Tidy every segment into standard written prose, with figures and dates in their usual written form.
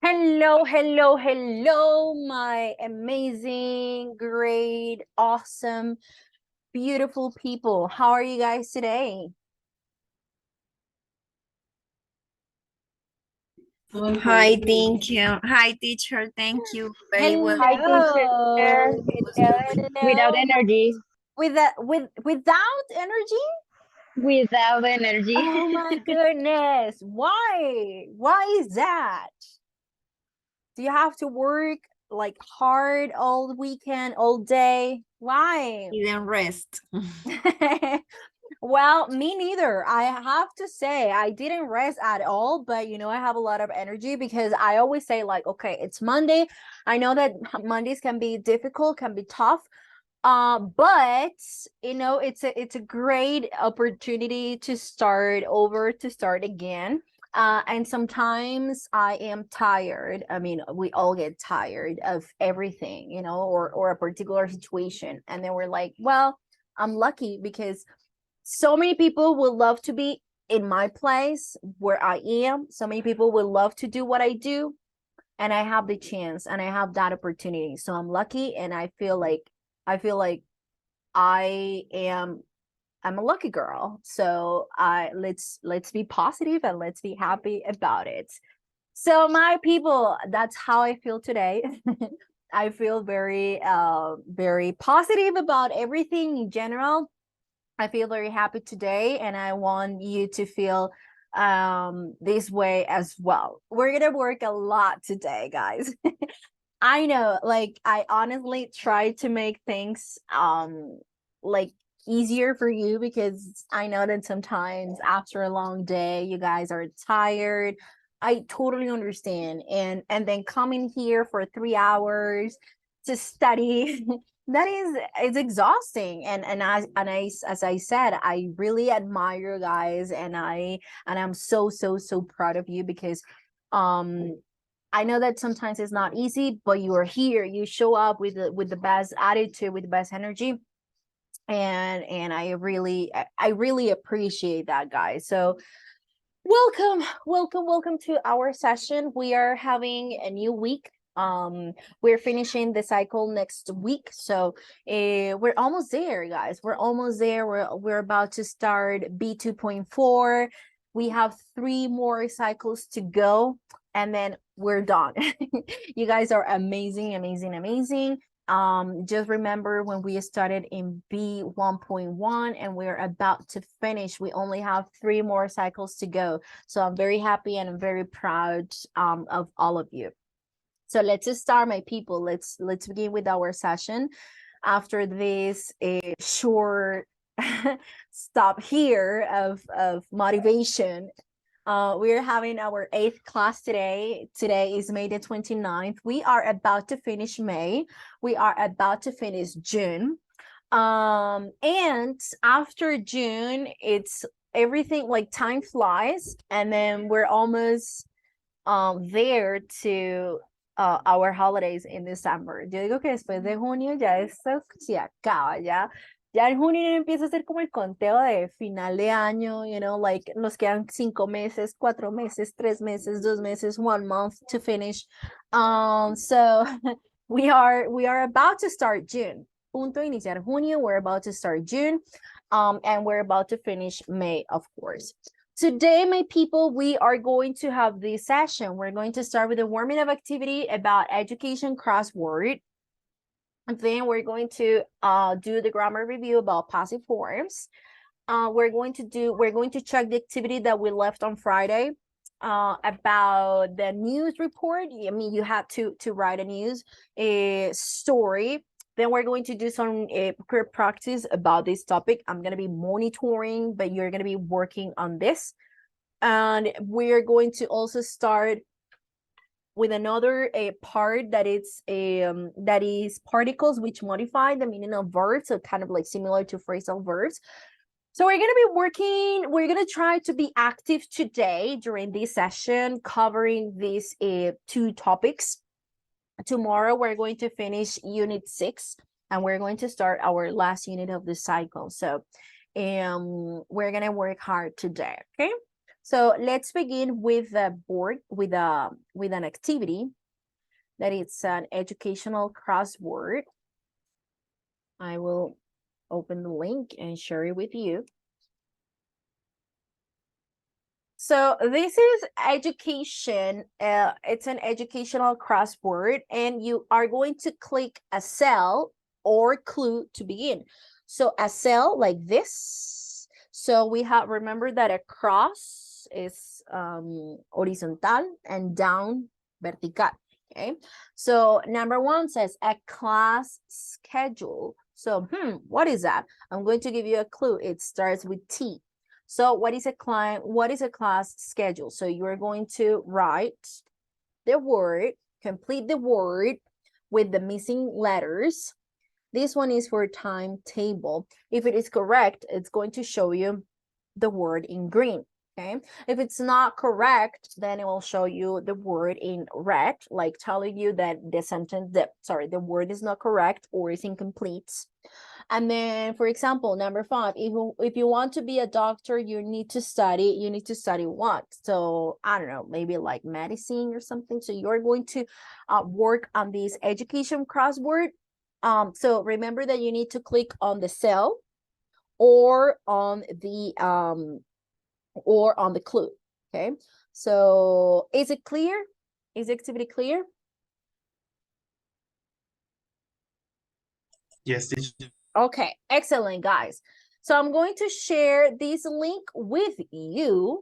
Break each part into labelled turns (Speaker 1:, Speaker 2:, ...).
Speaker 1: Hello, hello, hello, my amazing, great, awesome, beautiful people. How are you guys today?
Speaker 2: Hi, thank you. Hi, teacher. Thank you. Very well.
Speaker 3: Hi, teacher.
Speaker 1: Hello, hello,
Speaker 3: Without
Speaker 1: hello.
Speaker 3: energy.
Speaker 1: Without energy?
Speaker 3: Without energy.
Speaker 1: Oh my goodness. Why? Why is that? Do you have to work like hard all weekend, all day? Why?
Speaker 2: Didn't rest.
Speaker 1: Well, me neither. I have to say, I didn't rest at all, but I have a lot of energy because I always say, like, okay, it's Monday. I know that Mondays can be difficult, can be tough. But it's a great opportunity to start over, to start again. And sometimes I am tired. I mean, we all get tired of everything, or a particular situation. And then we're like, well, I'm lucky because so many people would love to be in my place where I am. So many people would love to do what I do. And I have the chance and I have that opportunity. So I'm lucky and I feel like I am I'm a lucky girl. So let's be positive and let's be happy about it. So my people, that's how I feel today. I feel very positive about everything in general. I feel very happy today and I want you to feel this way as well. We're going to work a lot today, guys. I know, like I honestly try to make things like easier for you because I know that sometimes after a long day you guys are tired. I totally understand. And then coming here for 3 hours to study that is it's exhausting as I said, I really admire you guys and I'm so proud of you because um I know that sometimes it's not easy, but you are here. You show up with the best attitude, with the best energy, and I really appreciate that, guys. So welcome to our session. We are having a new week. We're finishing the cycle next week, so we're almost there, guys. We're almost there. We're about to start B2.4. We have 3 more cycles to go, and then we're done. You guys are amazing, amazing, amazing. Just remember when we started in B1.1 and we're about to finish, we only have 3 more cycles to go. So I'm very happy and I'm very proud of all of you. So let's start, my people. Let's begin with our session after this short stop here of motivation. We're having our 8th class today. Today is May the 29th. We are about to finish May. We are about to finish June. And after June, it's everything, like time flies, and then we're almost there to our holidays in December. Yo digo que después de junio ya esto se acaba, ya en junio empieza a ser como el conteo de final de año, like nos quedan 5 meses, 4 meses, 3 meses, 2 meses, 1 month to finish. So we are about to start June. Punto iniciar junio, we're about to start June, and we're about to finish May, of course. Today, my people, we are going to have this session. We're going to start with a warming up activity about education crossword. And then we're going to do the grammar review about passive forms. We're going to check the activity that we left on Friday about the news report. I mean, you have to write a news story. Then we're going to do some quick practice about this topic. I'm going to be monitoring, but you're going to be working on this. And we're going to also start with another part that is particles which modify the meaning of verbs, so kind of like similar to phrasal verbs. So we're going to try to be active today during this session, covering these 2 topics. Tomorrow we're going to finish unit 6 and we're going to start our last unit of the cycle. So we're going to work hard today, okay? So let's begin with the board, with an activity that it's an educational crossword. I will open the link and share it with you. So this is education. It's an educational crossword, and you are going to click a cell or clue to begin. So a cell like this. So we have, remember that a cross is horizontal and down vertical. Okay. So number one says a class schedule. So what is that? I'm going to give you a clue. It starts with T. So what is a class schedule? So you are going to write the word, complete the word with the missing letters. This one is for timetable. If it is correct, it's going to show you the word in green. Okay. If it's not correct, then it will show you the word in red, like telling you that the word is not correct or is incomplete. And then, for example, number 5, if you want to be a doctor, you need to study what? So I don't know, maybe like medicine or something. So you're going to work on this education crossword. So remember that you need to click on the cell or on the clue. Okay. So is it clear? Is the activity clear?
Speaker 4: Yes, teacher.
Speaker 1: Okay, excellent, guys. So I'm going to share this link with you.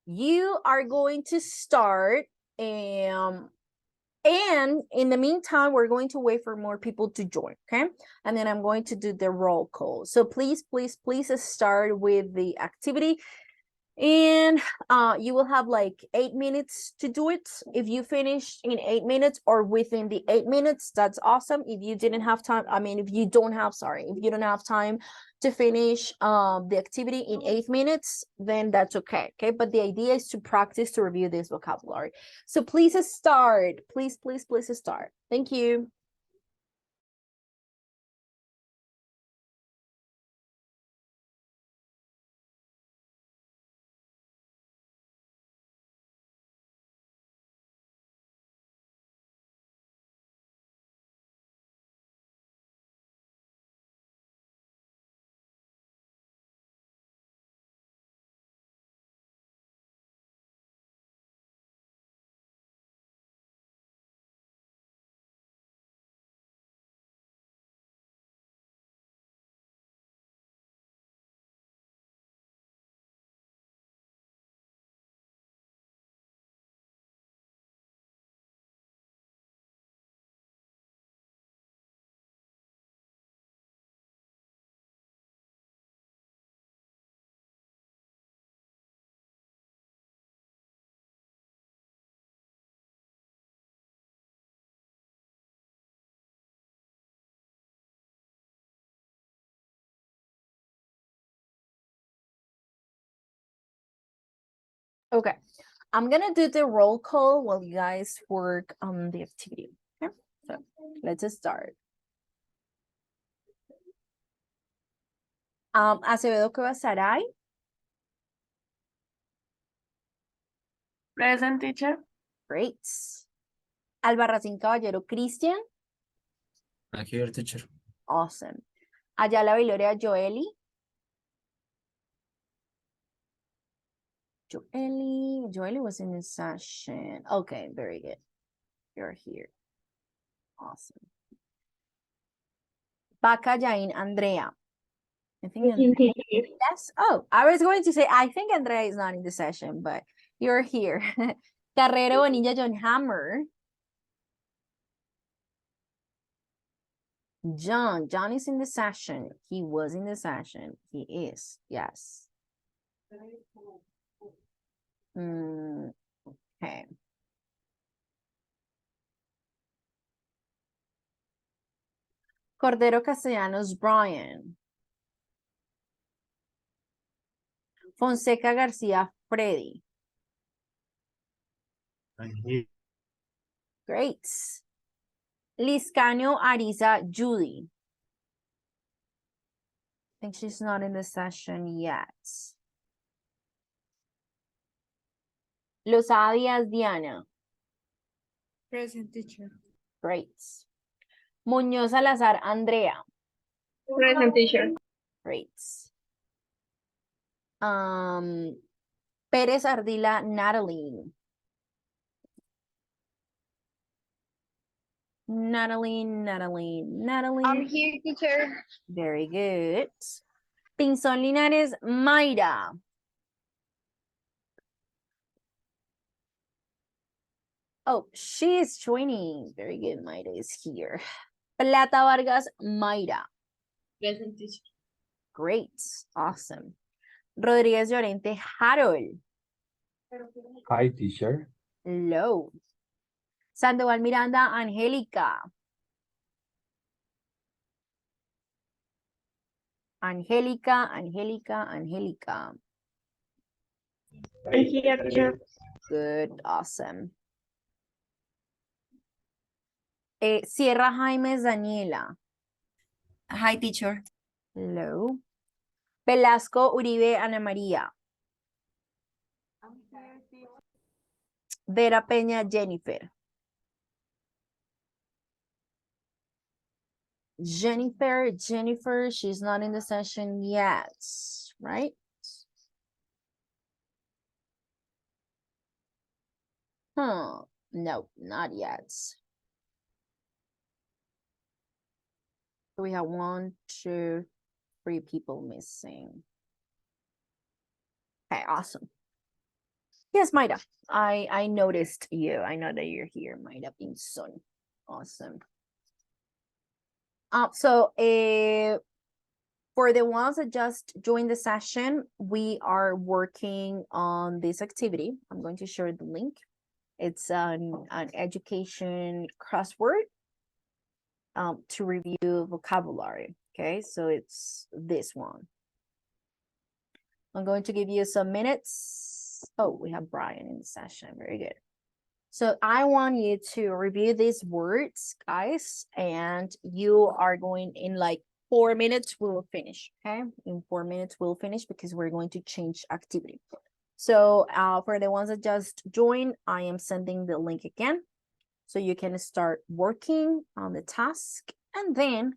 Speaker 1: You are going to start, and in the meantime, we're going to wait for more people to join, okay? And then I'm going to do the roll call. So please, please, please start with the activity. And you will have like 8 minutes to do it. If you finish in 8 minutes or within the 8 minutes, that's awesome. If you didn't have time, if you don't have time to finish the activity in 8 minutes, then that's okay. But the idea is to practice, to review this vocabulary. So please start. Please start. Thank you. Okay, I'm gonna do the roll call while you guys work on the activity. Okay, so let's start. Acevedo Saray.
Speaker 2: Present, teacher.
Speaker 1: Great. Albarracín Caballero Cristian.
Speaker 4: Here, teacher.
Speaker 1: Awesome. Ayala Viloria Joeli. Joeli was in this session. Okay, very good. You're here. Awesome. Paca Yain Andrea. I think Andrea, yes. Oh, I was going to say, I think Andrea is not in the session, but you're here. Carrero Bonilla John Hammer. John is in the session. He was in the session. He is, yes. Okay. Cordero Castellanos Brian. Fonseca García Freddy.
Speaker 4: Here.
Speaker 1: Great. Liscaño Ariza Judy. I think she's not in the session yet. Lozada Díaz Diana.
Speaker 2: Present teacher.
Speaker 1: Great. Muñoz Salazar Andrea.
Speaker 3: Present teacher.
Speaker 1: Great. Pérez Ardila Natalie. Natalie.
Speaker 3: I'm here, teacher.
Speaker 1: Very good. Pinzón Linares Mayra. Oh, she is joining. Very good. Mayra is here. Plata Vargas Mayra.
Speaker 2: Present teacher.
Speaker 1: Great. Awesome. Rodríguez Llorente Harold.
Speaker 4: Hi, teacher.
Speaker 1: Low. Sandoval Miranda Angélica. Angélica.
Speaker 3: I'm here, teacher.
Speaker 1: Good. Awesome. Sierra Jaimes Daniela.
Speaker 2: Hi, teacher.
Speaker 1: Low. Velasco Uribe Ana María. Vera Peña Jennifer. Jennifer, she's not in the session yet, right? No, not yet. We have 1, 2, 3 people missing. Okay, awesome. Yes, Maida, I noticed you. I know that you're here, Maida Pinson. Awesome. So for the ones that just joined the session, we are working on this activity. I'm going to share the link. It's an education crossword to review vocabulary. Okay, so it's this one. I'm going to give you some minutes. Oh, we have Brian in the session. Very good. So I want you to review these words, guys, and you are going in like 4 minutes, we will finish, okay? In 4 minutes, we'll finish because we're going to change activity. So for the ones that just joined, I am sending the link again. So you can start working on the task and then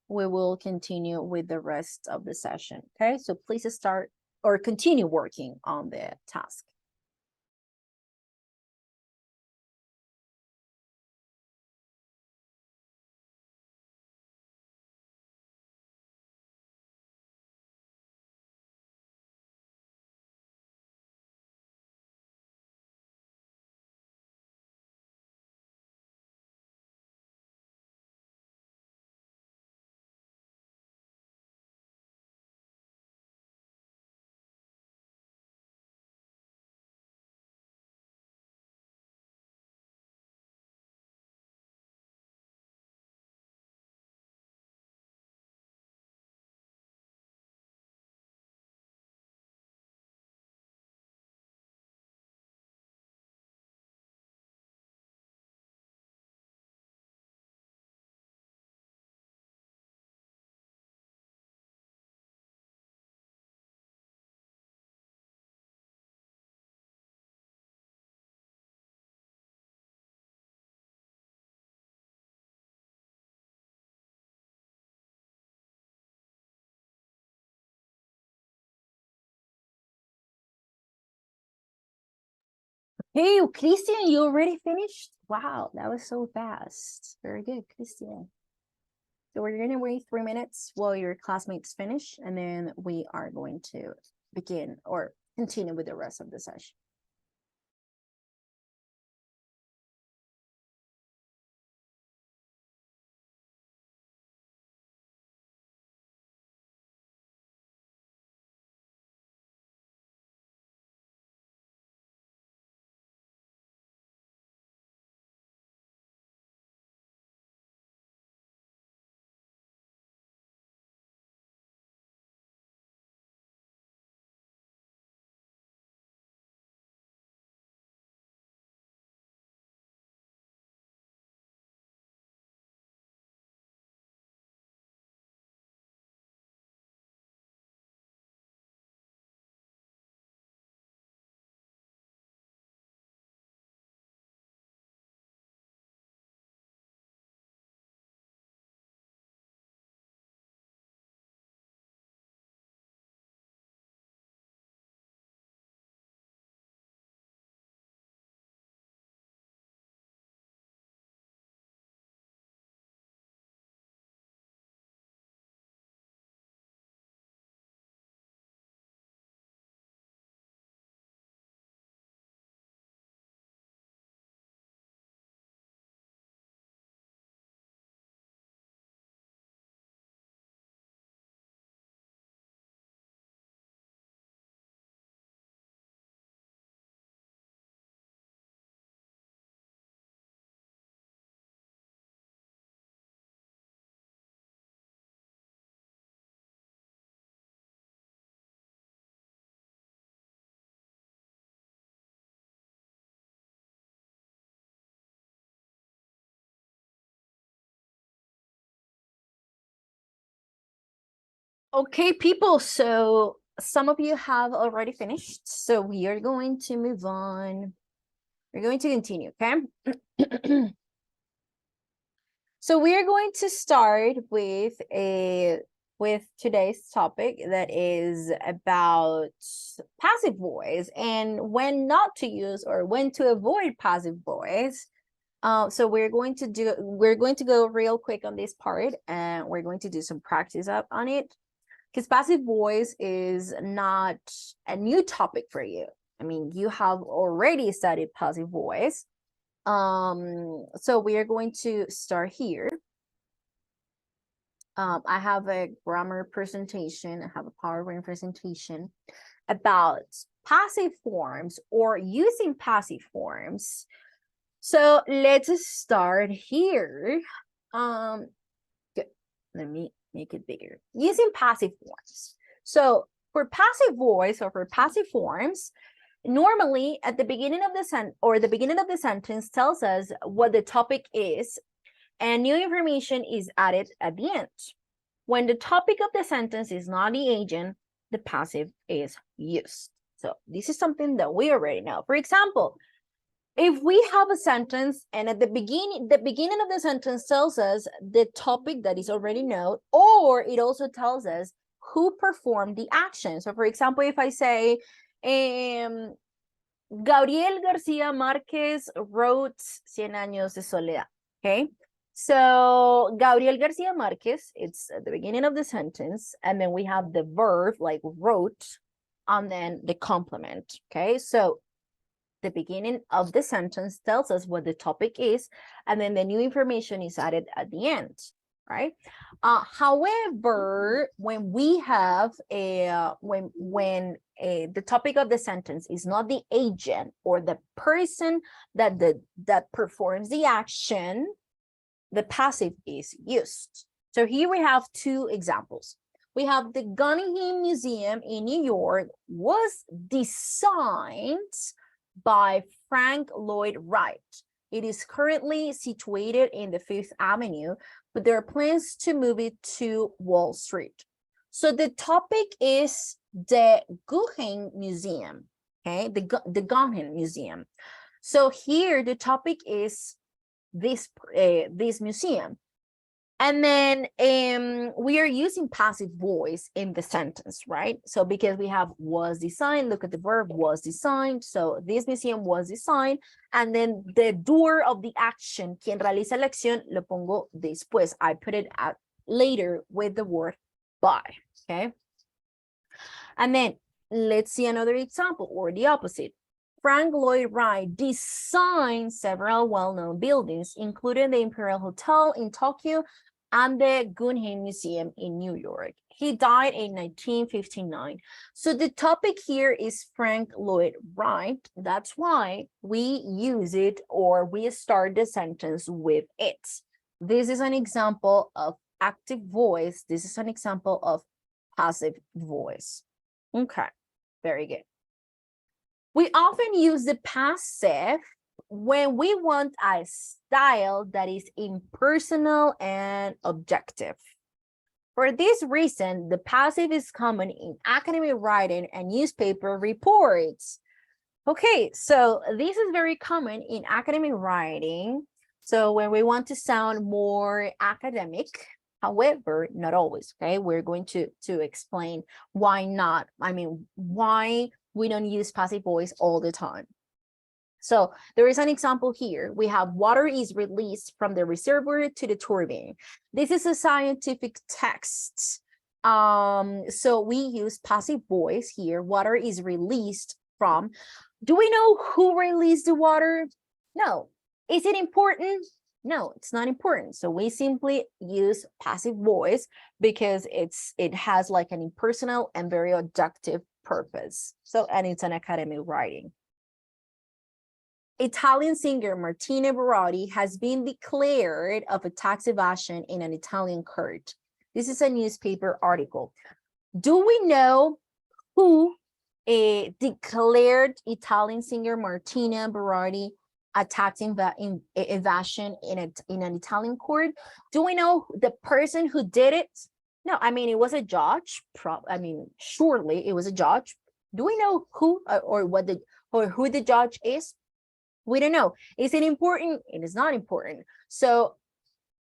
Speaker 1: we will continue with the rest of the session, okay? So please start or continue working on the task. Hey, Christian, you already finished? Wow, that was so fast. Very good, Christian. So we're going to wait 3 minutes while your classmates finish, and then we are going to begin or continue with the rest of the session. Okay, people, so some of you have already finished, so we are going to move on. We're going to continue, okay? So we are going to start with today's topic that is about passive voice and when not to use or when to avoid passive voice. So we're going to go real quick on this part, and we're going to do some practice up on it, because passive voice is not a new topic for you. I mean, you have already studied passive voice. So we are going to start here. I have a grammar presentation, I have a PowerPoint presentation about passive forms or using passive forms. So let's start here. Good. Let me make it bigger. Using passive forms. So for passive voice or for passive forms, normally at the beginning of the sentence tells us what the topic is, and new information is added at the end. When the topic of the sentence is not the agent, the passive is used. So this is something that we already know. For example, if we have a sentence and at the beginning of the sentence tells us the topic that is already known, or it also tells us who performed the action. So for example, if I say, Gabriel García Márquez wrote Cien Años de Soledad, okay? So Gabriel García Márquez, it's at the beginning of the sentence, and then we have the verb like wrote, and then the complement, okay? So the beginning of the sentence tells us what the topic is, and then the new information is added at the end, right? However, when we have the topic of the sentence is not the agent or the person that performs the action, the passive is used. So here we have two examples. We have the Guggenheim Museum in New York was designed by Frank Lloyd Wright. It is currently situated in the Fifth Avenue, but there are plans to move it to Wall Street. So the topic is the Guggenheim Museum, okay? The Guggenheim Museum. So here the topic is this museum. And then we are using passive voice in the sentence, right? So because we have was designed, look at the verb was designed. So this museum was designed. And then the doer of the action, quien realiza la acción, lo pongo después. I put it out later with the word by, okay? And then let's see another example or the opposite. Frank Lloyd Wright designed several well-known buildings, including the Imperial Hotel in Tokyo and the Guggenheim Museum in New York. He died in 1959. So the topic here is Frank Lloyd Wright. That's why we use it or we start the sentence with it. This is an example of active voice. This is an example of passive voice. Okay, very good. We often use the passive when we want a style that is impersonal and objective. For this reason, the passive is common in academic writing and newspaper reports. Okay, so this is very common in academic writing. So when we want to sound more academic, however, not always, okay? We're going to explain why not. I mean, why we don't use passive voice all the time. So there is an example here. We have water is released from the reservoir to the turbine. This is a scientific text. So we use passive voice here. Water is released from. Do we know who released the water? No. Is it important? No, it's not important. So we simply use passive voice because it has like an impersonal and very objective purpose. So, and it's an academic writing. Italian singer Martina Barotti has been declared of a tax evasion in an Italian court. This is a newspaper article. Do we know who declared Italian singer Martina Barotti a tax evasion in an Italian court? Do we know the person who did it? No, I mean, it was a judge. Surely it was a judge. Do we know who or who the judge is? We don't know. Is it important? It is not important. So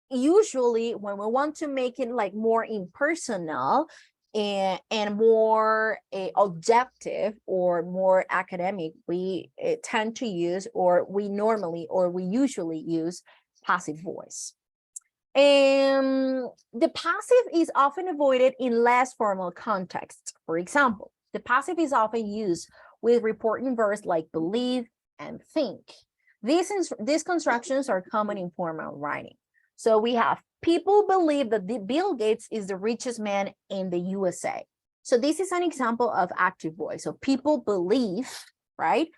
Speaker 1: usually when we want to make it like more impersonal and more objective or more academic, we tend to use, or we usually use passive voice. The passive is often avoided in less formal contexts. For example, the passive is often used with reporting verbs like believe and think. These constructions are common in formal writing. So we have people believe that Bill Gates is the richest man in the USA. So this is an example of active voice. So people believe, right?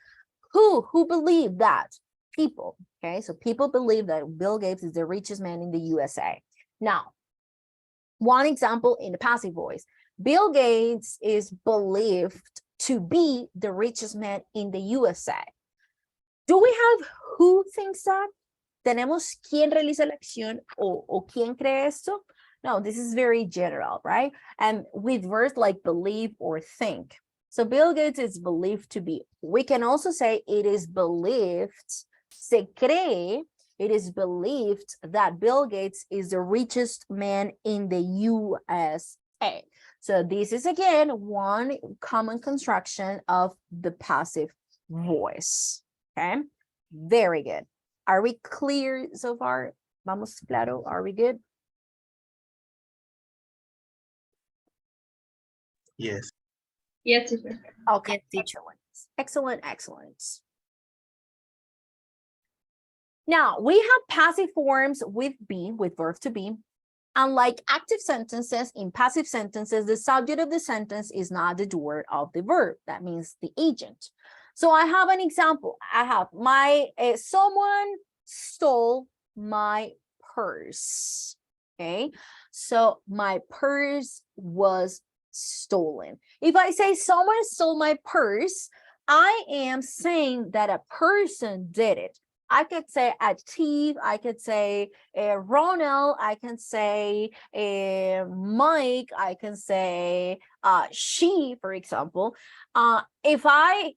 Speaker 1: Who believe that? People. Okay, so people believe that Bill Gates is the richest man in the USA. Now, one example in the passive voice, Bill Gates is believed to be the richest man in the USA. Do we have who thinks that? ¿Tenemos quién realiza la acción o quién cree esto? No, this is very general, right? And with words like believe or think. So Bill Gates is believed to be. We can also say it is believed, se cree, it is believed that Bill Gates is the richest man in the USA. So this is again one common construction of the passive voice. Okay, very good. Are we clear so far? Vamos claro, are we good?
Speaker 5: Yes.
Speaker 3: Yes, teacher.
Speaker 1: Okay, excellent, excellent, excellent. Now, we have passive forms with be, with verb to be. Unlike active sentences, in passive sentences, the subject of the sentence is not the doer of the verb. That means the agent. So I have an example. I have someone stole my purse. Okay, so my purse was stolen. If I say someone stole my purse, I am saying that a person did it. I could say a thief, I could say Ronald, I can say Mike, I can say she, for example. If I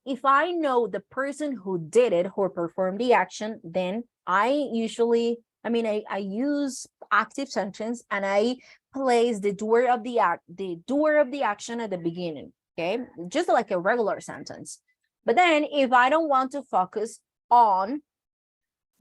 Speaker 1: know the person who did it, who performed the action, then I use active sentence and I place the doer of the action at the beginning. Okay, just like a regular sentence. But then if I don't want to focus on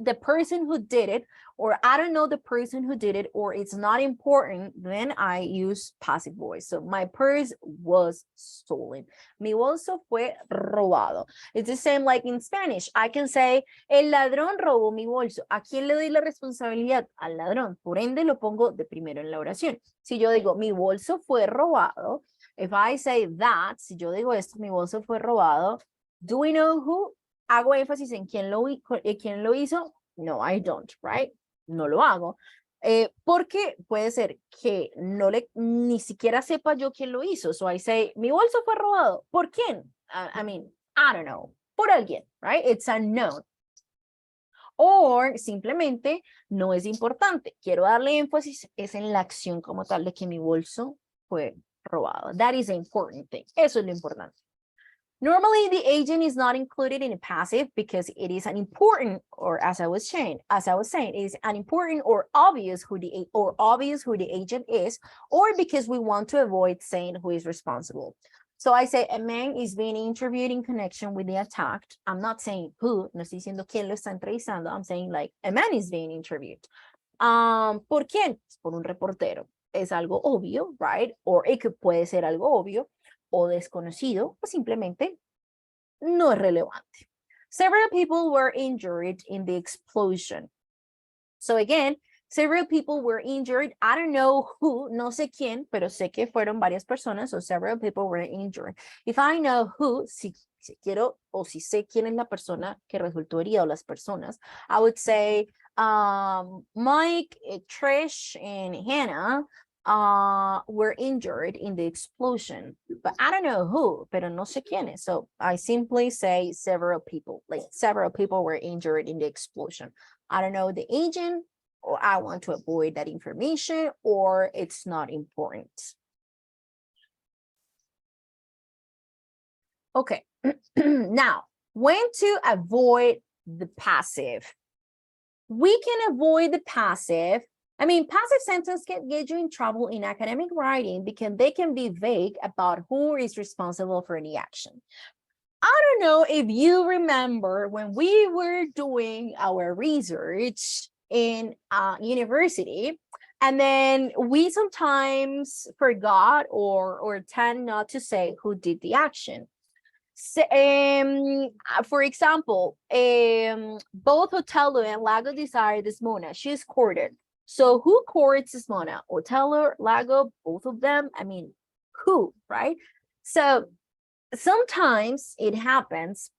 Speaker 1: the person who did it, or I don't know the person who did it, or it's not important, then I use passive voice. So my purse was stolen. Mi bolso fue robado. It's the same like in Spanish. I can say, el ladrón robó mi bolso. ¿A quién le doy la responsabilidad? Al ladrón. Por ende, lo pongo de primero en la oración. Si yo digo, mi bolso fue robado, if I say that, si yo digo esto, mi bolso fue robado, do we know who? ¿Hago énfasis en quién lo hizo? No, I don't, right? No lo hago. Porque puede ser que ni siquiera sepa yo quién lo hizo. So I say, mi bolso fue robado. ¿Por quién? I don't know. Por alguien, right? It's unknown. Or simplemente no es importante. Quiero darle énfasis es en la acción como tal de que mi bolso fue robado. That is an important thing. Eso es lo importante. Normally, the agent is not included in a passive because it is an important, or as I was saying, it is an important or obvious who the agent is, or because we want to avoid saying who is responsible. So I say a man is being interviewed in connection with the attack. I'm not saying who, no estoy diciendo quién lo está entrevistando. I'm saying like a man is being interviewed. ¿Por quién? Por un reportero. Es algo obvio, right? Or it puede ser algo obvio o desconocido, o simplemente no es relevante. Several people were injured in the explosion. So again, several people were injured. I don't know who, no sé quién, pero sé que fueron varias personas, so several people were injured. If I know who, si quiero, o si sé quién es la persona que resultó herida o las personas, I would say Mike, Trish, and Hannah were injured in the explosion, but I don't know who, pero no sé quiénes. So I simply say several people, like several people were injured in the explosion. I don't know the agent, or I want to avoid that information, or it's not important. Okay, now, when to avoid the passive? We can avoid the passive. I mean, passive sentence can get you in trouble in academic writing because they can be vague about who is responsible for the action. I don't know if you remember when we were doing our research in university, and then we sometimes forgot or tend not to say who did the action. So, for example, both Otello and Lago desire Desmona. She's courted. So who courts Desmona? Otello, Lago, both of them? I mean, who, right? So sometimes it happens.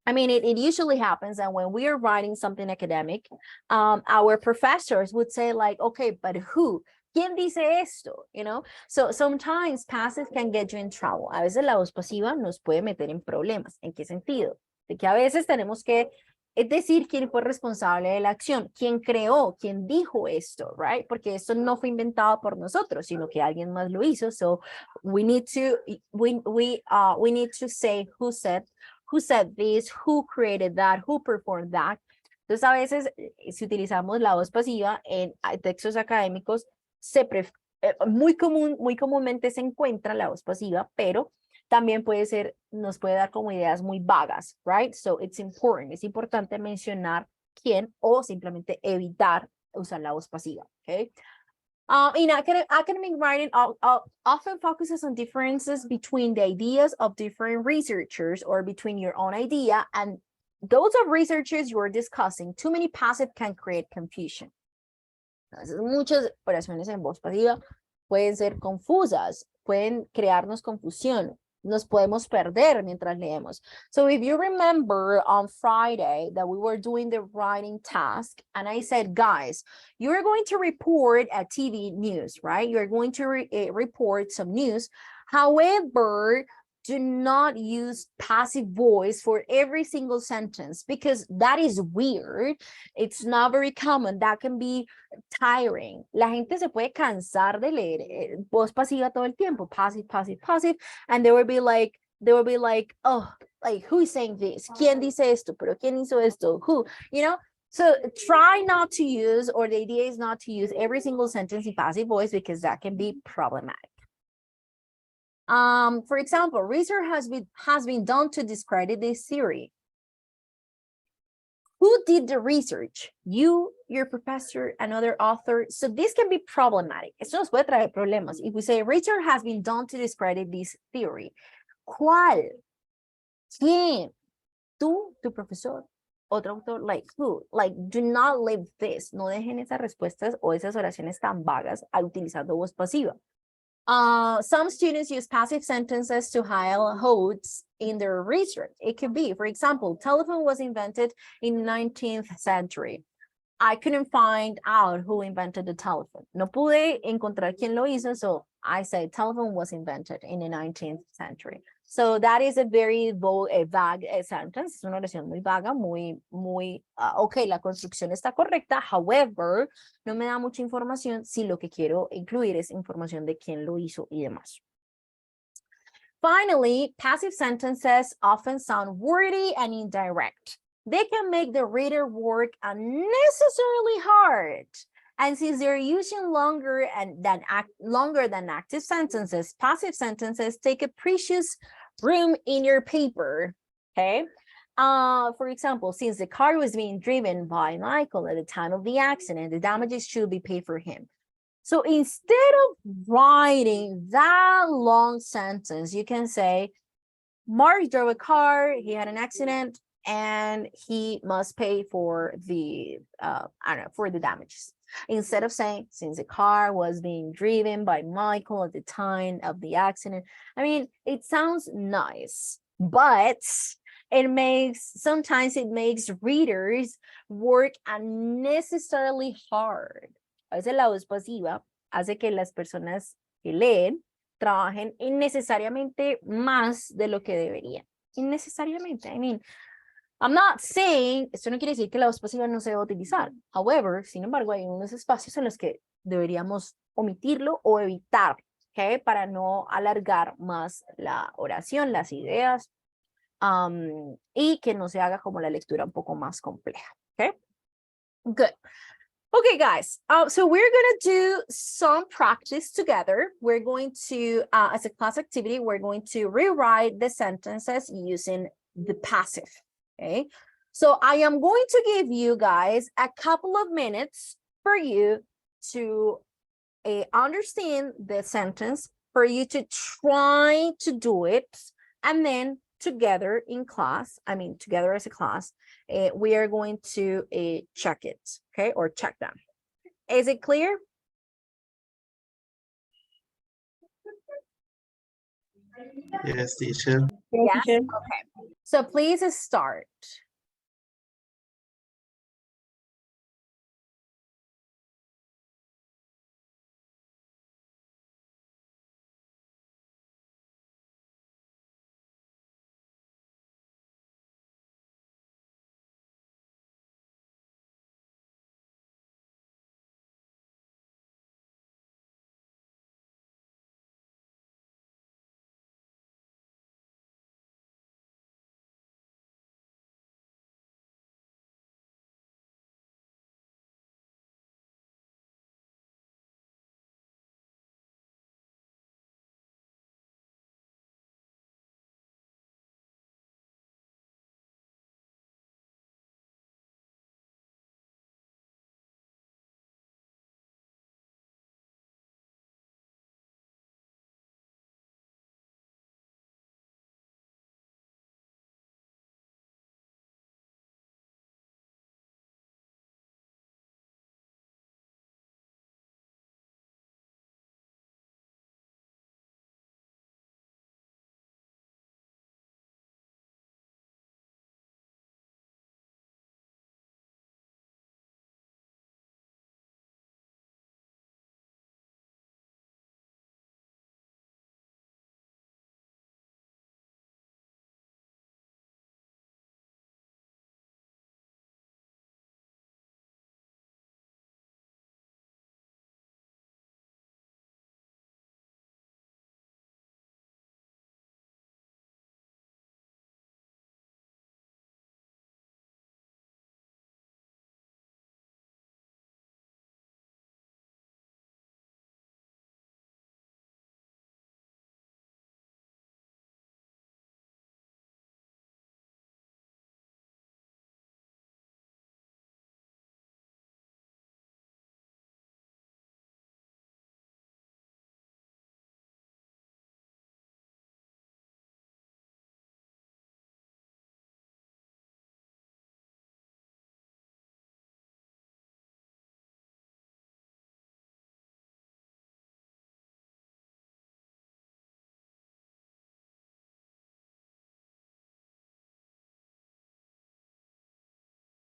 Speaker 1: I mean, it usually happens that when we are writing something academic, our professors would say like, okay, but who? ¿Quién dice esto? You know, so sometimes passive can get you in trouble. A veces la voz pasiva nos puede meter en problemas. ¿En qué sentido? De que a veces tenemos que decir quién fue responsable de la acción, quién creó, quién dijo esto, right? Porque esto no fue inventado por nosotros, sino que alguien más lo hizo. So we need to need to say who said this, who created that, who performed that. Entonces a veces si utilizamos la voz pasiva en textos académicos muy comúnmente se encuentra la voz pasiva, pero también nos puede dar como ideas muy vagas, right? So it's important, es importante mencionar quién o simplemente evitar usar la voz pasiva, okay? In academic writing often focuses on differences between the ideas of different researchers or between your own idea and those of researchers you are discussing. Too many passive can create confusion. Entonces, muchas oraciones en voz pasiva pueden ser confusas, pueden crearnos confusión. Nos podemos perder mientras leemos. So if you remember on Friday that we were doing the writing task and I said, guys, you're going to report a TV news, right? You're going to report some news. However, do not use passive voice for every single sentence because that is weird. It's not very common. That can be tiring. La gente se puede cansar de leer voz pasiva todo el tiempo, passive, passive, passive, and they will be like, oh, like who is saying this? ¿Quién dice esto? Pero ¿quién hizo esto? Who? You know? So try not to use, or the idea is not to use every single sentence in passive voice because that can be problematic. For example, research has been done to discredit this theory. Who did the research? You, your professor, another author. So this can be problematic. Esto nos puede traer problemas. If we say research has been done to discredit this theory, ¿cuál? ¿Quién? ¿Tú, tu profesor? ¿Otro autor? Like who? Like, do not leave this. No dejen esas respuestas o esas oraciones tan vagas al utilizando voz pasiva. Some students use passive sentences to highlight holes in their research. It could be, for example, telephone was invented in the 19th century. I couldn't find out who invented the telephone. No pude encontrar quién lo hizo, so I say telephone was invented in the 19th century. So that is a very vague sentence. Es una oración muy vaga, ok, la construcción está correcta. However, no me da mucha información si lo que quiero incluir es información de quién lo hizo y demás. Finally, passive sentences often sound wordy and indirect. They can make the reader work unnecessarily hard. And since they're using longer than active sentences, passive sentences take a precious room in your paper, okay? For example, since the car was being driven by Michael at the time of the accident, the damages should be paid for him. So instead of writing that long sentence, you can say, Mark drove a car, he had an accident, and he must pay for the, for the damages. Instead of saying, since the car was being driven by Michael at the time of the accident. I mean, it sounds nice, but sometimes it makes readers work unnecessarily hard. A veces la voz pasiva hace que las personas que leen trabajen innecesariamente más de lo que deberían. Innecesariamente, I mean, I'm not saying, esto no quiere decir que la voz pasiva no se debe utilizar. However, sin embargo, hay unos espacios en los que deberíamos omitirlo o evitar, ¿ok? Para no alargar más la oración, las ideas, y que no se haga como la lectura un poco más compleja, ¿ok? Good. Okay, guys, so we're going to do some practice together. We're going to, as a class activity, we're going to rewrite the sentences using the passive, okay? So I am going to give you guys a couple of minutes for you to understand the sentence, for you to try to do it, and then together in class, I mean, together as a class, we are going to check it, okay, or check them. Is it clear?
Speaker 5: Yes, teacher.
Speaker 1: Yes, okay. So please start.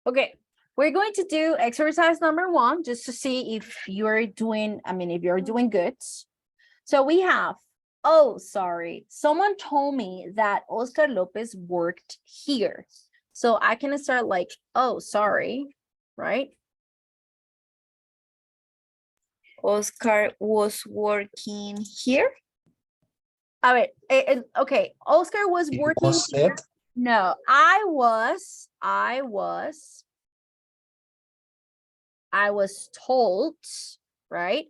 Speaker 1: Okay, we're going to do exercise number 1 just to see if you're doing, if you're doing good. So we have, oh, sorry. Someone told me that Oscar Lopez worked here. So I can start like, oh, sorry, right?
Speaker 2: Oscar was working here.
Speaker 1: A ver, okay, Oscar was
Speaker 4: It
Speaker 1: working
Speaker 4: was
Speaker 1: here.
Speaker 4: said.
Speaker 1: No, I was told, right?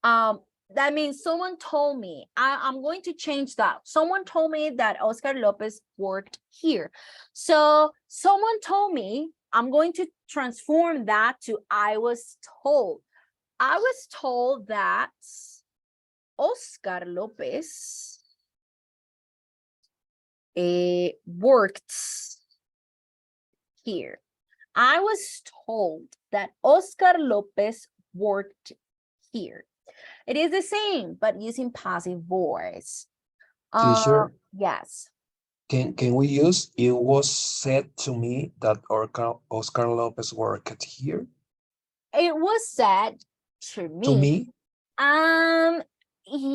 Speaker 1: That means someone told me. I'm going to change that. Someone told me that Oscar Lopez worked here. So someone told me, I'm going to transform that to I was told. I was told that Oscar Lopez worked here. I was told that Oscar Lopez worked here. It is the same, but using passive voice.
Speaker 4: Teacher,
Speaker 1: Yes.
Speaker 4: can we use it was said to me that Oscar Lopez worked here?
Speaker 1: It was said to
Speaker 4: To
Speaker 1: me.
Speaker 4: me?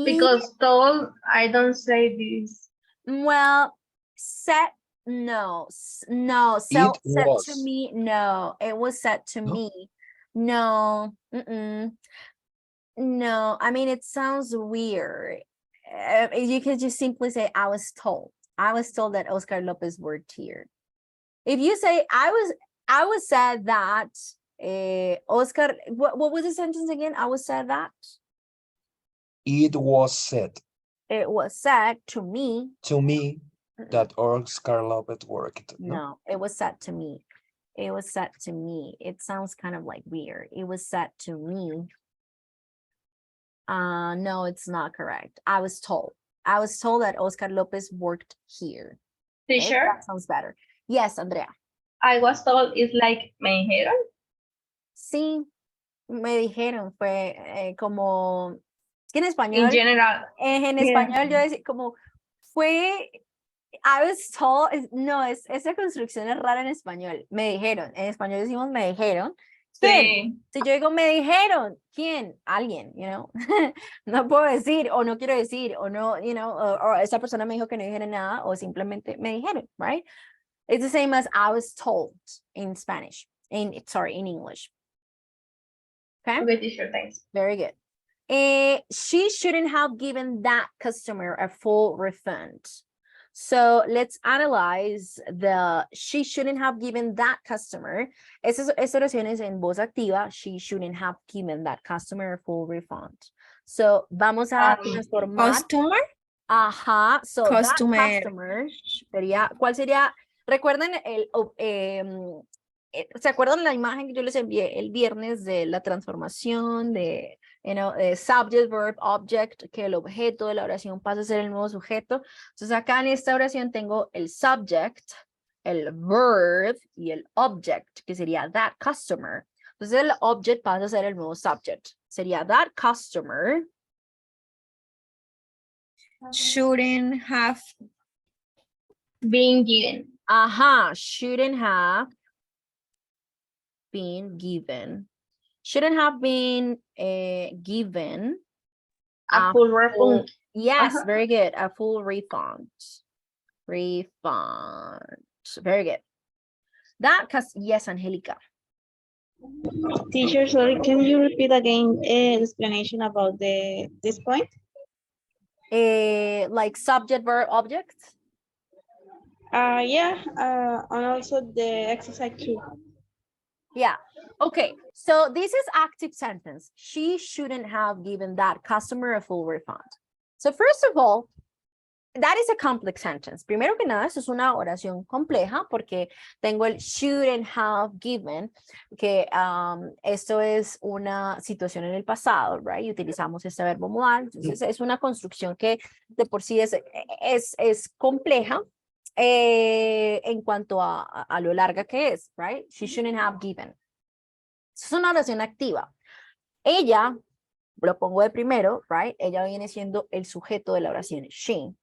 Speaker 3: Because told, I don't say this.
Speaker 1: Well, said No, no,
Speaker 4: It
Speaker 1: said to
Speaker 4: was.
Speaker 1: me, no, it was said to
Speaker 4: No?
Speaker 1: me. No, no, I mean, it sounds weird. You could just simply say, I was told. I was told that Oscar Lopez worked here. If you say, I was said that, Oscar, what was the sentence again? I was said that.
Speaker 4: It was said
Speaker 1: It was said to me.
Speaker 4: to me that Oscar Lopez worked. No?
Speaker 1: No, it was said to me. It was said to me. It sounds kind of like weird. It was said to me. No, it's not correct. I was told. I was told that Oscar Lopez worked here. Okay,
Speaker 3: Teacher,
Speaker 1: that sounds better. Yes, Andrea.
Speaker 3: I was told it's like me dijeron.
Speaker 1: Sí, me dijeron, fue como, es que en
Speaker 3: In
Speaker 1: español,
Speaker 3: general,
Speaker 1: en
Speaker 3: Yeah.
Speaker 1: español yo decía como, fue, I was told, no, esa construcción es rara en español, me dijeron, en español decimos me dijeron, ¿quién?
Speaker 3: Sí.
Speaker 1: Si yo digo me dijeron, ¿quién? Alguien, you know, no puedo decir, o no quiero decir, o no, you know, o esa persona me dijo que no dijera nada, o simplemente me dijeron, right? It's the same as I was told in Spanish, in English. Okay,
Speaker 3: Okay, teacher, thanks.
Speaker 1: very good. She shouldn't have given that customer a full refund. So let's analyze the she shouldn't have given that customer. Esa oración es en voz activa. She shouldn't have given that customer a full refund. So vamos a transformar.
Speaker 2: Customer.
Speaker 1: Ajá. So
Speaker 2: Customer.
Speaker 1: that customer sería, ¿cuál sería? Recuerden ¿se acuerdan la imagen que yo les envié el viernes de la transformación de subject, verb, object, que el objeto de la oración pasa a ser el nuevo sujeto? Entonces acá en esta oración tengo el subject, el verb y el object, que sería that customer. Entonces el object pasa a ser el nuevo subject. Sería that customer.
Speaker 2: Shouldn't have
Speaker 3: Being given.
Speaker 1: Ajá, shouldn't have been given. Shouldn't have been given
Speaker 3: A full refund.
Speaker 1: yes,
Speaker 3: Ajá.
Speaker 1: very good. A full refund. Refund. Very good. That, yes, Angelica.
Speaker 6: Teacher, sorry, can you repeat again the explanation about this point?
Speaker 1: Like subject, verb, object.
Speaker 6: Yeah, and also the exercise 2.
Speaker 1: Yeah. Okay. So this is active sentence. She shouldn't have given that customer a full refund. So first of all, that is a complex sentence. Primero que nada, eso es una oración compleja porque tengo el shouldn't have given, que esto es una situación en el pasado, right? Y utilizamos este verbo modal. Entonces es una construcción que de por sí es compleja en cuanto a lo larga que es, right? She shouldn't have given. Es una oración activa. Ella, lo pongo de primero, right? Ella viene siendo el sujeto de la oración, she.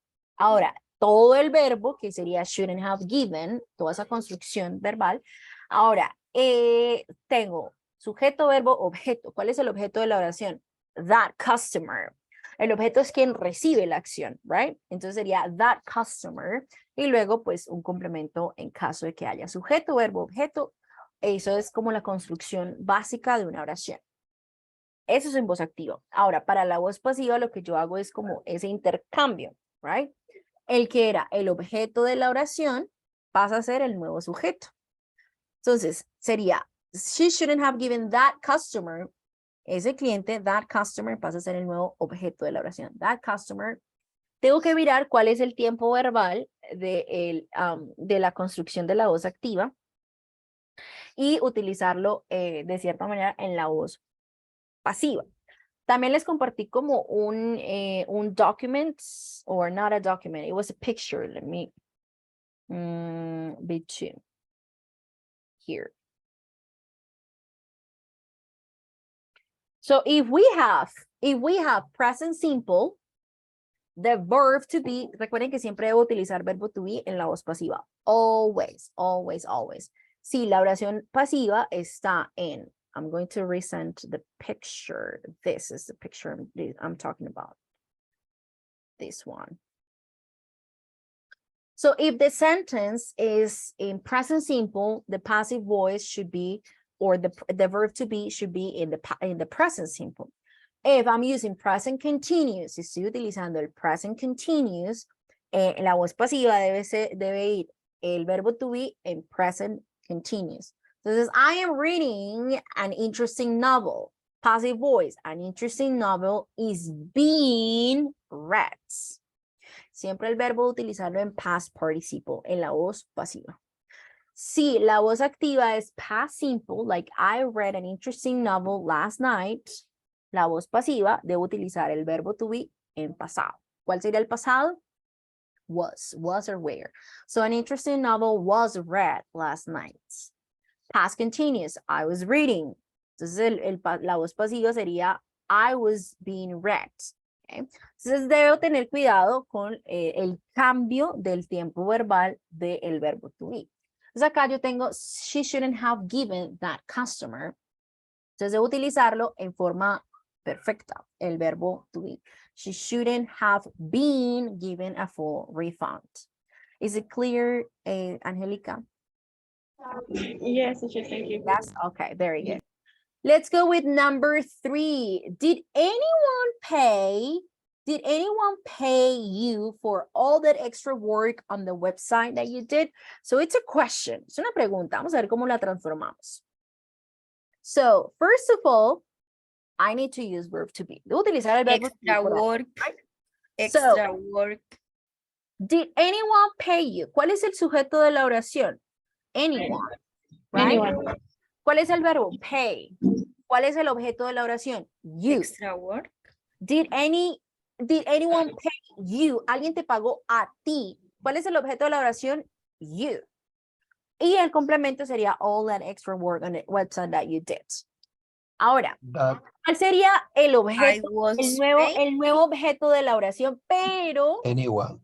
Speaker 1: Ahora, todo el verbo, que sería shouldn't have given, toda esa construcción verbal. Ahora, tengo sujeto, verbo, objeto. ¿Cuál es el objeto de la oración? That customer. El objeto es quien recibe la acción, right? Entonces sería that customer. Y luego, pues, un complemento en caso de que haya sujeto, verbo, objeto. Eso es como la construcción básica de una oración. Eso es en voz activa. Ahora, para la voz pasiva, lo que yo hago es como ese intercambio, right? El que era el objeto de la oración pasa a ser el nuevo sujeto. Entonces, sería, she shouldn't have given that customer, ese cliente, that customer pasa a ser el nuevo objeto de la oración. That customer, tengo que mirar cuál es el tiempo verbal de la construcción de la voz activa y utilizarlo de cierta manera en la voz pasiva. También les compartí como un document, or not a document, it was a picture. Let me, B2, here. So if we have present simple, the verb to be, recuerden que siempre debo utilizar verbo to be en la voz pasiva. Always, always, always. Si la oración pasiva está en, I'm going to resend the picture. This is the picture I'm talking about. This one. So if the sentence is in present simple, the passive voice should be, or the verb to be should be in the present simple. If I'm using present continuous, si estoy utilizando el present continuous, la voz pasiva debe ir el verbo to be en present continuous. Entonces, I am reading an interesting novel. Passive voice, an interesting novel is being read. Siempre el verbo utilizarlo en past participle, en la voz pasiva. Si la voz activa es past simple, like I read an interesting novel last night, la voz pasiva debe utilizar el verbo to be en pasado. ¿Cuál sería el pasado? Was or were. So an interesting novel was read last night. Past continuous, I was reading. Entonces la voz pasiva sería I was being read. Okay. Entonces debo tener cuidado con el cambio del tiempo verbal del verbo to be. Entonces acá yo tengo, she shouldn't have given that customer. Entonces debo utilizarlo en forma perfecta, el verbo to be. She shouldn't have been given a full refund. Is it clear, Angelica?
Speaker 6: Yes, teacher, thank you.
Speaker 1: Yes, okay, very good. Let's go with number 3. Did anyone pay you for all that extra work on the website that you did? So it's a question, es una pregunta. Vamos a ver cómo la transformamos. So, first of all, I need to use verb to be. Debo utilizar el verbo to be
Speaker 2: Extra
Speaker 1: por ahí,
Speaker 2: work.
Speaker 1: right?
Speaker 2: Extra work.
Speaker 1: Did anyone pay you? ¿Cuál es el sujeto de la oración? Anyone, right?
Speaker 6: Anyone.
Speaker 1: ¿Cuál es el verbo? Pay. ¿Cuál es el objeto de la oración? You.
Speaker 2: Extra work.
Speaker 1: Did anyone pay you? ¿Alguien te pagó a ti? ¿Cuál es el objeto de la oración? You. Y el complemento sería all that extra work on the website that you did. Ahora, ¿cuál sería el
Speaker 2: I
Speaker 1: objeto?
Speaker 2: was
Speaker 1: El nuevo objeto de la oración, pero...
Speaker 4: Anyone.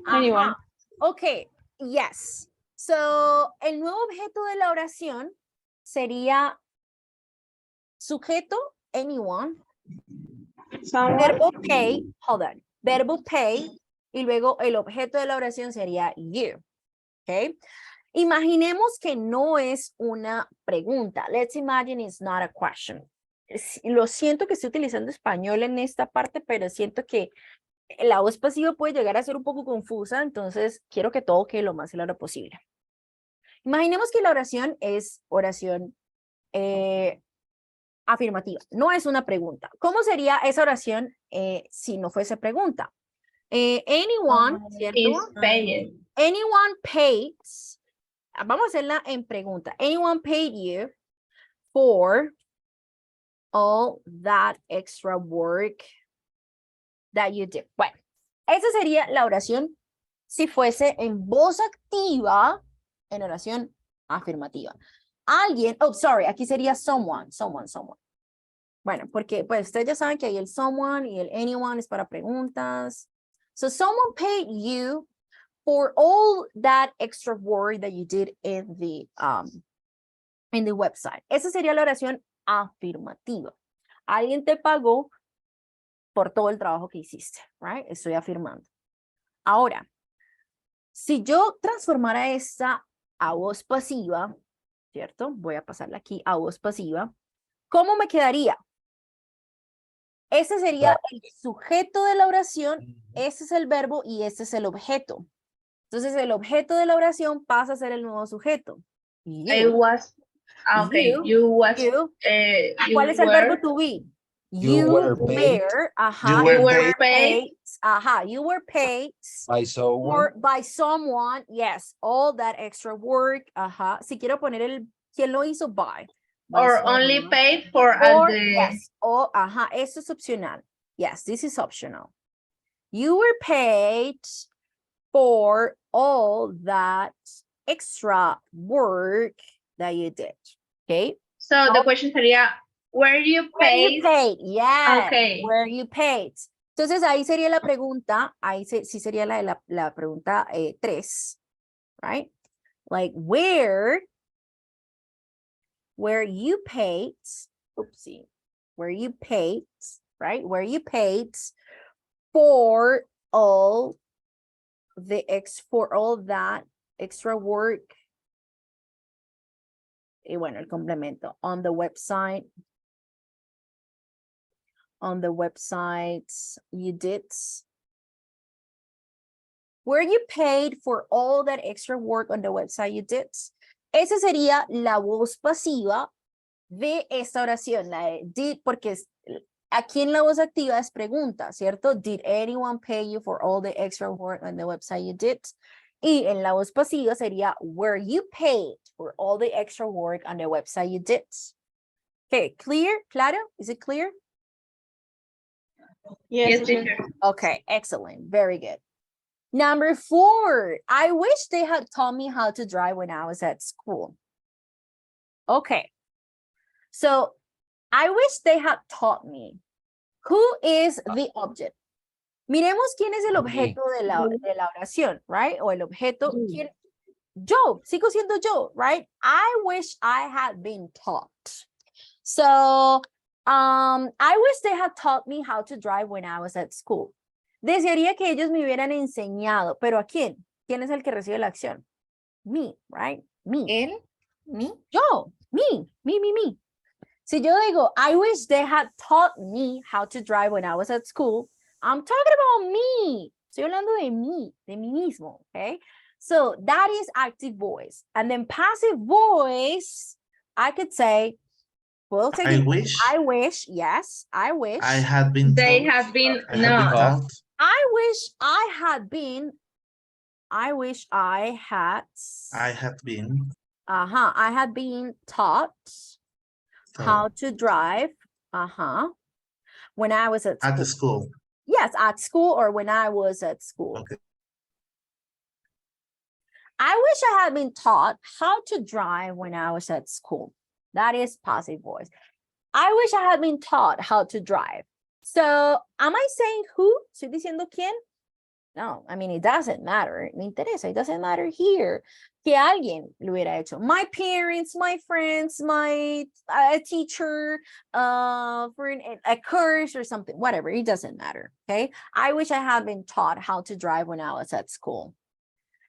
Speaker 6: Anyone.
Speaker 1: Ok, yes. So, el nuevo objeto de la oración sería sujeto, anyone,
Speaker 6: Someone.
Speaker 1: verbo pay, hold on, verbo pay, y luego el objeto de la oración sería you, ¿ok? Imaginemos que no es una pregunta. Let's imagine it's not a question. Lo siento que estoy utilizando español en esta parte, pero siento que la voz pasiva puede llegar a ser un poco confusa, entonces quiero que todo quede lo más claro posible. Imaginemos que la oración es oración afirmativa, no es una pregunta. ¿Cómo sería esa oración si no fuese pregunta? Anyone, ¿cierto?
Speaker 3: Is paid.
Speaker 1: Anyone pays, vamos a hacerla en pregunta. Anyone paid you for all that extra work that you did? Bueno, esa sería la oración si fuese en voz activa, en oración afirmativa. Alguien, oh, sorry, aquí sería someone. Bueno, porque pues ustedes ya saben que hay el someone y el anyone es para preguntas. So someone paid you for all that extra work that you did in the website. Esa sería la oración afirmativa. Alguien te pagó por todo el trabajo que hiciste, right? Estoy afirmando. Ahora, si yo transformara esta a voz pasiva, ¿cierto? Voy a pasarla aquí a voz pasiva. ¿Cómo me quedaría? Ese sería el sujeto de la oración, ese es el verbo y ese es el objeto. Entonces, el objeto de la oración pasa a ser el nuevo sujeto.
Speaker 3: I was. Okay.
Speaker 1: You.
Speaker 3: You was.
Speaker 1: You.
Speaker 3: You
Speaker 1: ¿Cuál es el
Speaker 3: were.
Speaker 1: verbo to be?
Speaker 4: You were paid.
Speaker 1: Ajá.
Speaker 4: You were
Speaker 3: You were paid.
Speaker 1: Ajá. You were paid.
Speaker 4: By someone.
Speaker 1: Or by someone. Yes. All that extra work. Ajá. Si quiero poner el, ¿quién lo hizo? By
Speaker 3: Or only
Speaker 1: someone.
Speaker 3: paid for
Speaker 1: Or,
Speaker 3: the.
Speaker 1: yes. Oh, ajá. Eso es opcional. Yes, this is optional. You were paid for all that extra work that you did. Okay.
Speaker 3: So the question sería, were you
Speaker 1: Where you
Speaker 3: paid?
Speaker 1: paid, yes.
Speaker 3: Okay.
Speaker 1: Where you paid. Entonces ahí sería la pregunta, ahí sí sería la pregunta 3, right? Like where you paid, oopsie, where you paid, right? Where you paid for all for all that extra work. Y bueno, el complemento on the website. On the websites you did. Were you paid for all that extra work on the website you did? Esa sería la voz pasiva de esta oración, la de did, porque aquí en la voz activa es pregunta, ¿cierto? Did anyone pay you for all the extra work on the website you did? Y en la voz pasiva sería, were you paid for all the extra work on the website you did? Okay, clear? Claro? Is it clear?
Speaker 6: Yes,
Speaker 3: Yes,
Speaker 6: teacher.
Speaker 3: teacher.
Speaker 1: Okay, excellent. Very good. Number 4, I wish they had taught me how to drive when I was at school. Okay, so I wish they had taught me. Who is the object? Miremos quién es el objeto de la oración, right? O el objeto, ¿quién? Yo, sigo siendo yo, right? I wish I had been taught. So, I wish they had taught me how to drive when I was at school. Desearía que ellos me hubieran enseñado, pero ¿a quién? ¿Quién es el que recibe la acción? Me, right? Me.
Speaker 2: Él, me.
Speaker 1: Yo, me. Si yo digo, I wish they had taught me how to drive when I was at school, I'm talking about me. Estoy hablando de mí mismo, okay? So that is active voice. And then passive voice, I could say, well, take
Speaker 5: I
Speaker 1: it.
Speaker 5: wish
Speaker 1: I wish, yes, I wish.
Speaker 5: I had been
Speaker 3: They
Speaker 5: taught.
Speaker 3: have been,
Speaker 5: I had been
Speaker 3: no.
Speaker 5: taught.
Speaker 1: I wish I had been. I wish I had.
Speaker 5: I had been
Speaker 1: I had been taught how to drive. When I was at school.
Speaker 5: at the school.
Speaker 1: Yes, at school or when I was at school.
Speaker 5: Okay.
Speaker 1: I wish I had been taught how to drive when I was at school. That is passive voice. I wish I had been taught how to drive. So, am I saying who? ¿Estoy diciendo quién? No, I mean, it doesn't matter. Me interesa, it doesn't matter here. Que alguien lo hubiera hecho. My parents, my friends, my teacher, for a course or something, whatever, it doesn't matter, okay? I wish I had been taught how to drive when I was at school.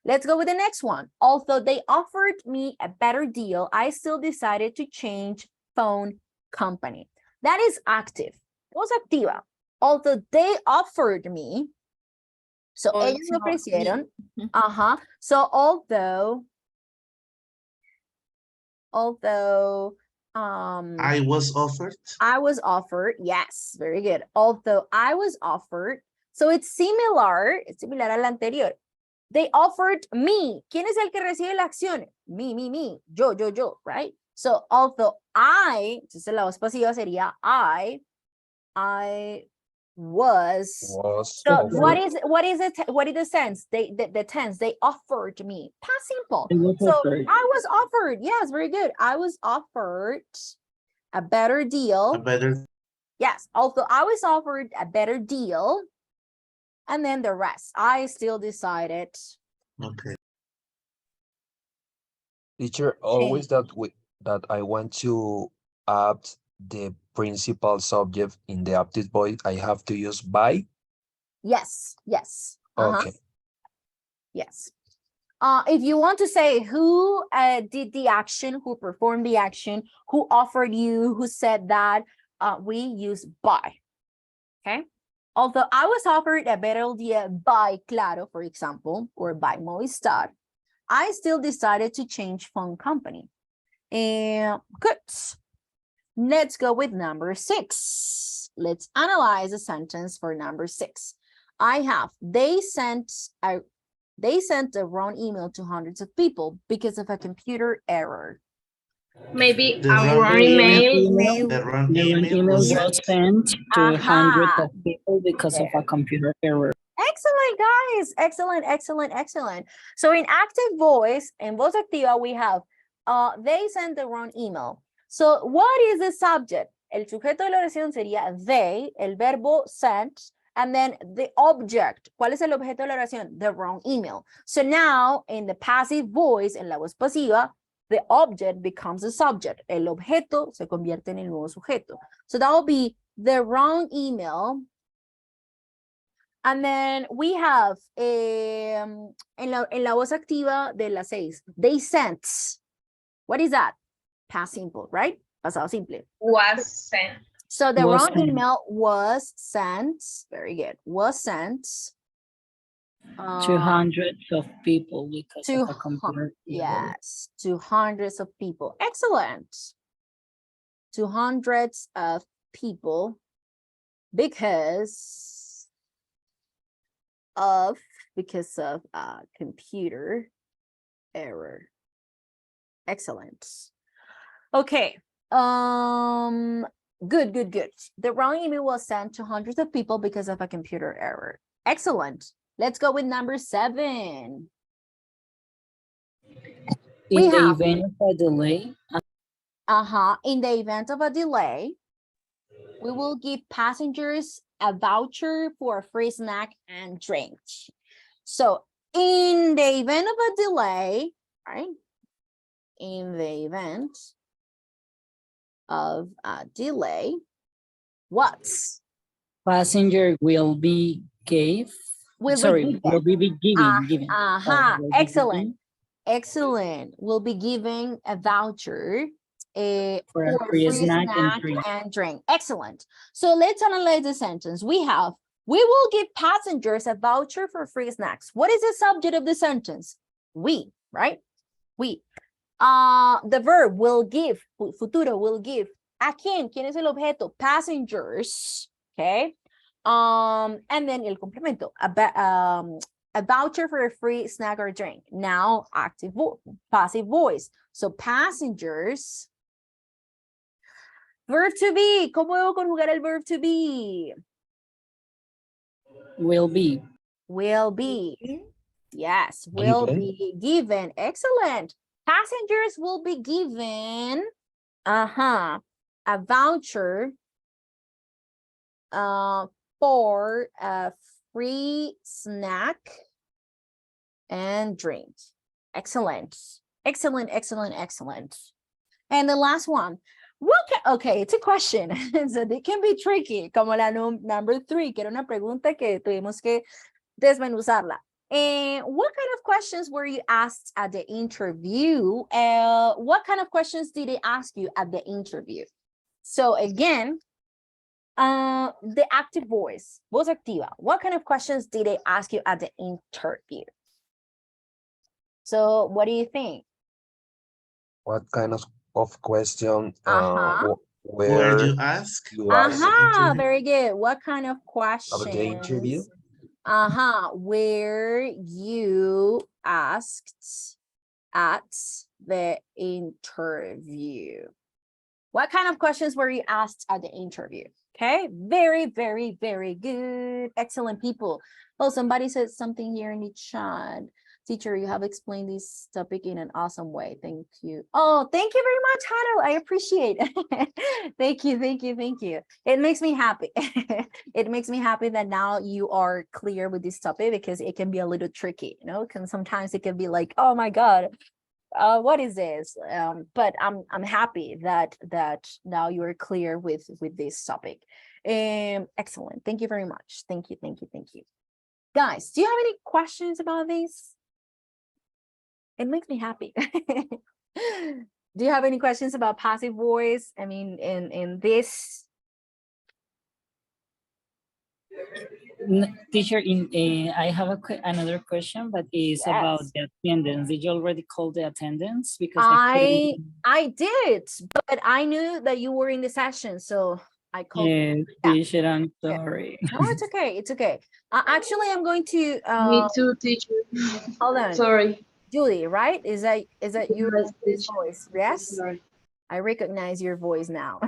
Speaker 1: Let's go with the next one. Although they offered me a better deal, I still decided to change phone company. That is active. Voz activa. Although they offered me, so ellos me ofrecieron. So although
Speaker 5: I was offered.
Speaker 1: Yes, very good. Although I was offered, so it's similar al anterior. They offered me. ¿Quién es el que recibe la acción? Me. Yo, right? So although entonces la voz pasiva sería I was. So
Speaker 4: offered.
Speaker 1: what is the sense? The tense, they offered me. Past simple. So I was offered. Yes, very good. I was offered a better deal.
Speaker 5: A better.
Speaker 1: Yes, although I was offered a better deal. And then the rest, I still decided.
Speaker 5: Okay.
Speaker 4: Teacher, always that I want to add the principal subject in the active voice, I have to use by.
Speaker 1: Yes.
Speaker 4: Okay.
Speaker 1: Yes. If you want to say who did the action, who performed the action, who offered you, who said that, we use by. Okay. Although I was offered a better deal by Claro, for example, or by Movistar, I still decided to change phone company. Good. Let's go with number 6. Let's analyze the sentence for number 6. I have, they sent the wrong email to hundreds of people because of a computer error.
Speaker 3: Maybe
Speaker 5: The
Speaker 3: our
Speaker 5: wrong
Speaker 3: email.
Speaker 5: The wrong
Speaker 7: The wrong
Speaker 5: email
Speaker 7: email
Speaker 5: was
Speaker 7: was
Speaker 5: sent.
Speaker 7: sent to hundreds of people because of
Speaker 1: There.
Speaker 7: a computer error.
Speaker 1: Excellent, guys. Excellent. So in active voice, in voz activa, we have, they sent the wrong email. So what is the subject? El sujeto de la oración sería they, el verbo sent, and then the object. ¿Cuál es el objeto de la oración? The wrong email. So now, in the passive voice, en la voz pasiva, the object becomes the subject. El objeto se convierte en el nuevo sujeto. So that will be the wrong email And then we have en la voz activa de las 6, they sent. What is that? Past simple, right? Pasado simple.
Speaker 3: Was sent.
Speaker 1: So the
Speaker 7: Was
Speaker 1: wrong
Speaker 7: sent.
Speaker 1: email was sent. Very good. Was sent.
Speaker 7: To hundreds of people because
Speaker 1: to
Speaker 7: of a computer error.
Speaker 1: yes, to hundreds of people. Excellent. To hundreds of people because of computer error. Excellent. Okay. Good. The wrong email was sent to hundreds of people because of a computer error. Excellent. Let's go with number 7.
Speaker 7: In the event of a delay,
Speaker 1: In the event of a delay, we will give passengers a voucher for a free snack and drink. So in the event of a delay, right? In the event of a delay, what?
Speaker 7: passenger will be gave.
Speaker 1: Will
Speaker 7: Sorry, will be given. Will be
Speaker 1: Excellent.
Speaker 7: given
Speaker 1: Excellent. We'll be giving a voucher
Speaker 7: for a free snack and drink.
Speaker 1: Excellent. So let's analyze the sentence. We will give passengers a voucher for free snacks. What is the subject of the sentence? We, right? We. The verb will give, futuro will give. ¿A quién? ¿Quién es el objeto? Passengers. Okay. And then el complemento. A voucher for a free snack or drink. Now active passive voice. So passengers. Verb to be. ¿Cómo debo conjugar el verb to be?
Speaker 7: Will be.
Speaker 1: Will be. Yes, will be given. Excellent. Passengers will be given a voucher for a free snack and drink. Excellent. Excellent. And the last one. Okay, it's a question. So it can be tricky, como la number 3, que era una pregunta que tuvimos que desmenuzarla. What kind of questions were you asked at the interview? What kind of questions did they ask you at the interview? So again, the active voice activa. What kind of questions did they ask you at the interview? So what do you think?
Speaker 4: What kind of question
Speaker 5: Were you asked?
Speaker 1: Very good. What kind of questions?
Speaker 4: Of the interview?
Speaker 1: Where you asked at the interview. What kind of questions were you asked at the interview? Okay, very good. Excellent, people. Oh, somebody said something here in the chat. Teacher, you have explained this topic in an awesome way. Thank you. Oh, thank you very much, Hannah. I appreciate it. Thank you. It makes me happy. It makes me happy that now you are clear with this topic because it can be a little tricky, you know, because sometimes it can be like, oh my God, what is this? But I'm happy that now you are clear with this topic. Excellent. Thank you very much. Thank you. Guys, do you have any questions about this? It makes me happy. Do you have any questions about passive voice? I mean, in this.
Speaker 7: Teacher, I have another question, but it's about the attendance. Did you already call the attendance? Because
Speaker 1: I did, but I knew that you were in the session, so I called.
Speaker 7: Yeah, teacher, I'm sorry.
Speaker 1: No, it's okay. Actually, I'm going to.
Speaker 3: Me too, teacher.
Speaker 1: Hold on.
Speaker 3: Sorry.
Speaker 1: Julie, right? Is that your
Speaker 3: Yes,
Speaker 1: voice? Yes.
Speaker 3: Sorry.
Speaker 1: I recognize your voice now.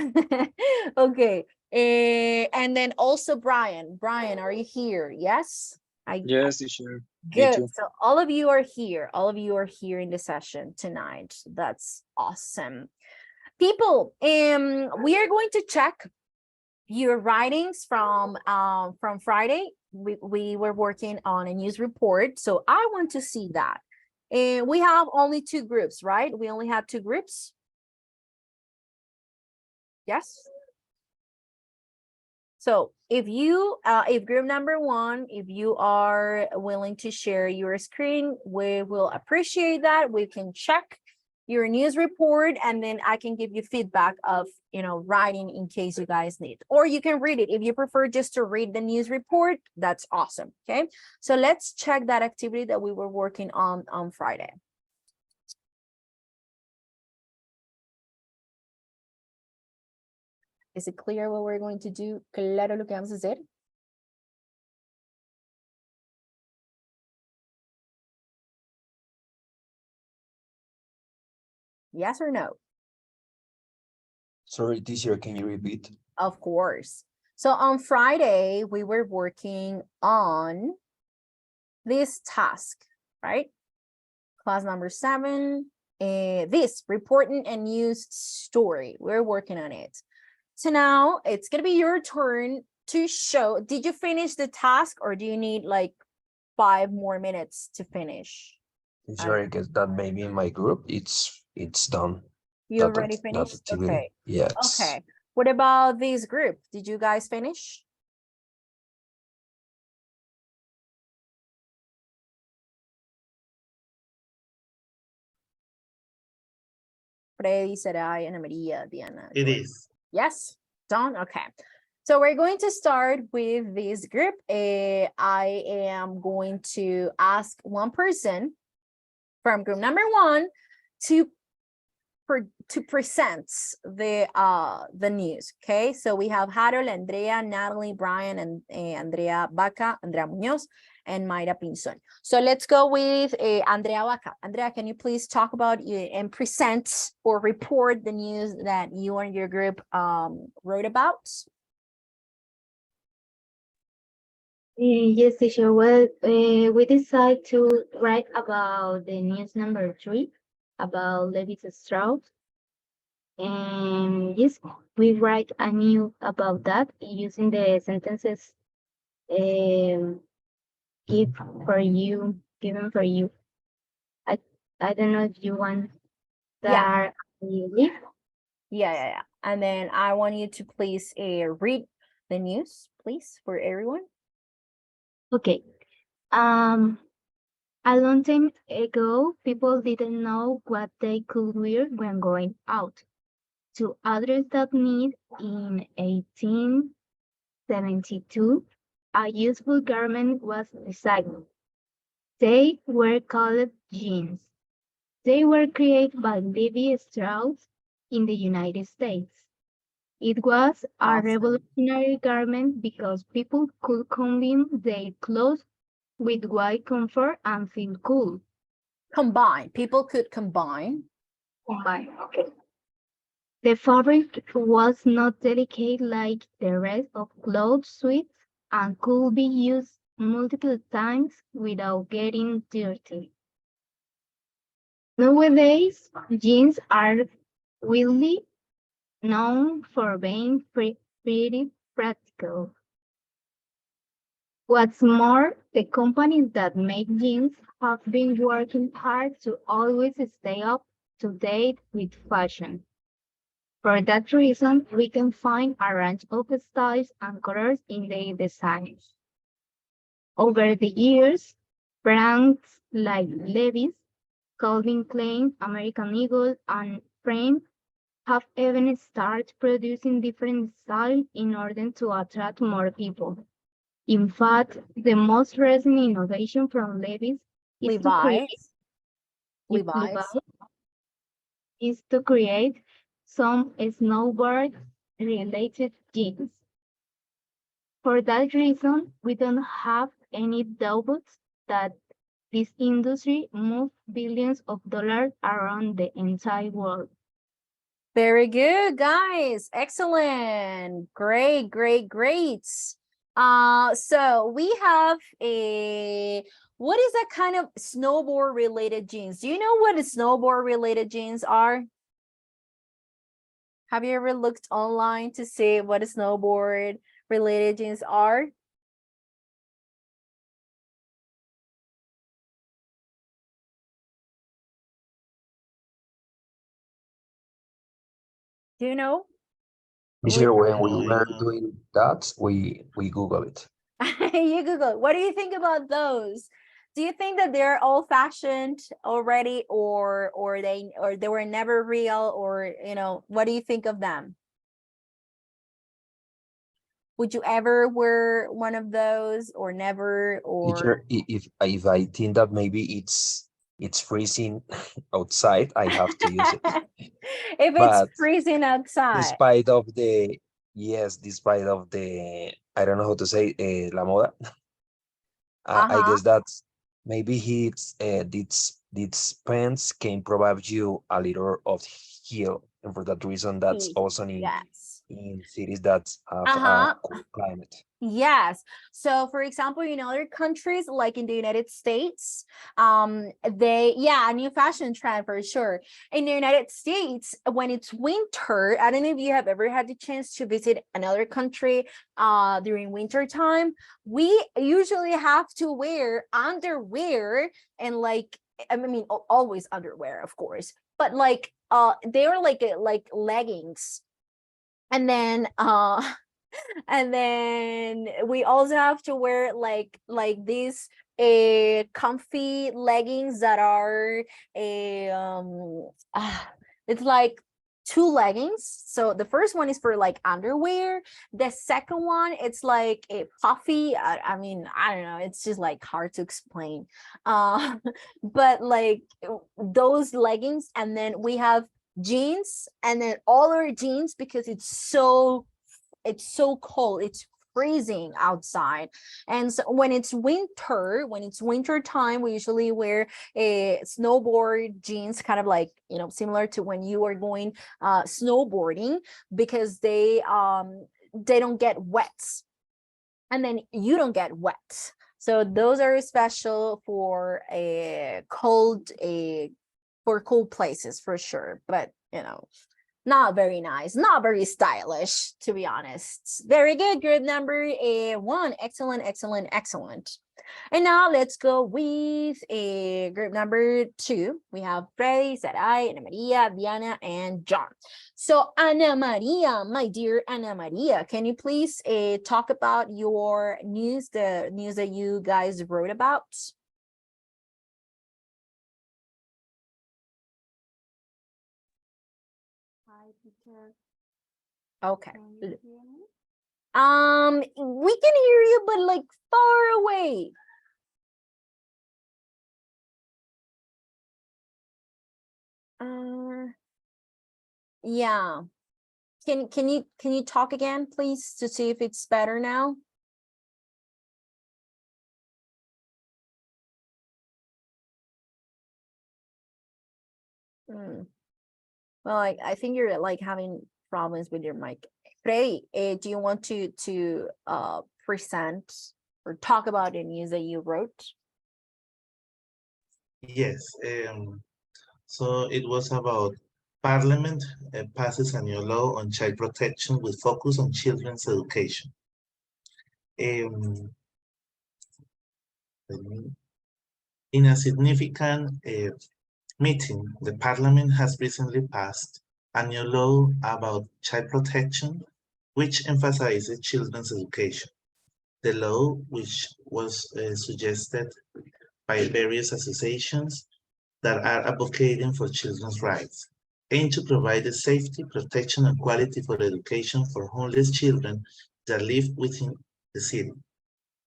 Speaker 1: Okay. And then also Brian. Brian, are you here? Yes.
Speaker 8: Yes, teacher.
Speaker 1: Good. So all of you are here. All of you are here in the session tonight. That's awesome. People, we are going to check your writings from Friday. We were working on a news report, so I want to see that. And we have only 2 groups, right? We only have 2 groups. Yes. So if group number 1, if you are willing to share your screen, we will appreciate that. We can check your news report and then I can give you feedback of, writing in case you guys need, or you can read it. If you prefer just to read the news report, that's awesome. Okay, so let's check that activity that we were working on Friday. Is it clear what we're going to do? Claro lo que vamos a hacer. Yes or no?
Speaker 4: Sorry, teacher, can you repeat?
Speaker 1: Of course. So on Friday, we were working on this task, right? Class number 7, this reporting and news story. We're working on it. So now it's gonna be your turn to show. Did you finish the task or do you need like 5 more minutes to finish?
Speaker 4: Teacher, I guess that maybe in my group it's done.
Speaker 1: You already
Speaker 4: That
Speaker 1: finished?
Speaker 4: activity.
Speaker 1: Okay.
Speaker 4: Yes.
Speaker 1: Okay. What about this group? Did you guys finish? Freddy, Sarai, Ana Maria, Diana.
Speaker 5: It
Speaker 1: Joy.
Speaker 5: is.
Speaker 1: Yes, done. Okay. So we're going to start with this group. I am going to ask one person from group number 1 to present the news. Okay, so we have Harold, Andrea, Natalie, Brian, and Andrea Baca, Andrea Munoz, and Mayra Pinzon. So let's go with Andrea Baca. Andrea, can you please talk about and present or report the news that you and your group wrote about?
Speaker 6: Yes, teacher. Well, we decided to write about the news number 3 about Levi Strauss. And yes, we write a new about that using the sentences give for you, given for you. I I don't know if you want that.
Speaker 1: Yeah. And then I want you to please read the news, please, for everyone.
Speaker 6: Okay. A long time ago, people didn't know what they could wear when going out. To others that need in 1872, a useful garment was designed. They were called jeans. They were created by Levi Strauss in the United States. It was a
Speaker 1: Awesome.
Speaker 6: revolutionary garment because people could combine their clothes with white comfort and feel cool.
Speaker 1: Combine. People could combine.
Speaker 6: Combine, okay. The fabric was not delicate like the rest of cloth suites and could be used multiple times without getting dirty. Nowadays, jeans are widely known for being pretty practical. What's more, the companies that make jeans have been working hard to always stay up to date with fashion. For that reason, we can find a range of styles and colors in their designs. Over the years, brands like Levi's, Calvin Klein, American Eagle, and Frame have even started producing different styles in order to attract more people. In fact, the most recent innovation from Levi's is to create some snowboard-related jeans. For that reason, we don't have any doubts that this industry moves billions of dollars around the entire world.
Speaker 1: Very good, guys. Excellent. Great. So we have what is that kind of snowboard related jeans? Do you know what snowboard related jeans are? Have you ever looked online to see what snowboard related jeans are? Do you know?
Speaker 4: Teacher, when we
Speaker 5: No, I
Speaker 4: were
Speaker 5: know.
Speaker 4: doing that, we Google it.
Speaker 1: You Google. What do you think about those? Do you think that they're old fashioned already, or they were never real, or what do you think of them? Would you ever wear one of those, or never, or
Speaker 4: Teacher, if I think that maybe it's freezing outside, I have to use it.
Speaker 1: if it's
Speaker 4: But
Speaker 1: freezing outside?
Speaker 4: despite of the yes, despite of the I don't know how to say la moda. I
Speaker 1: Uh-huh.
Speaker 4: guess that maybe these pants can provide you a little of heel, and for that reason, that's also
Speaker 1: Yes.
Speaker 4: in cities that have a
Speaker 1: Uh-huh.
Speaker 4: cool climate.
Speaker 1: Yes. So for example, in other countries, like in the United States, a new fashion trend for sure. In the United States, when it's winter, I don't know if you have ever had the chance to visit another country during winter time. We usually have to wear underwear and always underwear, of course, but they're like leggings. And then and then we also have to wear these comfy leggings that are a it's like two leggings. So the first one is for like underwear. The second one, it's like a puffy. I mean, I don't know, it's just like hard to explain. uh but like those leggings, and then we have jeans, and then all our jeans, because it's so cold, it's freezing outside. And so when it's winter time, we usually wear a snowboard jeans, kind of like similar to when you are going snowboarding, because they don't get wet, and then you don't get wet. So those are special for for cool places for sure, but not very nice, not very stylish, to be honest. Very good. Group number one. Excellent, excellent, excellent. And now let's go with group number two. We have Freddy, Sarai, Ana Maria, Diana, and John. So Ana Maria, my dear Ana Maria, can you please talk about your news, the news that you guys wrote about? Hi, teacher. Okay. We can hear you, but like far away. Yeah. Can you talk again, please, to see if it's better now? Well, I think you're like having problems with your mic. Frey, do you want to present or talk about the news that you wrote?
Speaker 5: Yes. So it was about Parliament passes a new law on child protection with focus on children's education. In a significant meeting, the Parliament has recently passed a new law about child protection, which emphasizes children's education. The law, which was suggested by various associations that are advocating for children's rights, aim to provide the safety, protection, and quality for education for homeless children that live within the city.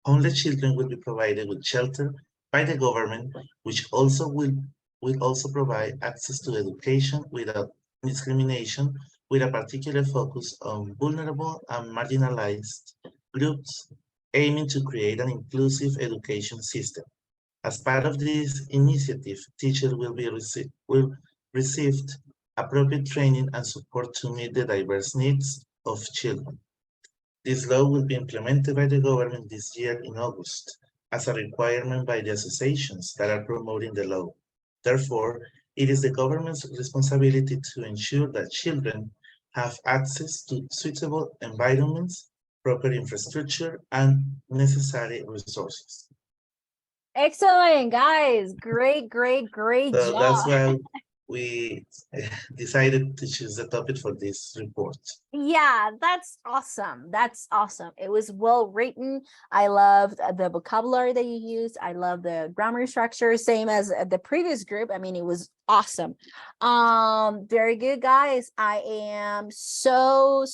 Speaker 5: Homeless children will be provided with shelter by the government, which will also provide access to education without discrimination, with a particular focus on vulnerable and marginalized groups, aiming to create an inclusive education system. As part of this initiative, teachers will receive appropriate training and support to meet the diverse needs of children. This law will be implemented by the government this year in August as a requirement by the associations that are promoting the law. Therefore, it is the government's responsibility to ensure that children have access to suitable environments, proper infrastructure, and necessary resources.
Speaker 1: Excellent, guys. Great, great, great
Speaker 5: So
Speaker 1: job.
Speaker 5: that's why we decided to choose the topic for this report.
Speaker 1: Yeah, that's awesome. That's awesome. It was well written. I loved the vocabulary that you used. I love the grammar structure, same as the previous group. I mean, it was awesome. Very good, guys. I am so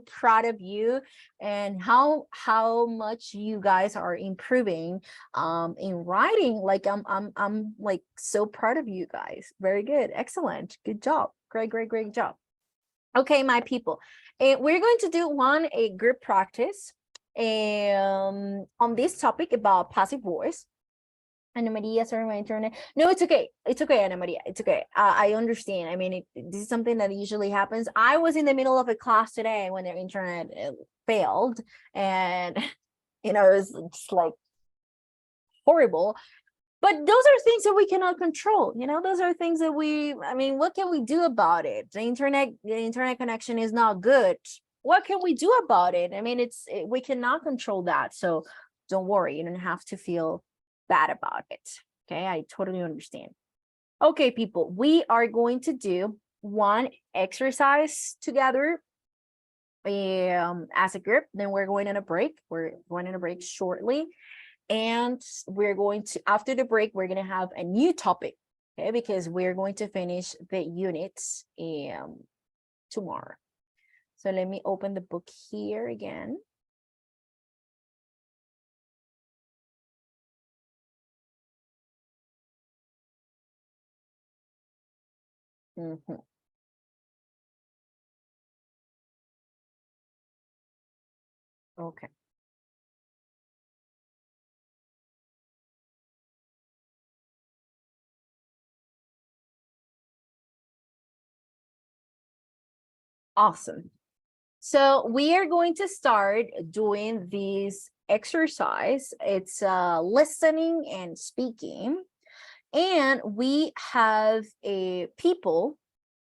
Speaker 1: proud of you and how much you guys are improving in writing. Like I'm like so proud of you guys. Very good. Excellent. Good job. Great job. Okay, my people, we're going to do a group practice on this topic about passive voice. Ana Maria, sorry, my internet. No, it's okay. It's okay, Ana Maria. It's okay. I understand. I mean, this is something that usually happens. I was in the middle of a class today when their internet failed, and it was just like horrible. But those are things that we cannot control. Those are things that I mean, what can we do about it? The internet connection is not good. What can we do about it? I mean, we cannot control that. So don't worry. You don't have to feel bad about it. Okay, I totally understand. Okay, people, we are going to do one exercise together as a group. Then we're going on a break. We're going on a break shortly. And we're going to, after the break, we're going to have a new topic, okay? Because we're going to finish the units tomorrow. So let me open the book here again. Okay. Awesome. So we are going to start doing this exercise. It's listening and speaking. And we have people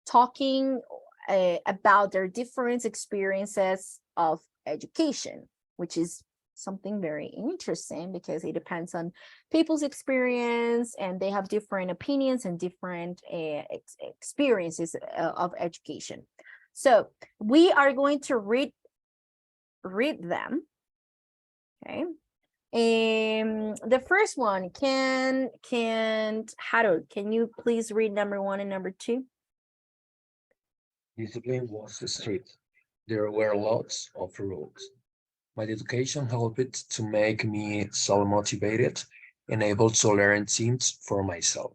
Speaker 1: talking about their different experiences of education, which is something very interesting because it depends on people's experience and they have different opinions and different experiences of education. So we are going to read them. Okay. The first one, Harold, can you please read number 1 and number 2?
Speaker 4: Discipline was strict. There were lots of rules. My education helped to make me self-motivated and able to learn things for myself.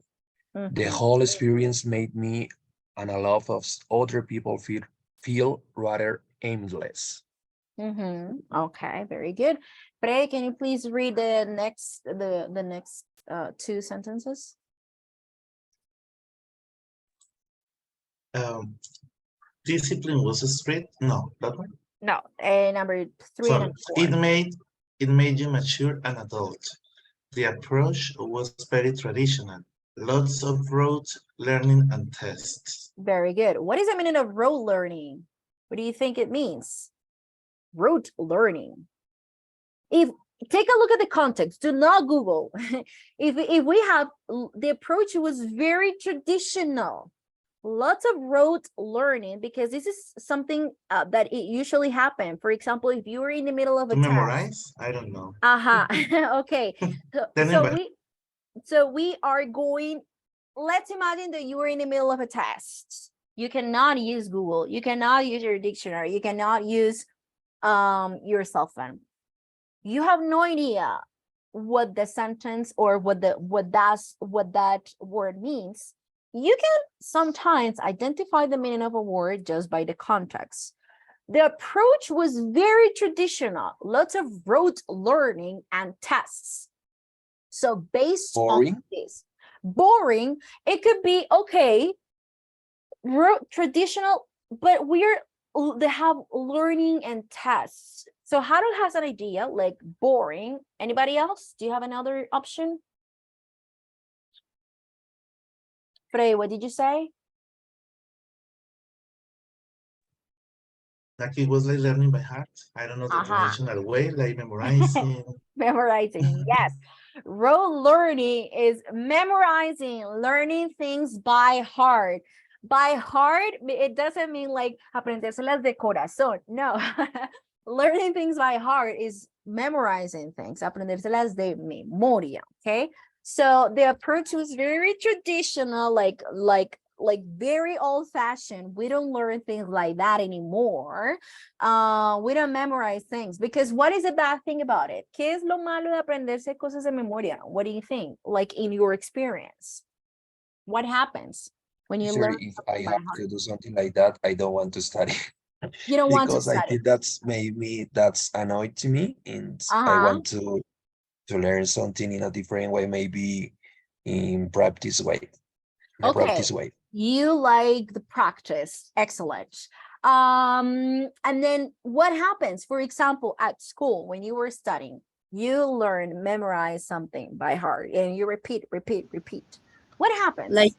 Speaker 4: The whole experience made me and a lot of other people feel rather aimless.
Speaker 1: Okay, very good. Frey, can you please read the next 2 sentences?
Speaker 5: Discipline was strict. No, that one.
Speaker 1: No, number 3
Speaker 5: Sorry.
Speaker 1: and 4.
Speaker 5: It made you mature and adult. The approach was very traditional. Lots of rote learning and tests.
Speaker 1: Very good. What is the meaning of rote learning? What do you think it means? Rote learning. Take a look at the context. Do not Google. if we have, the approach was very traditional. Lots of rote learning, because this is something that it usually happens. For example, if you were in the middle of a
Speaker 5: memorize? I don't know.
Speaker 1: Okay. So we are going, let's imagine that you were in the middle of a test. You cannot use Google. You cannot use your dictionary. You cannot use your cell phone. You have no idea what the sentence or what that word means. You can sometimes identify the meaning of a word just by the context. The approach was very traditional, lots of rote learning and tests. So based on this, boring, it could be okay, traditional, but they have learning and tests. So Harold has an idea, like boring. Anybody else? Do you have another option? Frey, what did you say?
Speaker 5: Like it was like learning by heart. I don't know the traditional way, like memorizing.
Speaker 1: Memorizing, yes. Rote learning is memorizing, learning things by heart. By heart, it doesn't mean like aprendérselas de corazón. No. Learning things by heart is memorizing things, aprendérselas de memoria, okay? So the approach was very traditional, like very old-fashioned. We don't learn things like that anymore. We don't memorize things because what is the bad thing about it? ¿Qué es lo malo de aprenderse cosas de memoria? What do you think? Like in your experience, what happens when you learn
Speaker 4: Usually, if I
Speaker 1: something by
Speaker 4: have
Speaker 1: heart?
Speaker 4: to do something like that, I don't want to study
Speaker 1: You don't want to
Speaker 4: because I
Speaker 1: study.
Speaker 4: think that's annoying to me, and I
Speaker 1: Uh-huh.
Speaker 4: want to learn something in a different way, maybe in practice way. In a
Speaker 1: Okay.
Speaker 4: practice way.
Speaker 1: You like the practice. Excellent. And then what happens, for example, at school when you were studying, you learn, memorize something by heart and you repeat. What happens?
Speaker 8: Like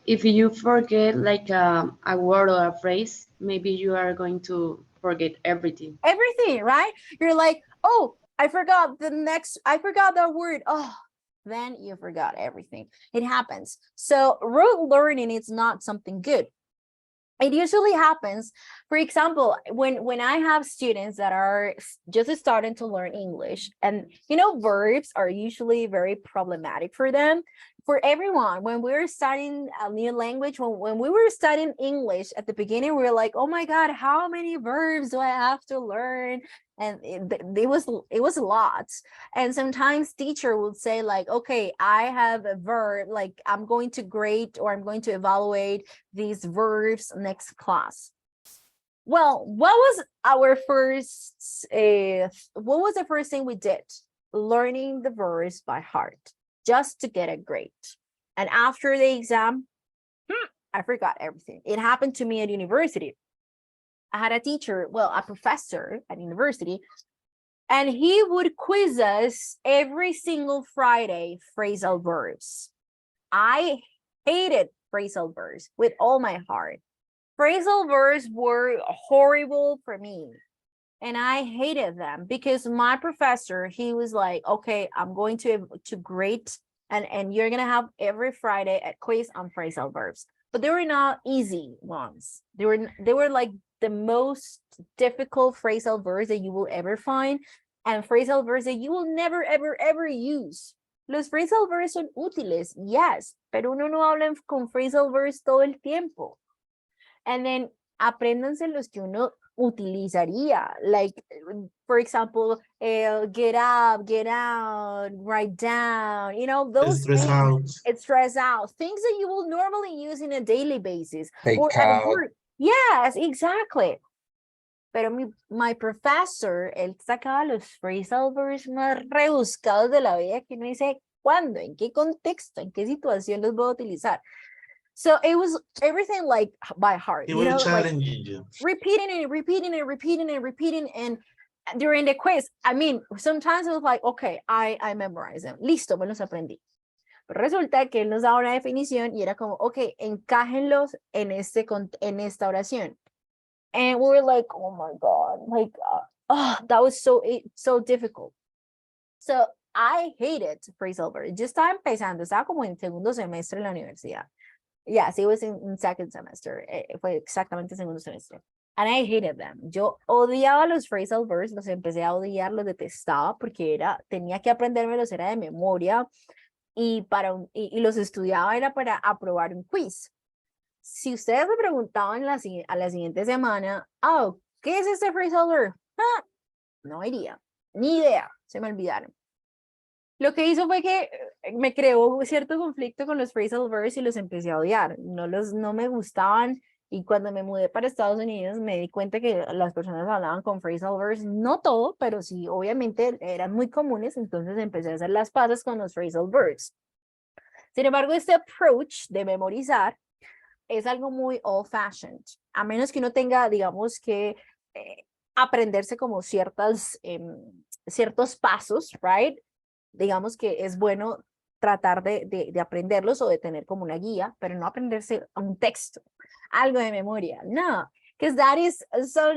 Speaker 8: if you forget like a word or a phrase, maybe you are going to forget everything.
Speaker 1: Everything, right? You're like, oh, I forgot that word. Oh, then you forgot everything. It happens. So rote learning is not something good. It usually happens, for example, when I have students that are just starting to learn English, and verbs are usually very problematic for them, for everyone. When we were studying a new language, when we were studying English at the beginning, we were like, oh my God, how many verbs do I have to learn? And it was a lot. And sometimes teacher would say like, okay, I have a verb, like I'm going to grade or I'm going to evaluate these verbs next class. Well, what was the first thing we did? Learning the verbs by heart just to get a grade. And after the exam, I forgot everything. It happened to me at university. I had a teacher, a professor at university, and he would quiz us every single Friday, phrasal verbs. I hated phrasal verbs with all my heart. Phrasal verbs were horrible for me. And I hated them because my professor, he was like, okay, I'm going to grade and you're going to have every Friday a quiz on phrasal verbs. But they were not easy ones. They were like the most difficult phrasal verbs that you will ever find, and phrasal verbs that you will never, ever, ever use. Los phrasal verbs son útiles, yes, pero uno no habla con phrasal verbs todo el tiempo. And then apréndanse los que uno utilizaría, like, for example, get up, get out, write down, those
Speaker 5: Stress
Speaker 1: things.
Speaker 5: out.
Speaker 1: Stress out, things that you will normally use in a daily basis.
Speaker 4: Take
Speaker 1: Or at
Speaker 4: out.
Speaker 1: work. Yes, exactly. Pero my professor, él sacaba los phrasal verbs más rebuscados de la vida que uno dice, ¿cuándo? ¿En qué contexto? ¿En qué situación los voy a utilizar? So it was everything like by heart,
Speaker 5: It will
Speaker 1: like
Speaker 5: challenge you.
Speaker 1: repeating, and during the quiz, I mean, sometimes it was like, okay, I memorize them, listo, me los aprendí. Pero resulta que él nos daba una definición y era como, okay, encájenlos en esta oración. And we were like, oh my God, like, that was so difficult. So I hated phrasal verbs. Yo estaba empezando, estaba como en segundo semestre en la universidad. Yes, it was in second semester. Fue exactamente segundo semestre. And I hated them. Yo odiaba los phrasal verbs, los empecé a odiar, los detestaba porque tenía que aprendérmelos, era de memoria y los estudiaba era para aprobar un quiz. Si ustedes me preguntaban a la siguiente semana, ¿qué es este phrasal verb? No iría, ni idea, se me olvidaron. Lo que hizo fue que me creó cierto conflicto con los phrasal verbs y los empecé a odiar. No me gustaban, y cuando me mudé para Estados Unidos me di cuenta que las personas hablaban con phrasal verbs, no todo, pero sí, obviamente eran muy comunes, entonces empecé a hacer las paces con los phrasal verbs. Sin embargo, este approach de memorizar es algo muy old-fashioned, a menos que uno tenga, digamos que, aprenderse como ciertos pasos, right? Digamos que es bueno tratar de aprenderlos o de tener como una guía, pero no aprenderse un texto, algo de memoria. No, because that is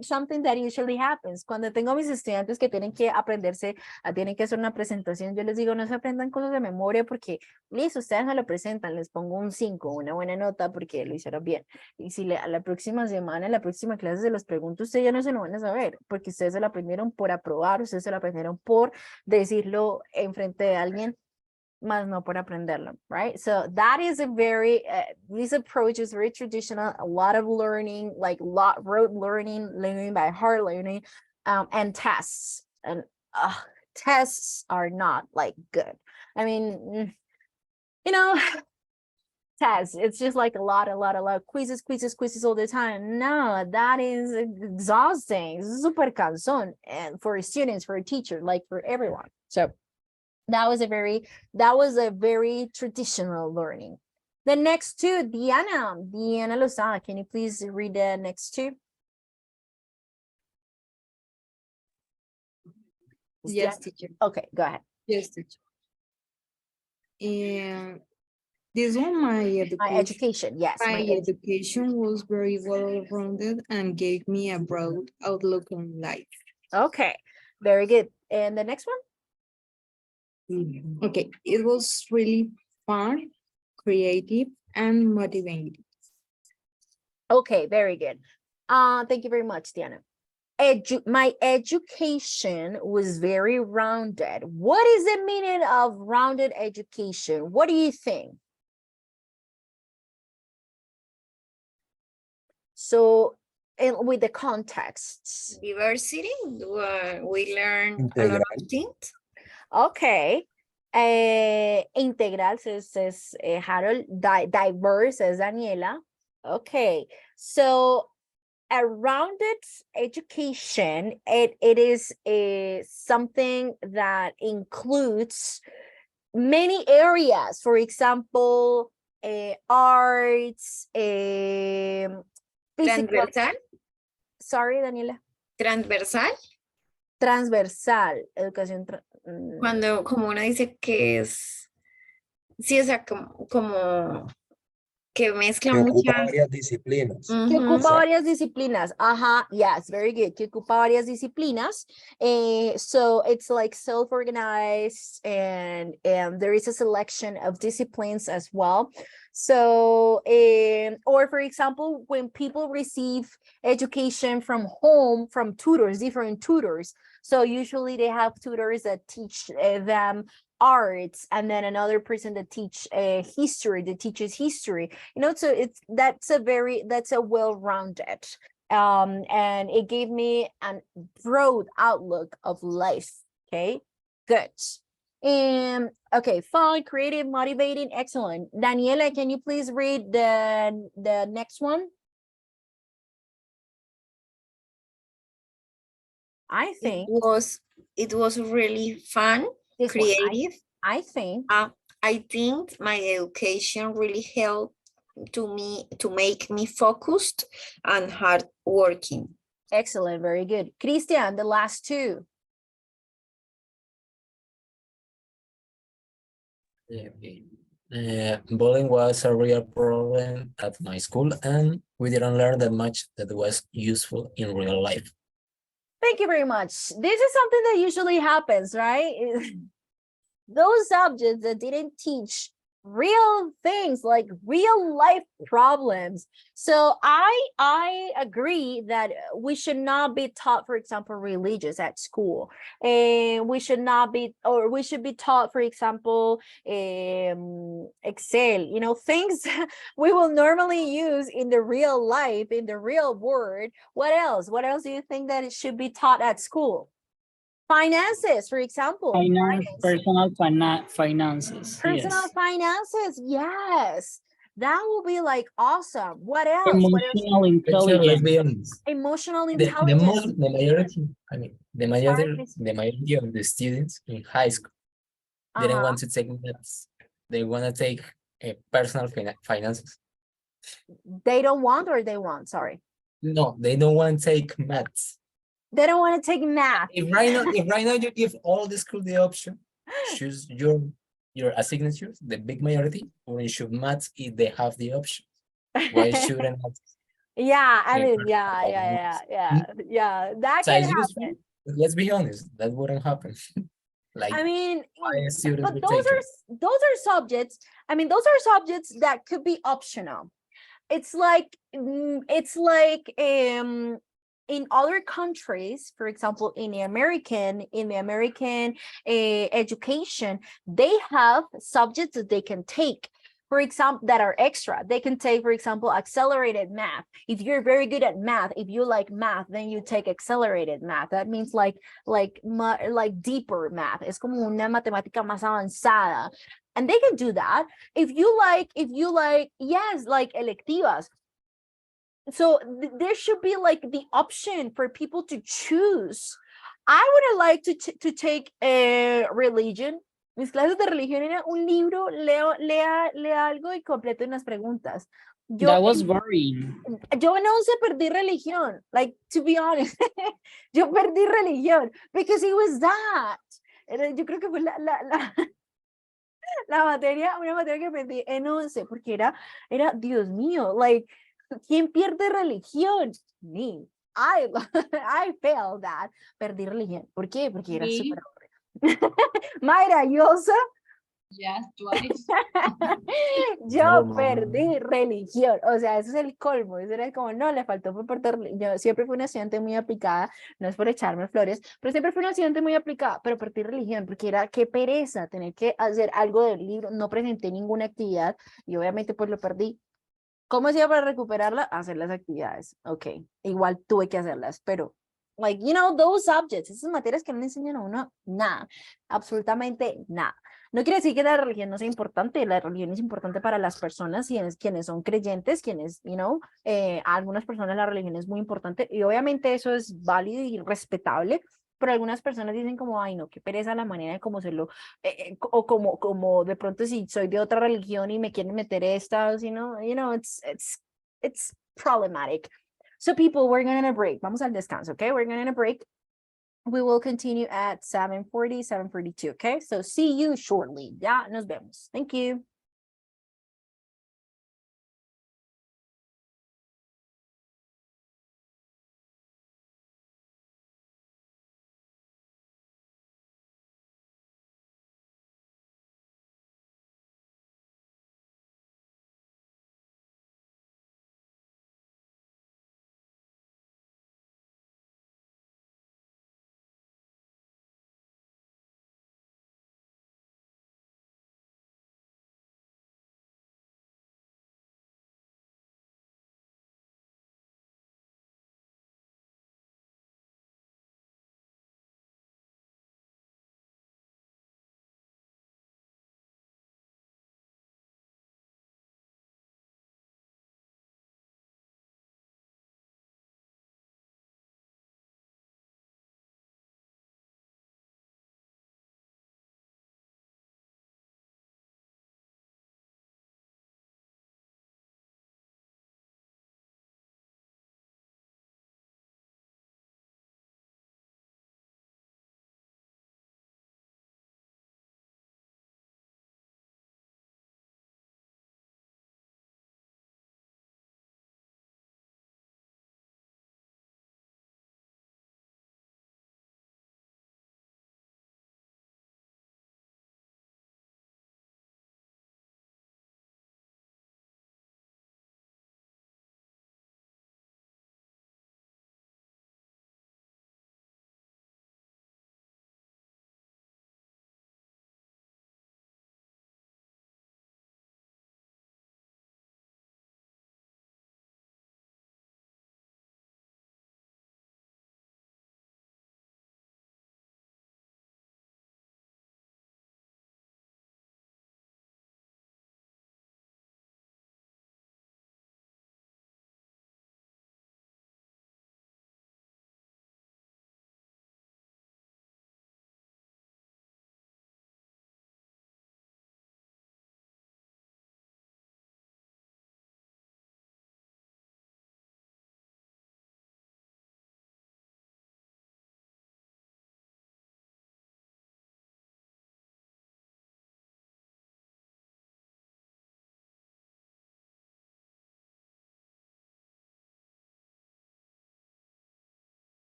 Speaker 1: something that usually happens. Cuando tengo mis estudiantes que tienen que aprenderse, tienen que hacer una presentación, yo les digo, no se aprendan cosas de memoria porque, listo, ustedes me lo presentan, les pongo un 5, una buena nota porque lo hicieron bien. Y si a la próxima semana, en la próxima clase se los pregunto, ustedes ya no se lo van a saber, porque ustedes se lo aprendieron por aprobar, ustedes se lo aprendieron por decirlo enfrente de alguien, más no por aprenderlo, right? So that is a very, this approach is very traditional, a lot of learning, like rote learning, learning by heart learning, and tests. And tests are not like good. I mean, you know, tests, it's just like a lot of quizzes all the time. No, that is exhausting, super cansón, and for students, for a teacher, like for everyone. So that was a very traditional learning. The next two, Diana Lozada, can you please read the next two?
Speaker 9: Yes, teacher.
Speaker 1: Okay, go ahead.
Speaker 9: Yes, teacher. And this one, my education.
Speaker 1: Yes.
Speaker 9: My education was very well-rounded and gave me a broad outlook on life.
Speaker 1: Okay, very good. And the next one?
Speaker 9: Okay, it was really fun, creative, and motivating.
Speaker 1: Okay, very good. Thank you very much, Diana. My education was very rounded. What is the meaning of rounded education? What do you think? So, with the contexts.
Speaker 2: Diversity, we learn a lot of things.
Speaker 1: Okay. Integral says Harold. Diverse says Daniela. Okay. So a rounded education, it is something that includes many areas. For example, arts, physical.
Speaker 2: Transversal.
Speaker 1: Sorry, Daniela.
Speaker 2: Transversal.
Speaker 1: Transversal, educación.
Speaker 2: Cuando, como uno dice que es, sí, o sea, como que mezcla
Speaker 4: Que ocupa
Speaker 2: muchas
Speaker 4: varias disciplinas.
Speaker 1: Que ocupa varias disciplinas. Ajá, yes, very good. Que ocupa varias disciplinas. So it's like self-organized, and there is a selection of disciplines as well. So, or for example, when people receive education from home, from tutors, different tutors. So usually they have tutors that teach them arts, and then another person that teach history, that teaches history, you know. So that's a well-rounded, and it gave me a broad outlook of life. Okay, good. Okay, fun, creative, motivating, excellent. Daniela, can you please read the next one? I think
Speaker 2: it was really fun, creative.
Speaker 1: I think
Speaker 2: my education really helped to make me focused and hardworking.
Speaker 1: Excellent, very good. Christian, the last two.
Speaker 10: Bullying was a real problem at my school, and we didn't learn that much that was useful in real life.
Speaker 1: Thank you very much. This is something that usually happens, right? Those subjects that didn't teach real things, like real life problems. So I agree that we should not be taught, for example, religious at school, and we should not be, or we should be taught, for example, Excel, you know, things we will normally use in the real life, in the real world. What else do you think that it should be taught at school? Finances, for example.
Speaker 7: Personal finances.
Speaker 1: Personal finances, yes. That will be like awesome. What else?
Speaker 7: Emotional intelligence.
Speaker 10: Let's be honest.
Speaker 1: Emotional
Speaker 10: The
Speaker 1: intelligence.
Speaker 10: majority of the students in high school didn't want to take maths. They want to take personal finances.
Speaker 1: They don't want, or they want, sorry.
Speaker 10: No, they don't want to take maths.
Speaker 1: They don't want to take math.
Speaker 10: If right now you give all the school the option, choose your assignatures, the big majority wouldn't choose maths if they have the option. Why shouldn't?
Speaker 1: Yeah, I
Speaker 10: in
Speaker 1: mean,
Speaker 10: person
Speaker 1: yeah,
Speaker 10: about
Speaker 1: yeah, yeah,
Speaker 10: movies.
Speaker 1: yeah, yeah. That can
Speaker 10: Besides useful,
Speaker 1: happen.
Speaker 10: but let's be honest, that wouldn't happen. Like
Speaker 1: I mean,
Speaker 10: why students
Speaker 1: but
Speaker 10: would
Speaker 1: those
Speaker 10: take
Speaker 1: are
Speaker 10: it.
Speaker 1: those are subjects. I mean, those are subjects that could be optional. It's like in other countries, for example, in the American education, they have subjects that they can take, for example, that are extra. They can take, for example, accelerated math. If you're very good at math, if you like math, then you take accelerated math. That means like deeper math. Es como una matemática más avanzada. And they can do that. If you like, yes, like electivas. So there should be like the option for people to choose. I would have liked to take a religion. Mis clases de religión era un libro, lea algo y complete unas preguntas.
Speaker 7: That was boring.
Speaker 1: Yo en 11 perdí religión, like, to be honest. Yo perdí religión because it was that. Yo creo que fue una materia que perdí en 11 porque era, Dios mío, like, ¿quién pierde religión? Me. I failed that. Perdí religión. ¿Por qué? Porque era
Speaker 3: Me.
Speaker 1: súper aburrido. Mayra, ¿y Osa?
Speaker 3: Yes, twice.
Speaker 1: Yo
Speaker 10: No,
Speaker 1: perdí religión, o sea, eso es el colmo. Eso era como, no, le faltó por perder. Yo siempre fui una estudiante muy aplicada, no es por echarme flores, pero siempre fui una estudiante muy aplicada, pero perdí religión porque era qué pereza tener que hacer algo del libro. No presenté ninguna actividad y obviamente pues lo perdí. ¿Cómo hacía para recuperarla? Hacer las actividades. Ok, igual tuve que hacerlas, pero, like, those subjects, esas materias que no le enseñan a uno nada, absolutamente nada. No quiere decir que la religión no sea importante, la religión es importante para las personas quienes son creyentes, a algunas personas la religión es muy importante y obviamente eso es válido y respetable, pero algunas personas dicen como, ay no, qué pereza la manera de cómo se lo, o como de pronto si soy de otra religión y me quieren meter estas, it's problematic. So people, we're going to break. Vamos al descanso, okay? We're going to break. We will continue at 7:40, 7:42, okay? So see you shortly. Ya nos vemos. Thank you.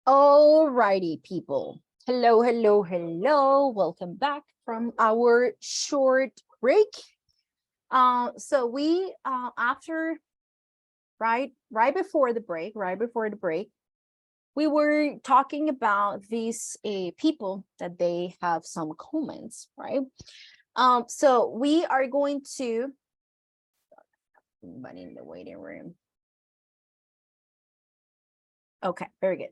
Speaker 1: Alrighty, people. Hello, hello, hello. Welcome back from our short break. So we after right before the break, we were talking about these people that they have some comments, right? So we are going to everybody in the waiting room. Okay, very good.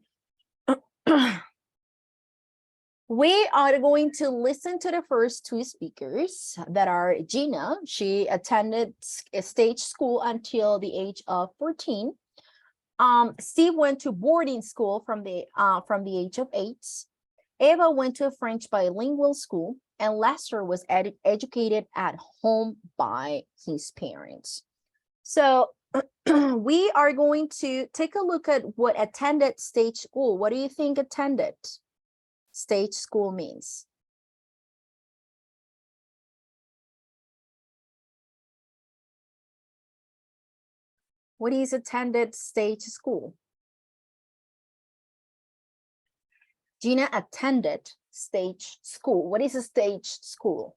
Speaker 1: We are going to listen to the first two speakers that are Gina. She attended a stage school until the age of 14. Steve went to boarding school from the age of 8. Eva went to a French bilingual school, and Lester was educated at home by his parents. So we are going to take a look at what attended stage school. What do you think attended stage school means? What is attended stage school? Gina attended stage school. What is a stage school?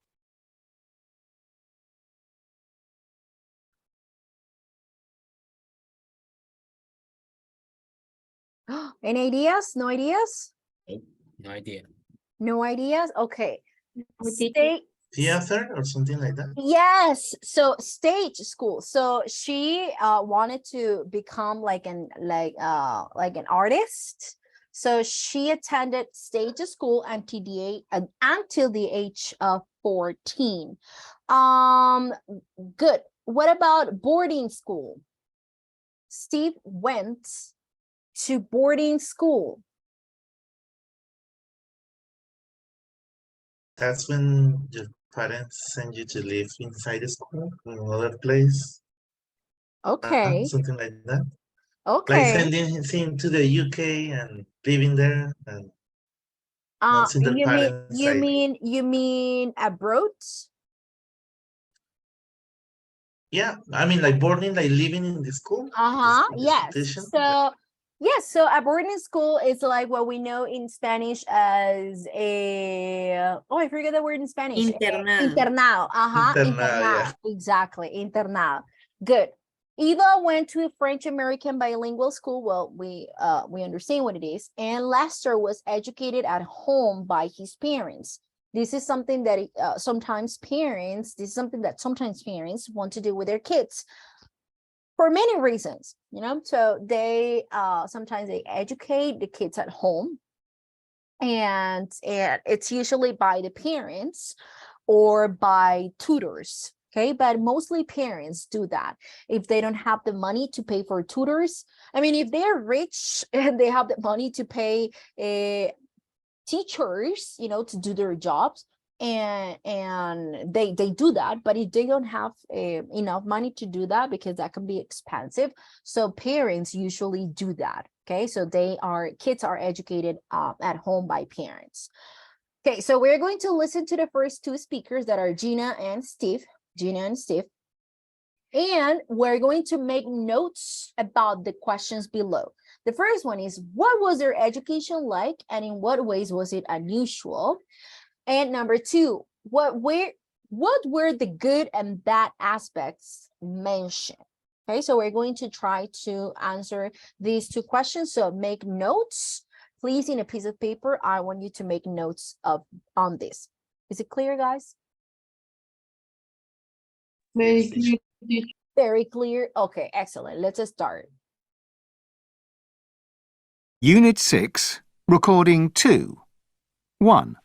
Speaker 1: Any ideas? No ideas?
Speaker 10: Nope, no idea.
Speaker 1: No ideas? Okay.
Speaker 5: Theater or something like that?
Speaker 1: Yes, so stage school. So she wanted to become like an artist. So she attended stage school until the age of 14. Good. What about boarding school? Steve went to boarding school.
Speaker 5: That's when your parents send you to live inside the school in another place.
Speaker 1: Okay.
Speaker 5: Something like that.
Speaker 1: Okay.
Speaker 5: Like sending him to the UK and living there and not seeing their parents.
Speaker 1: You mean abroad?
Speaker 5: Yeah, I mean like boarding, like living in the school.
Speaker 1: Yes. So a boarding school is like what we know in Spanish as I forget the word in Spanish.
Speaker 2: Internado.
Speaker 1: Internado.
Speaker 5: Internado, yeah.
Speaker 1: Exactly. Internado. Good. Eva went to a French American bilingual school. Well, we understand what it is. And Lester was educated at home by his parents. This is something that sometimes parents want to do with their kids for many reasons, so they sometimes they educate the kids at home, and it's usually by the parents or by tutors. Okay, but mostly parents do that if they don't have the money to pay for tutors. I mean, if they're rich and they have the money to pay teachers, to do their jobs, and they do that. But if they don't have enough money to do that, because that can be expensive, so parents usually do that. Okay, so kids are educated at home by parents. Okay, so we're going to listen to the first two speakers that are Gina and Steve. And we're going to make notes about the questions below. The first one is, what was their education like, and in what ways was it unusual? And number two, what were the good and bad aspects mentioned? Okay, so we're going to try to answer these two questions. So make notes, please, in a piece of paper. I want you to make notes on this. Is it clear, guys?
Speaker 3: Very clear.
Speaker 1: Very clear. Okay, excellent. Let's start.
Speaker 11: Unit 6, Recording 2. 1.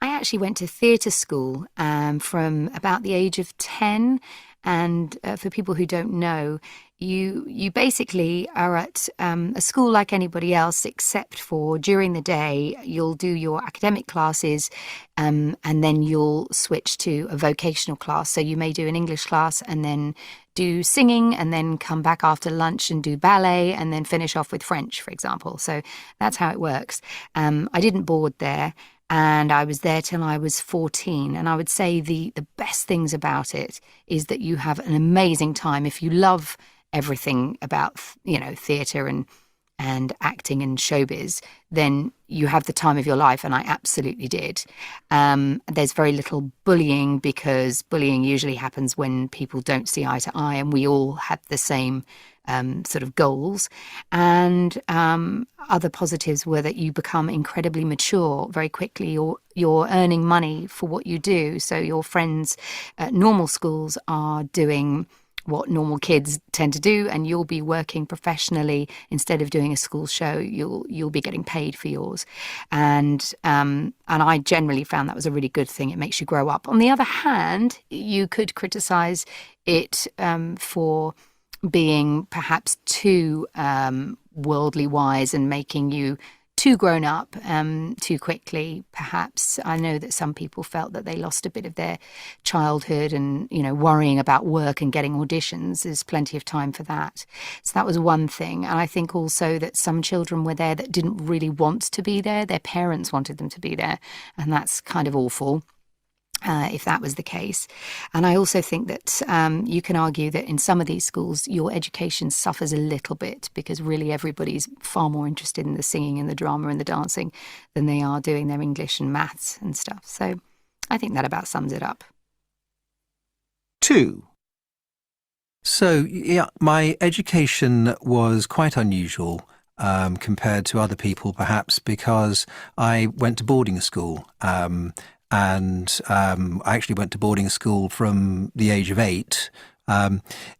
Speaker 12: I actually went to theatre school from about the age of 10. And for people who don't know, you basically are at a school like anybody else, except for during the day, you'll do your academic classes and then you'll switch to a vocational class. So you may do an English class and then do singing, and then come back after lunch and do ballet, and then finish off with French, for example. So that's how it works. I didn't board there. And I was there till I was 14. And I would say the best things about it is that you have an amazing time. If you love everything about, theatre and acting and showbiz, then you have the time of your life, and I absolutely did. There's very little bullying because bullying usually happens when people don't see eye to eye, and we all had the same sort of goals. And other positives were that you become incredibly mature very quickly. You're earning money for what you do. So your friends at normal schools are doing what normal kids tend to do, and you'll be working professionally instead of doing a school show. You'll be getting paid for yours, and I generally found that was a really good thing. It makes you grow up. On the other hand, you could criticize it for being perhaps too worldly wise and making you too grown up too quickly. Perhaps I know that some people felt that they lost a bit of their childhood, and worrying about work and getting auditions. There's plenty of time for that. So that was one thing. And I think also that some children were there that didn't really want to be there. Their parents wanted them to be there, and that's kind of awful. If that was the case. And I also think that you can argue that in some of these schools, your education suffers a little bit because really everybody's far more interested in the singing and the drama and the dancing than they are doing their English and maths and stuff. So I think that about sums it up.
Speaker 11: 2. So, yeah, my education was quite unusual compared to other people, perhaps because I went to boarding school. And I actually went to boarding school from the age of 8.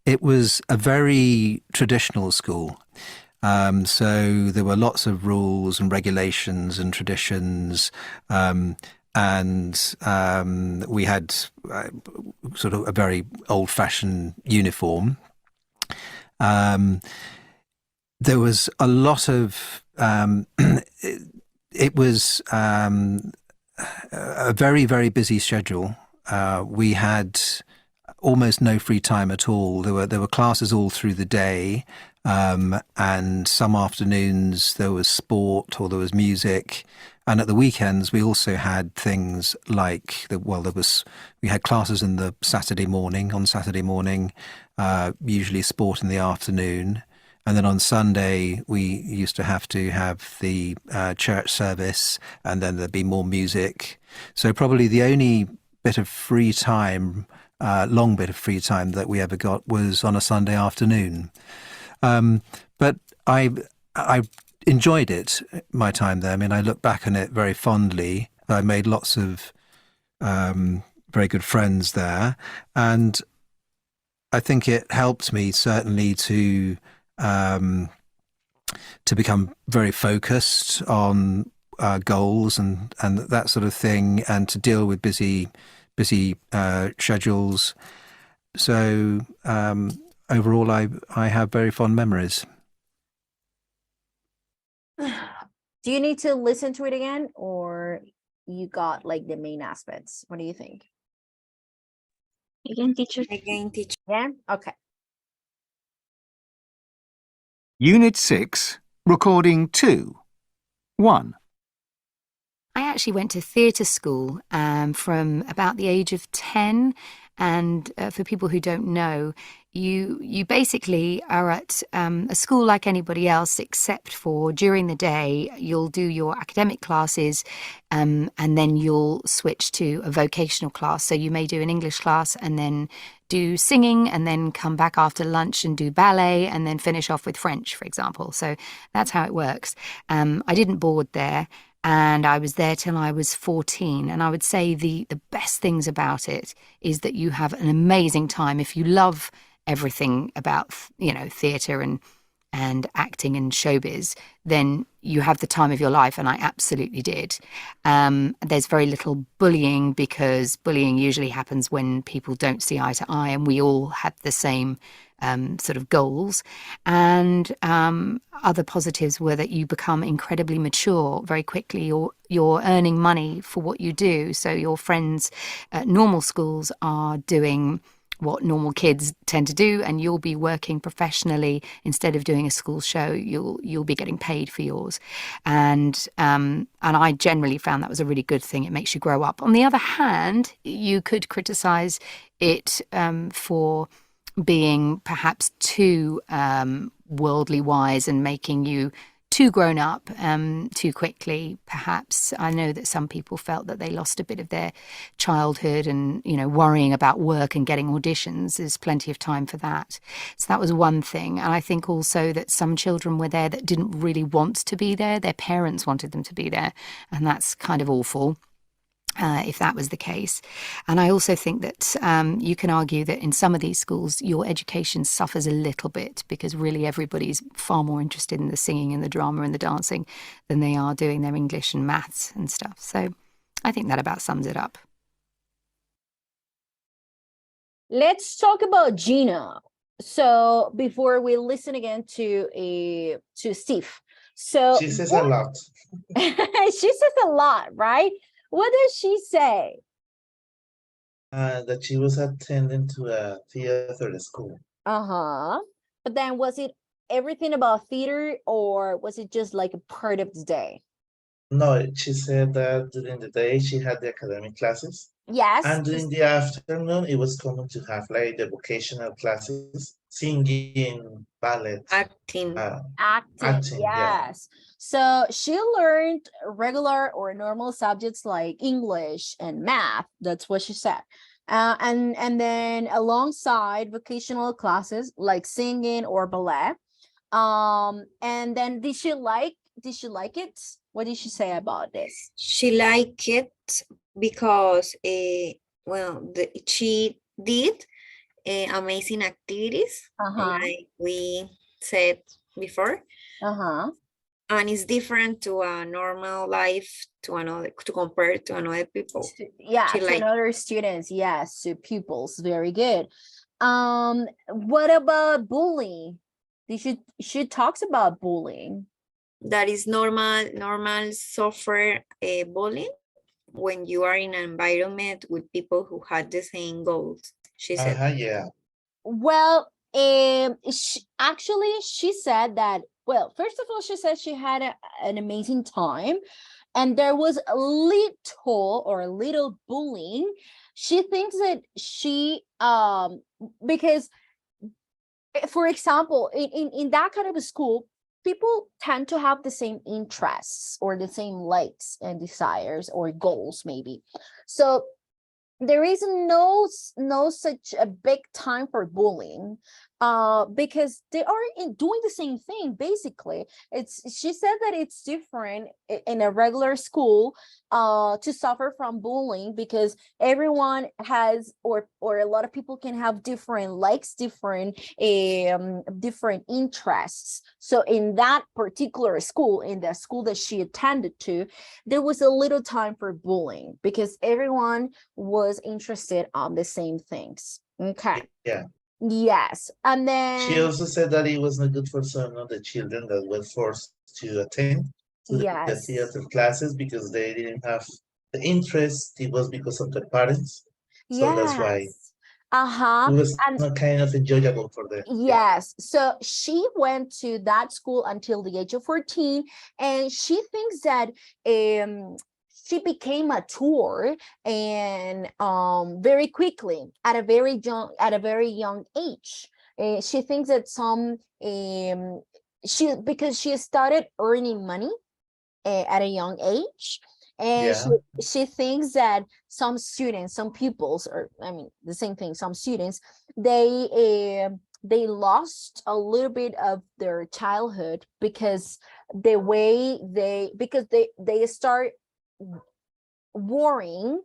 Speaker 11: It was a very traditional school. So there were lots of rules and regulations and traditions. And we had sort of a very old-fashioned uniform. There was a lot of... it was... a very, very busy schedule. We had almost no free time at all. There were classes all through the day, and some afternoons there was sport or there was music. And at the weekends we also had things like we had classes in the Saturday morning, usually sport in the afternoon. And then on Sunday, we used to have the church service, and then there'd be more music. So probably the only bit of free time, long bit of free time that we ever got was on a Sunday afternoon. But I enjoyed it, my time there. I mean, I look back on it very fondly. I made lots of very good friends there. And I think it helped me certainly to become very focused on goals and that sort of thing, and to deal with busy schedules. So overall, I have very fond memories.
Speaker 1: Do you need to listen to it again, or you got like the main aspects? What do you think?
Speaker 6: Again, teacher.
Speaker 1: Yeah? Okay.
Speaker 11: Unit 6, Recording 2. 1.
Speaker 12: I actually went to theatre school from about the age of 10. And for people who don't know, you basically are at a school like anybody else, except for during the day, you'll do your academic classes and then you'll switch to a vocational class. So you may do an English class and then do singing, and then come back after lunch and do ballet, and then finish off with French, for example. So that's how it works. I didn't board there. And I was there till I was 14. And I would say the best things about it is that you have an amazing time. If you love everything about, theatre and acting and showbiz, then you have the time of your life. And I absolutely did. There's very little bullying because bullying usually happens when people don't see eye to eye, and we all had the same sort of goals. And other positives were that you become incredibly mature very quickly. You're earning money for what you do. So your friends at normal schools are doing what normal kids tend to do, and you'll be working professionally instead of doing a school show. You'll be getting paid for yours. And I generally found that was a really good thing. It makes you grow up. On the other hand, you could criticize it for being perhaps too worldly wise and making you too grown up too quickly. Perhaps I know that some people felt that they lost a bit of their childhood, and worrying about work and getting auditions. There's plenty of time for that. So that was one thing. And I think also that some children were there that didn't really want to be there. Their parents wanted them to be there, and that's kind of awful. If that was the case. And I also think that you can argue that in some of these schools, your education suffers a little bit because really everybody's far more interested in the singing and the drama and the dancing than they are doing their English and maths and stuff. So I think that about sums it up.
Speaker 1: Let's talk about Gina. So before we listen again to Steve. So
Speaker 5: She says a lot.
Speaker 1: she says a lot, right? What does she say?
Speaker 5: That she was attending to a theater school.
Speaker 1: Uh-huh. But then was it everything about theater, or was it just like a part of the day?
Speaker 5: No, she said that during the day she had the academic classes.
Speaker 1: Yes.
Speaker 5: And during the afternoon, it was common to have like the vocational classes, singing, ballet,
Speaker 2: Acting.
Speaker 1: Acting, yes. So she learned regular or normal subjects like English and math. That's what she said. And then alongside vocational classes like singing or ballet. And then did she like it? What did she say about this?
Speaker 2: She liked it because she did amazing activities, like we said before. And it's different to a normal life to compare to another people.
Speaker 1: Yeah, to another students, yes, to pupils. Very good. What about bullying? She talks about bullying.
Speaker 2: That is normal suffer bullying when you are in an environment with people who had the same goals, she said.
Speaker 5: Yeah.
Speaker 1: Well, she said that, well, first of all, she said she had an amazing time, and there was a little bullying. She thinks that she, because, for example, in that kind of a school, people tend to have the same interests or the same likes and desires or goals, maybe. So there is no such a big time for bullying, because they are doing the same thing. Basically, she said that it's different in a regular school to suffer from bullying, because everyone has or a lot of people can have different likes, different interests. So in that particular school, in the school that she attended to, there was a little time for bullying because everyone was interested on the same things. Okay.
Speaker 5: Yeah.
Speaker 1: Yes. And then
Speaker 5: she also said that it was not good for some of the children that were forced to attend to the theater classes because they didn't have the interest. It was because of the parents. So that's why it was not kind of enjoyable for them.
Speaker 1: Yes. So she went to that school until the age of 14, and she thinks that she became mature and very quickly at a very young age. She thinks that because she started earning money at a young age, and she thinks that some students, some pupils, or I mean the same thing, some students, they lost a little bit of their childhood because the way they start worrying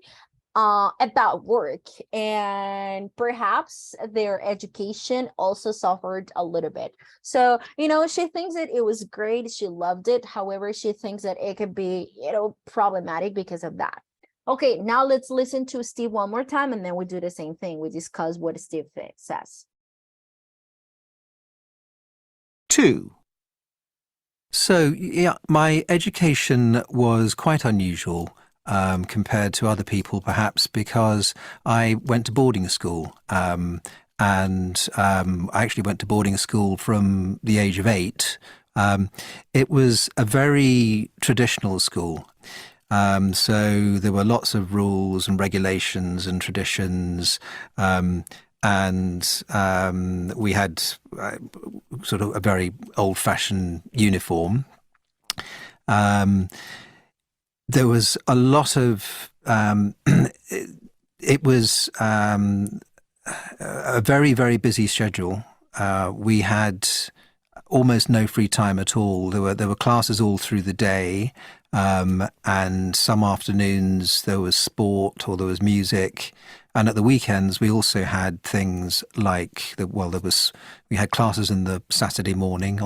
Speaker 1: about work, and perhaps their education also suffered a little bit. So she thinks that it was great, she loved it. However, she thinks that it could be problematic because of that. Okay, now let's listen to Steve one more time, and then we do the same thing. We discuss what Steve says.
Speaker 11: 2. So, yeah, my education was quite unusual compared to other people, perhaps because I went to boarding school. And I actually went to boarding school from the age of 8. It was a very traditional school. So there were lots of rules and regulations and traditions. and we had sort of a very old-fashioned uniform. There was a lot of it was a very, very busy schedule. We had almost no free time at all. There were classes all through the day, and some afternoons there was sport or there was music. And at the weekends, we also had things like we had classes in the Saturday morning,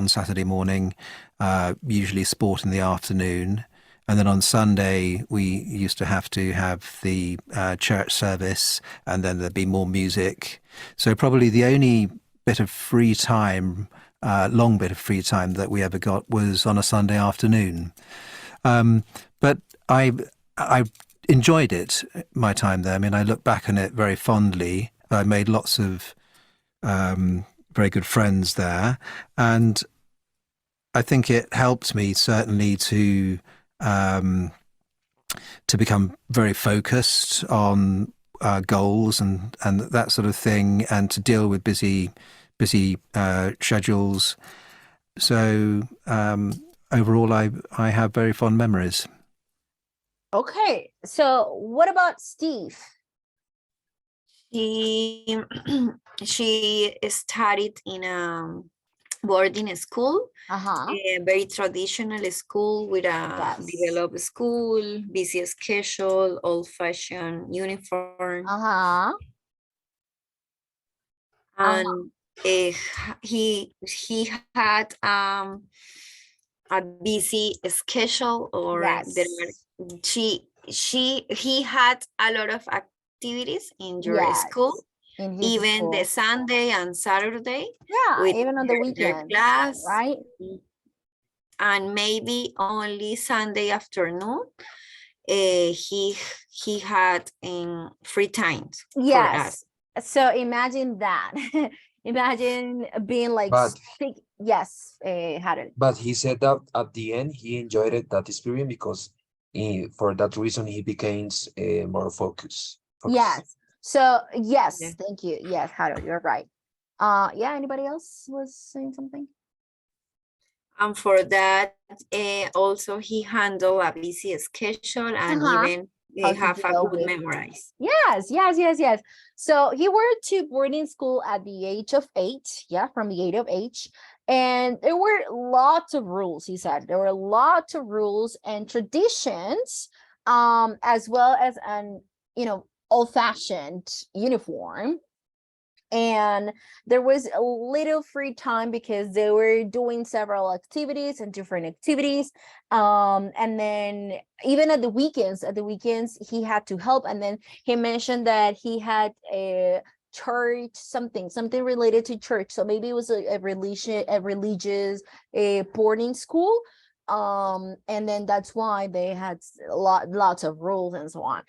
Speaker 11: usually sport in the afternoon. And then on Sunday, we used to have the church service, and then there'd be more music. So probably the only bit of free time, long bit of free time that we ever got was on a Sunday afternoon. But I enjoyed it, my time there. I mean, I look back on it very fondly. I made lots of very good friends there, and I think it helped me certainly to become very focused on goals and that sort of thing, and to deal with busy schedules. So overall, I have very fond memories.
Speaker 1: Okay, so what about Steve?
Speaker 2: She studied in a boarding school, a very traditional school with a developed school, busy schedule, old-fashioned uniform. And he had a busy schedule, or he had a lot of activities in your school, even the Sunday and Saturday.
Speaker 1: Yeah, even on the weekends,
Speaker 2: class,
Speaker 1: right?
Speaker 2: And maybe only Sunday afternoon he had free time for us.
Speaker 1: So imagine that. Imagine being like sick. Yes, Harold.
Speaker 4: But he said that at the end he enjoyed that experience because for that reason he became more focused.
Speaker 1: Yes. So yes, thank you. Yes, Harold, you're right. Yeah, anybody else was saying something?
Speaker 2: And for that, also he handled a busy schedule and even have a good memorize.
Speaker 1: Yes. So he went to boarding school at the age of 8. Yeah, from the age of 8. And there were lots of rules, he said. There were lots of rules and traditions, as well as an, old-fashioned uniform. And there was a little free time because they were doing several activities and different activities. And then even at the weekends he had to help. And then he mentioned that he had a church, something related to church. So maybe it was a religious boarding school. And then that's why they had lots of rules and so on.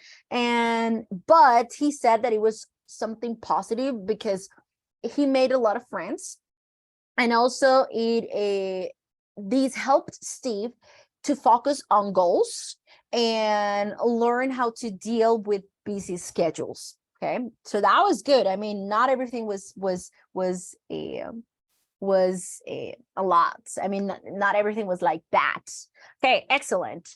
Speaker 1: But he said that it was something positive because he made a lot of friends, and also these helped Steve to focus on goals and learn how to deal with busy schedules. Okay, so that was good. I mean, not everything was a lot. I mean, not everything was like that. Okay, excellent.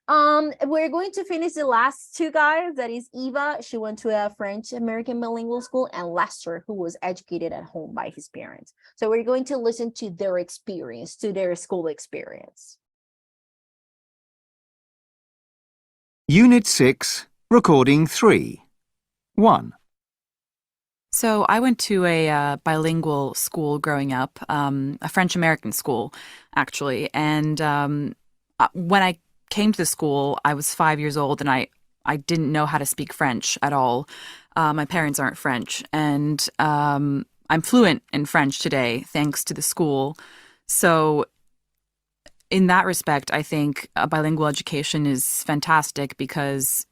Speaker 1: We're going to finish the last two guys. That is Eva. She went to a French American bilingual school, and Lester, who was educated at home by his parents. So we're going to listen to their experience, to their school experience.
Speaker 13: Unit 6, Recording 3. 1.
Speaker 14: So I went to a bilingual school growing up, a French American school, actually. And when I came to the school, I was 5 years old, and I didn't know how to speak French at all. My parents aren't French, and I'm fluent in French today thanks to the school. So in that respect, I think a bilingual education is fantastic because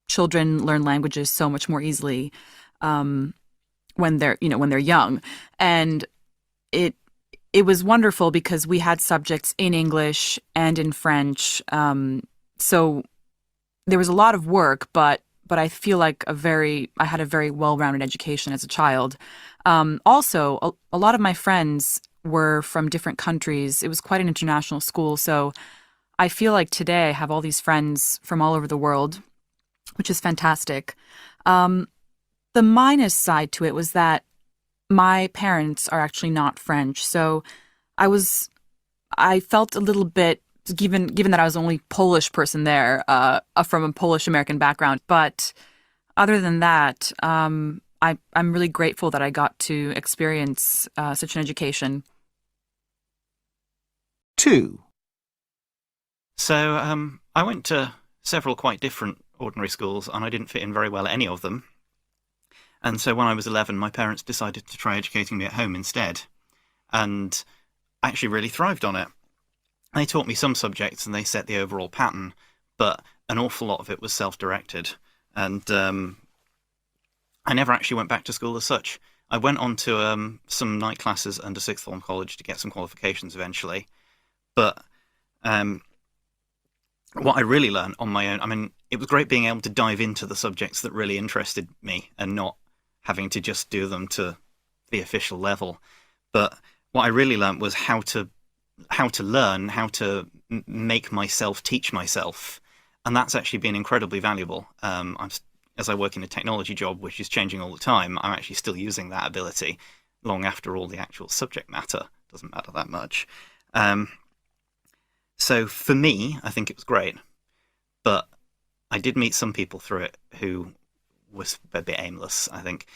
Speaker 14: children learn languages so much more easily when they're young. And it was wonderful because we had subjects in English and in French. So there was a lot of work, but I feel like I had a very well-rounded education as a child. Also, a lot of my friends were from different countries. It was quite an international school, so I feel like today I have all these friends from all over the world, which is fantastic. The minus side to it was that my parents are actually not French, so I felt a little bit, given that I was the only Polish person there, from a Polish American background. But other than that, I'm really grateful that I got to experience such an education.
Speaker 13: 2.
Speaker 15: So I went to several quite different ordinary schools, and I didn't fit in very well at any of them. And so when I was 11, my parents decided to try educating me at home instead. And I actually really thrived on it. They taught me some subjects and they set the overall pattern, but an awful lot of it was self-directed. And I never actually went back to school as such. I went on to some night classes under sixth form college to get some qualifications eventually. But what I really learned on my own, I mean, it was great being able to dive into the subjects that really interested me and not having to just do them to the official level. But what I really learned was how to learn, how to make myself teach myself. And that's actually been incredibly valuable. As I work in a technology job, which is changing all the time, I'm actually still using that ability long after all the actual subject matter doesn't matter that much. So for me, I think it was great. But I did meet some people through it who was a bit aimless, I think.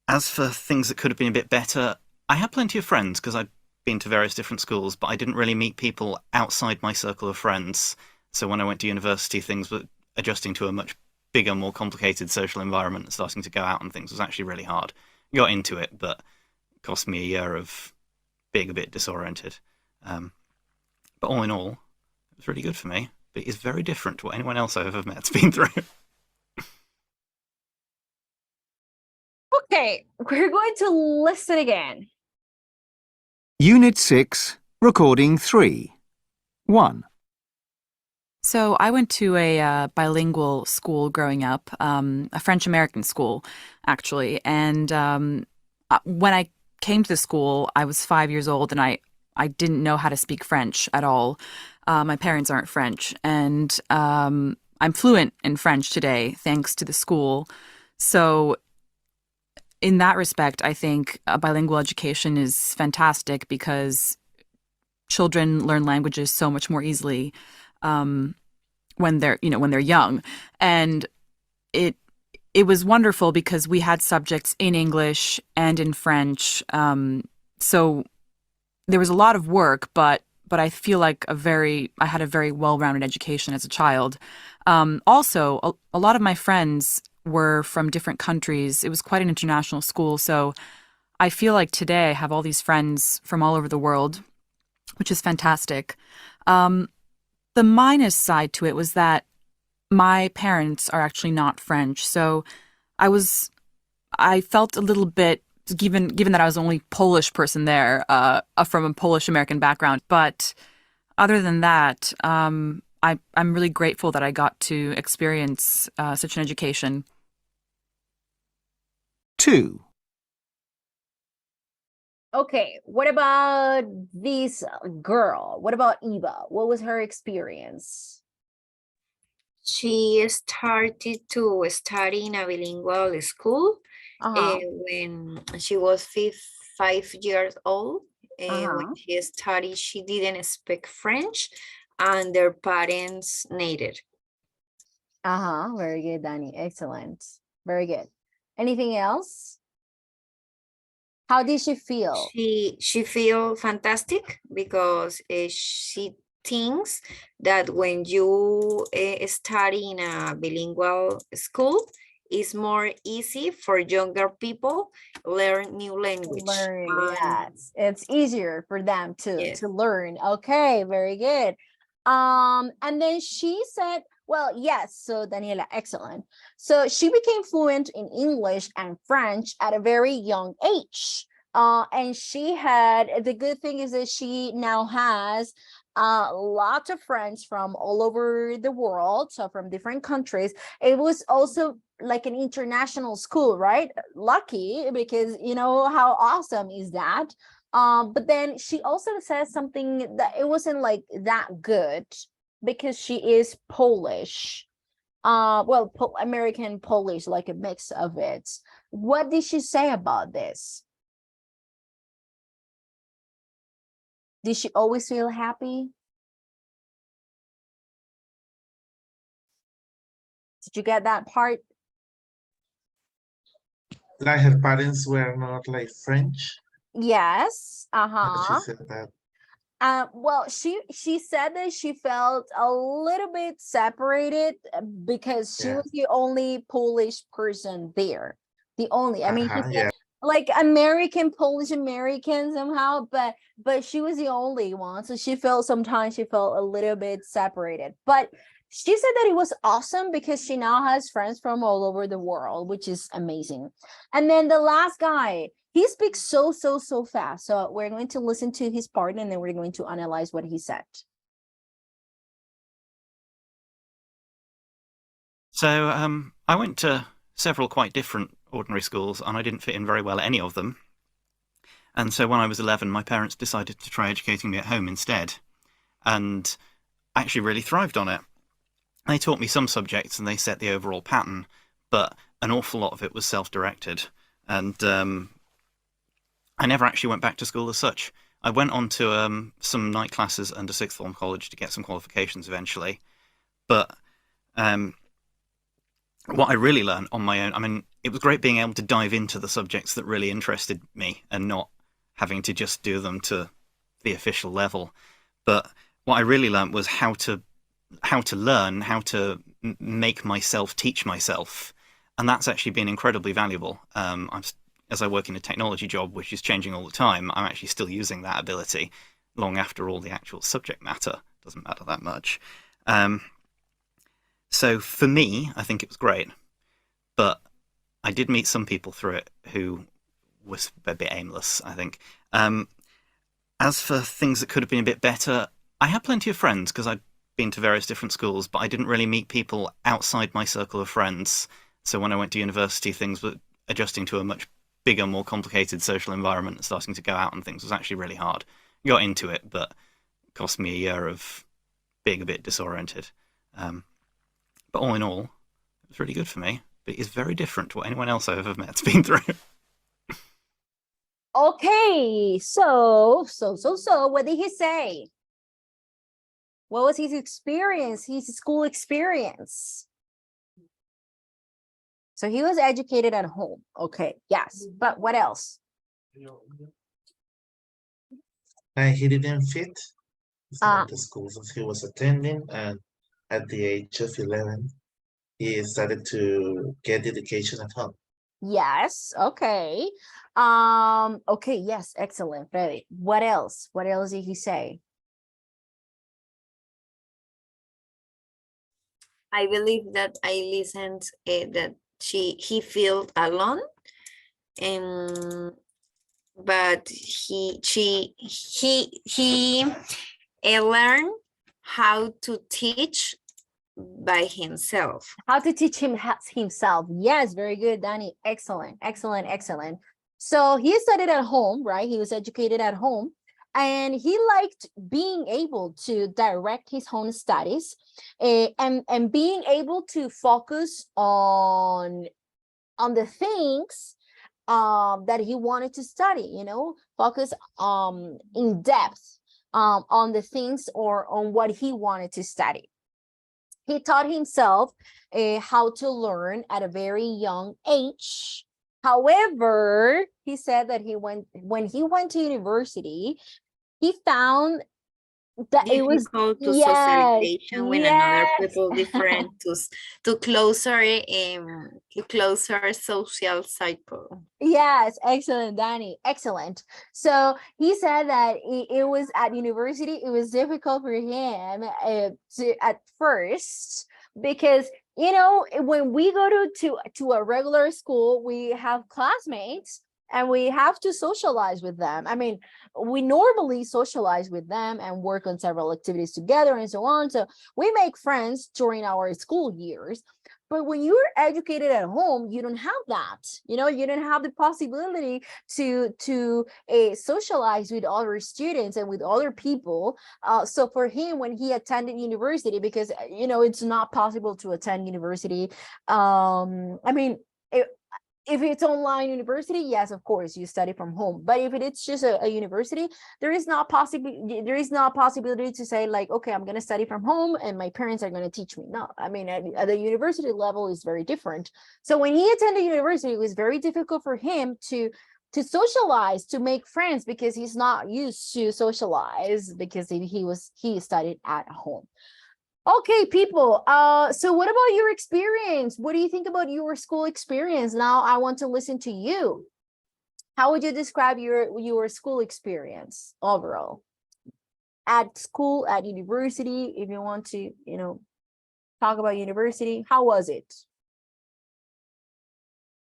Speaker 15: As for things that could have been a bit better, I had plenty of friends because I'd been to various different schools, but I didn't really meet people outside my circle of friends. So when I went to university, things were adjusting to a much bigger, more complicated social environment, starting to go out and things was actually really hard. Got into it, but it cost me a year of being a bit disoriented. But all in all, it was really good for me. But it is very different to what anyone else I've ever met's been through.
Speaker 1: Okay, we're going to listen again.
Speaker 13: Unit 6, Recording 3. 1.
Speaker 14: So I went to a bilingual school growing up, a French-American school, actually. And when I came to the school, I was 5 years old, and I didn't know how to speak French at all. My parents aren't French, and I'm fluent in French today, thanks to the school. So in that respect, I think a bilingual education is fantastic because children learn languages so much more easily when they're young. And it was wonderful because we had subjects in English and in French. So there was a lot of work, but I feel like I had a very well-rounded education as a child. Also, a lot of my friends were from different countries. It was quite an international school, so I feel like today I have all these friends from all over the world, which is fantastic. The minus side to it was that my parents are actually not French, so I felt a little bit, given that I was the only Polish person there, from a Polish American background. But other than that, I'm really grateful that I got to experience such an education.
Speaker 13: 2.
Speaker 1: Okay, what about this girl? What about Eva? What was her experience?
Speaker 2: She started to study in a bilingual school when she was 5 years old. When she studied, she didn't speak French, and their parents needed.
Speaker 1: Very good, Danny. Excellent. Very good. Anything else? How did she feel?
Speaker 2: She feel fantastic because she thinks that when you study in a bilingual school, it's more easy for younger people learn new language.
Speaker 1: Yes, it's easier for them to learn. Okay, very good. And then she said, well, yes, so Daniela, excellent. So she became fluent in English and French at a very young age. And she had, the good thing is that she now has lots of friends from all over the world, so from different countries. It was also like an international school, right? Lucky, because you know how awesome is that. But then she also says something that it wasn't like that good because she is Polish. Well, American Polish, like a mix of it. What did she say about this? Did she always feel happy? Did you get that part?
Speaker 5: Like her parents were not like French.
Speaker 1: Yes.
Speaker 5: She
Speaker 1: Uh-huh.
Speaker 5: said that.
Speaker 1: Well, she said that she felt a little bit separated because she was the only Polish person there. The only, I mean, she said, like American Polish American somehow, but she was the only one. So sometimes she felt a little bit separated. But she said that it was awesome because she now has friends from all over the world, which is amazing. And then the last guy, he speaks so fast. So we're going to listen to his part and then we're going to analyze what he said.
Speaker 15: So I went to several quite different ordinary schools and I didn't fit in very well at any of them. And so when I was 11, my parents decided to try educating me at home instead. And I actually really thrived on it. They taught me some subjects and they set the overall pattern, but an awful lot of it was self-directed. And I never actually went back to school as such. I went on to some night classes and a sixth form college to get some qualifications eventually. But what I really learned on my own, I mean, it was great being able to dive into the subjects that really interested me and not having to just do them to the official level. But what I really learned was how to learn, how to make myself teach myself. And that's actually been incredibly valuable. As I work in a technology job, which is changing all the time, I'm actually still using that ability long after all the actual subject matter doesn't matter that much. So for me, I think it was great, but I did meet some people through it who was a bit aimless, I think. As for things that could have been a bit better, I had plenty of friends because I'd been to various different schools, but I didn't really meet people outside my circle of friends. So when I went to university, things were adjusting to a much bigger, more complicated social environment and starting to go out and things was actually really hard. Got into it, but it cost me a year of being a bit disoriented. But all in all, it was really good for me. But it's very different to what anyone else I've ever met's been through.
Speaker 1: Okay, so what did he say? What was his experience, his school experience? So he was educated at home. Okay, yes, but what else?
Speaker 5: He didn't fit the schools that he was attending, and at the age of 11, he started to get education at home.
Speaker 1: Yes, okay. Okay, yes, excellent. Ready. What else? What else did he say?
Speaker 2: I believe that I listened that he felt alone, but he learned how to teach by himself.
Speaker 1: How to teach himself. Yes, very good, Danny. Excellent, excellent, excellent. So he studied at home, right? He was educated at home, and he liked being able to direct his own studies, and being able to focus on the things that he wanted to study, you know, focus in depth on the things or on what he wanted to study. He taught himself how to learn at a very young age. However, he said that when he went to university, he found that it was
Speaker 2: difficult to socialization with another people different to closer social cycle.
Speaker 1: Yes, excellent, Danny, excellent. So he said that it was at university, it was difficult for him at first because, you know, when we go to a regular school, we have classmates and we have to socialize with them. I mean, we normally socialize with them and work on several activities together and so on. So we make friends during our school years. But when you're educated at home, you don't have that. You know, you don't have the possibility to socialize with other students and with other people. So for him, when he attended university, because you know it's not possible to attend university. I mean, if it's online university, yes, of course, you study from home. But if it's just a university, there is not possibility to say like, okay, I'm going to study from home and my parents are going to teach me. No, I mean, at the university level is very different. So when he attended university, it was very difficult for him to socialize, to make friends, because he's not used to socialize because he studied at home. Okay, people. So what about your experience? What do you think about your school experience? Now I want to listen to you. How would you describe your school experience overall? At school, at university, if you want to, you know, talk about university, how was it?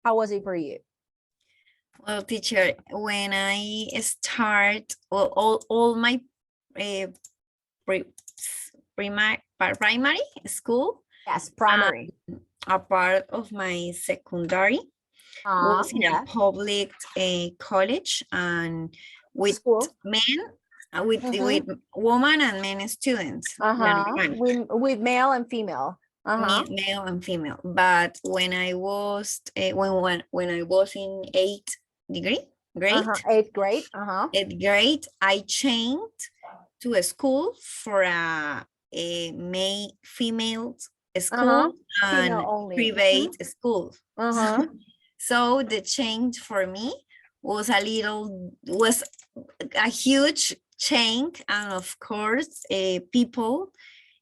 Speaker 1: How was it for you?
Speaker 2: Well, teacher, when I start all my primary school.
Speaker 1: Yes, primary.
Speaker 2: A part of my secondary was in a public college and with
Speaker 1: school.
Speaker 2: men, with women and men students.
Speaker 1: With male and female.
Speaker 2: Male and female. But when I was when I was in eighth grade,
Speaker 1: eighth grade,
Speaker 2: I changed to a school for a female school and private school. So the change for me was a huge change, and of course people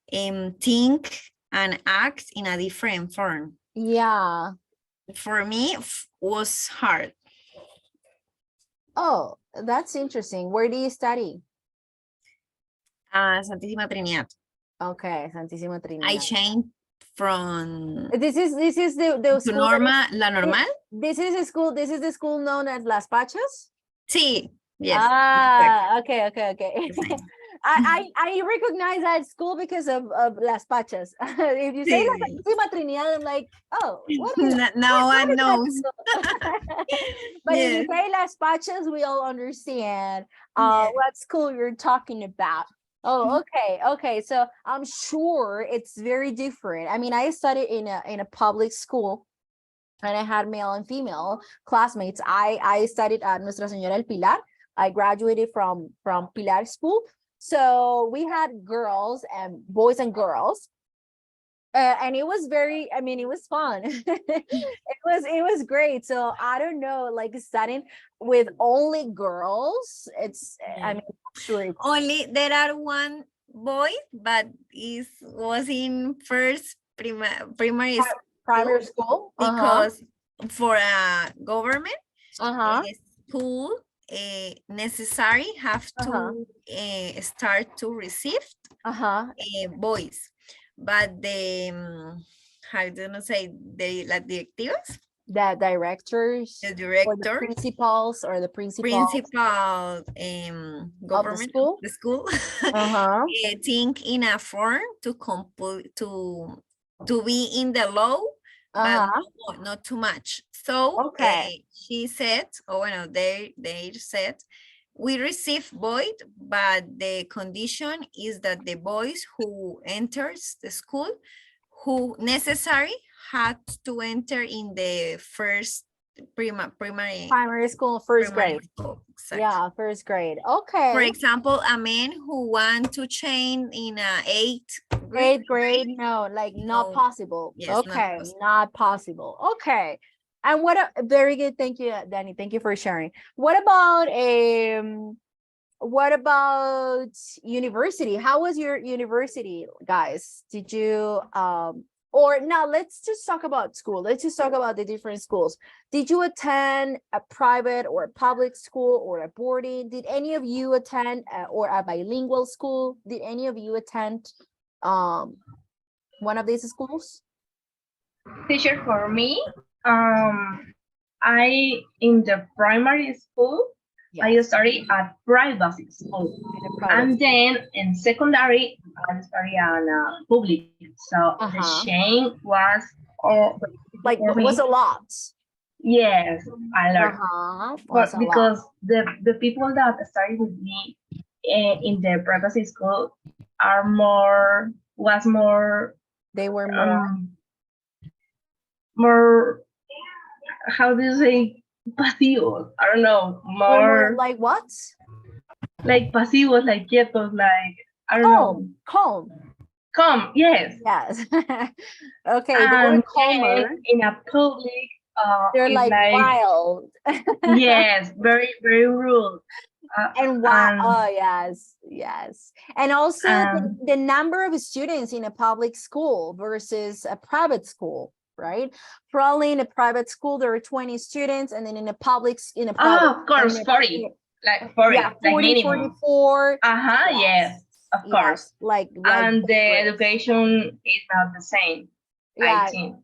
Speaker 2: think and act in a different form.
Speaker 1: Yeah.
Speaker 2: For me was hard.
Speaker 1: Oh, that's interesting. Where do you study?
Speaker 2: Santísima Trinidad.
Speaker 1: Okay, Santísima Trinidad.
Speaker 2: I changed from
Speaker 1: this is the school
Speaker 2: La Normal.
Speaker 1: This is the school known as Las Pachas.
Speaker 2: Sí. Yes.
Speaker 1: Okay. I recognize that school because of Las Pachas. If you say La Santísima Trinidad, I'm like, oh,
Speaker 2: no one knows.
Speaker 1: But if you say Las Pachas, we all understand what school you're talking about. Oh, okay. So I'm sure it's very different. I mean, I studied in a public school, and I had male and female classmates. I studied at Nuestra Señora del Pilar. I graduated from Pilar School. So we had girls and boys and girls. And it was it was fun. it was great. So I don't know, like studying with only girls, I mean, sure.
Speaker 2: Only there are one boy, but was in first primary
Speaker 1: school
Speaker 2: because for a government school necessary have to start to receive boys. But the how do you say like directivas?
Speaker 1: The directors,
Speaker 2: the director,
Speaker 1: or the principals, or the
Speaker 2: principal government
Speaker 1: of
Speaker 2: the school think in a form to be in the law, but not too much. So she said, they said, we receive boys, but the condition is that the boys who enters the school, who necessary had to enter in the first primary
Speaker 1: school, first grade.
Speaker 2: School. Exactly.
Speaker 1: Yeah, first grade. Okay.
Speaker 2: For example, a man who want to change in a eighth
Speaker 1: grade, no, like not possible.
Speaker 2: Yes,
Speaker 1: okay, not possible. Okay. And very good. Thank you, Danny. Thank you for sharing. What about university? How was your university, guys? Did you or now let's just talk about school. Let's just talk about the different schools. Did you attend a private or a public school or a boarding? Did any of you attend or a bilingual school? Did any of you attend one of these schools?
Speaker 6: Teacher, for me,
Speaker 16: in the primary school, I
Speaker 1: Yes.
Speaker 16: studied at private school. And then in secondary, I studied on public. So the change was
Speaker 1: like
Speaker 16: for
Speaker 1: was
Speaker 16: me.
Speaker 1: a lot.
Speaker 16: Yes, I learned.
Speaker 1: Was
Speaker 16: But
Speaker 1: a lot.
Speaker 16: because the people that study with me in the private school are was more.
Speaker 1: They were more.
Speaker 16: More, how do you say, pasivos? I don't know.
Speaker 1: More like what?
Speaker 16: Like pasivos, like quietos, like I don't know.
Speaker 1: Calm.
Speaker 16: Calm, yes.
Speaker 1: Yes. Okay, they
Speaker 16: And
Speaker 1: were calmer.
Speaker 16: in a public,
Speaker 1: They're
Speaker 16: it's
Speaker 1: like wild.
Speaker 16: Yes, very, very rude.
Speaker 1: And why? Oh, yes. And also the number of students in a public school versus a private school, right? Probably in a private school there are 20 students, and then in a private
Speaker 16: of course, 40. Like 40,
Speaker 1: yeah, 40,
Speaker 16: like minimum.
Speaker 1: 44.
Speaker 16: Yes, of course.
Speaker 1: Like
Speaker 16: and the education is not the same.
Speaker 1: Yeah.
Speaker 16: I think.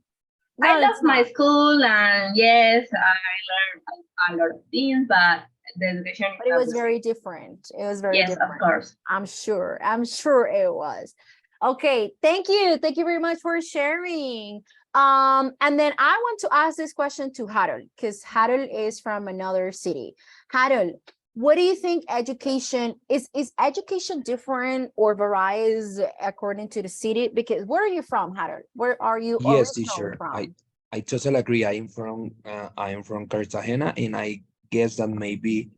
Speaker 1: No,
Speaker 16: I love
Speaker 1: it's
Speaker 16: my
Speaker 1: not.
Speaker 16: school, and yes, I learned a lot of things, but the education is
Speaker 1: But it
Speaker 16: not
Speaker 1: was
Speaker 16: the
Speaker 1: very
Speaker 16: same.
Speaker 1: different. It was very
Speaker 16: Yes,
Speaker 1: different.
Speaker 16: of course.
Speaker 1: I'm sure it was. Okay, thank you very much for sharing. And then I want to ask this question to Harold, because Harold is from another city. Harold, what do you think education is education different or varies according to the city? Because where are you from, Harold? Where are you
Speaker 4: Yes,
Speaker 1: originally
Speaker 4: teacher.
Speaker 1: from?
Speaker 4: I totally agree. I am from Cartagena, and I guess that maybe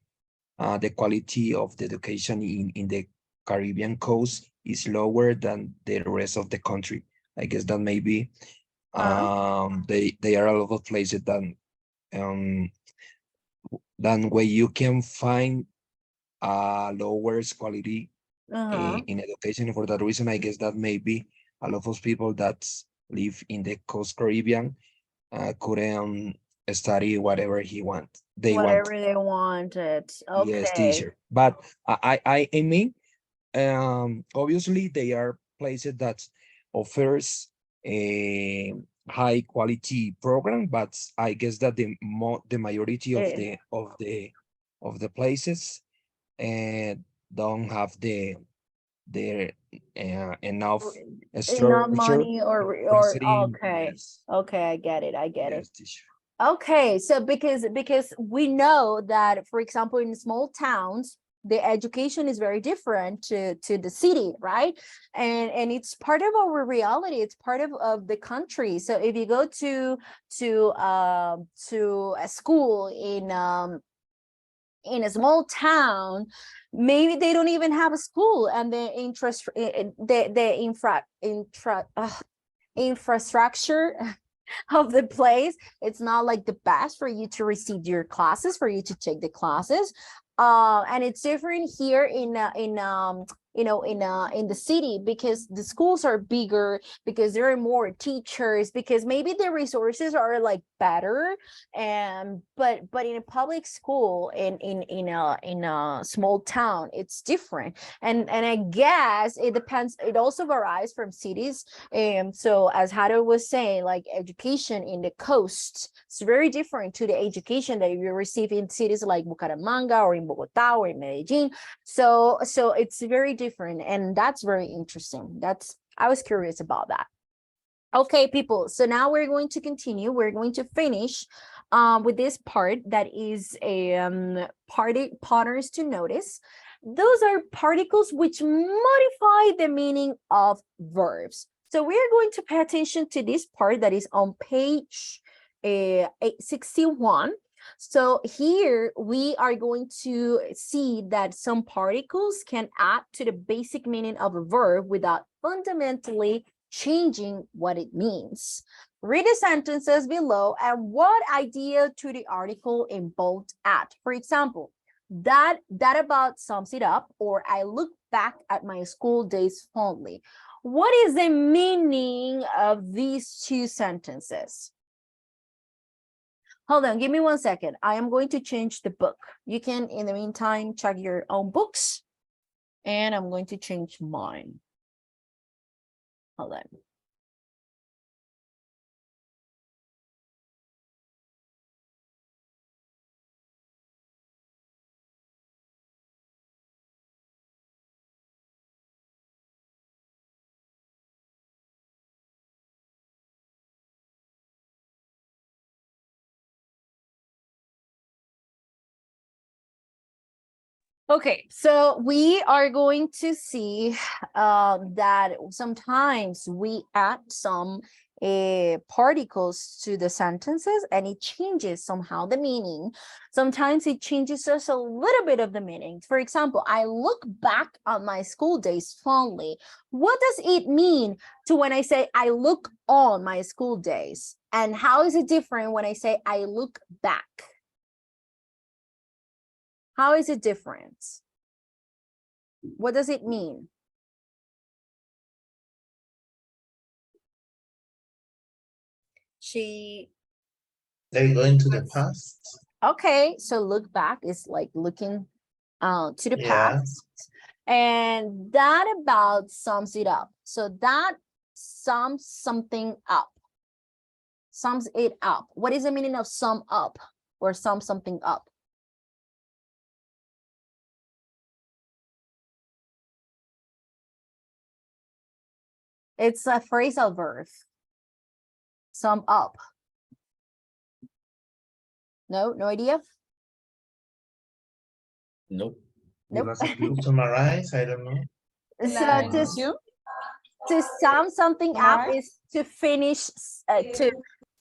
Speaker 4: the quality of the education in the Caribbean coast is lower than the rest of the country. I guess that maybe they are a lot of places than where you can find lower quality in education. For that reason, I guess that maybe a lot of people that live in the coast Caribbean couldn't study whatever they want.
Speaker 1: They wanted. Okay.
Speaker 4: Yes, teacher. But I mean, obviously they are places that offers a high quality program, but I guess that the majority of the places don't have the enough structure
Speaker 1: money or okay.
Speaker 4: Yes.
Speaker 1: Okay, I get it.
Speaker 4: Yes, teacher.
Speaker 1: Okay, so because we know that, for example, in small towns, the education is very different to the city, right? And it's part of our reality. It's part of the country. So if you go to a school in a small town, maybe they don't even have a school, and the infrastructure of the place, it's not like the best for you to receive your classes, for you to take the classes. And it's different here in the city, because the schools are bigger, because there are more teachers, because maybe the resources are like better. And but in a public school in a small town, it's different. And I guess it depends, it also varies from cities. So as Hado was saying, like education in the coast, it's very different to the education that you receive in cities like Bucaramanga or in Bogota or in Medellin. So it's very different, and that's very interesting. I was curious about that. Okay, people, so now we're going to continue. We're going to finish with this part that is a patterns to notice. Those are particles which modify the meaning of verbs. So we're going to pay attention to this part that is on page 861. So here we are going to see that some particles can add to the basic meaning of a verb without fundamentally changing what it means. Read the sentences below and what idea to the article in bold add. For example, that about sums it up, or I look back at my school days fondly. What is the meaning of these two sentences? Hold on, give me 1 second. I am going to change the book. You can, in the meantime, check your own books. And I'm going to change mine. Hold on. Okay, so we are going to see that sometimes we add some particles to the sentences and it changes somehow the meaning. Sometimes it changes us a little bit of the meaning. For example, I look back on my school days fondly. What does it mean to when I say I look on my school days? And how is it different when I say I look back? How is it different? What does it mean?
Speaker 5: They go into the past.
Speaker 1: Okay, so look back is like looking to the past. And that about sums it up. So that sums something up. Sums it up. What is the meaning of sum up or sum something up? It's a phrasal verb. Sum up. No idea?
Speaker 10: Nope.
Speaker 1: Nope.
Speaker 5: Summarize, I don't know.
Speaker 1: So to sum something up is to finish,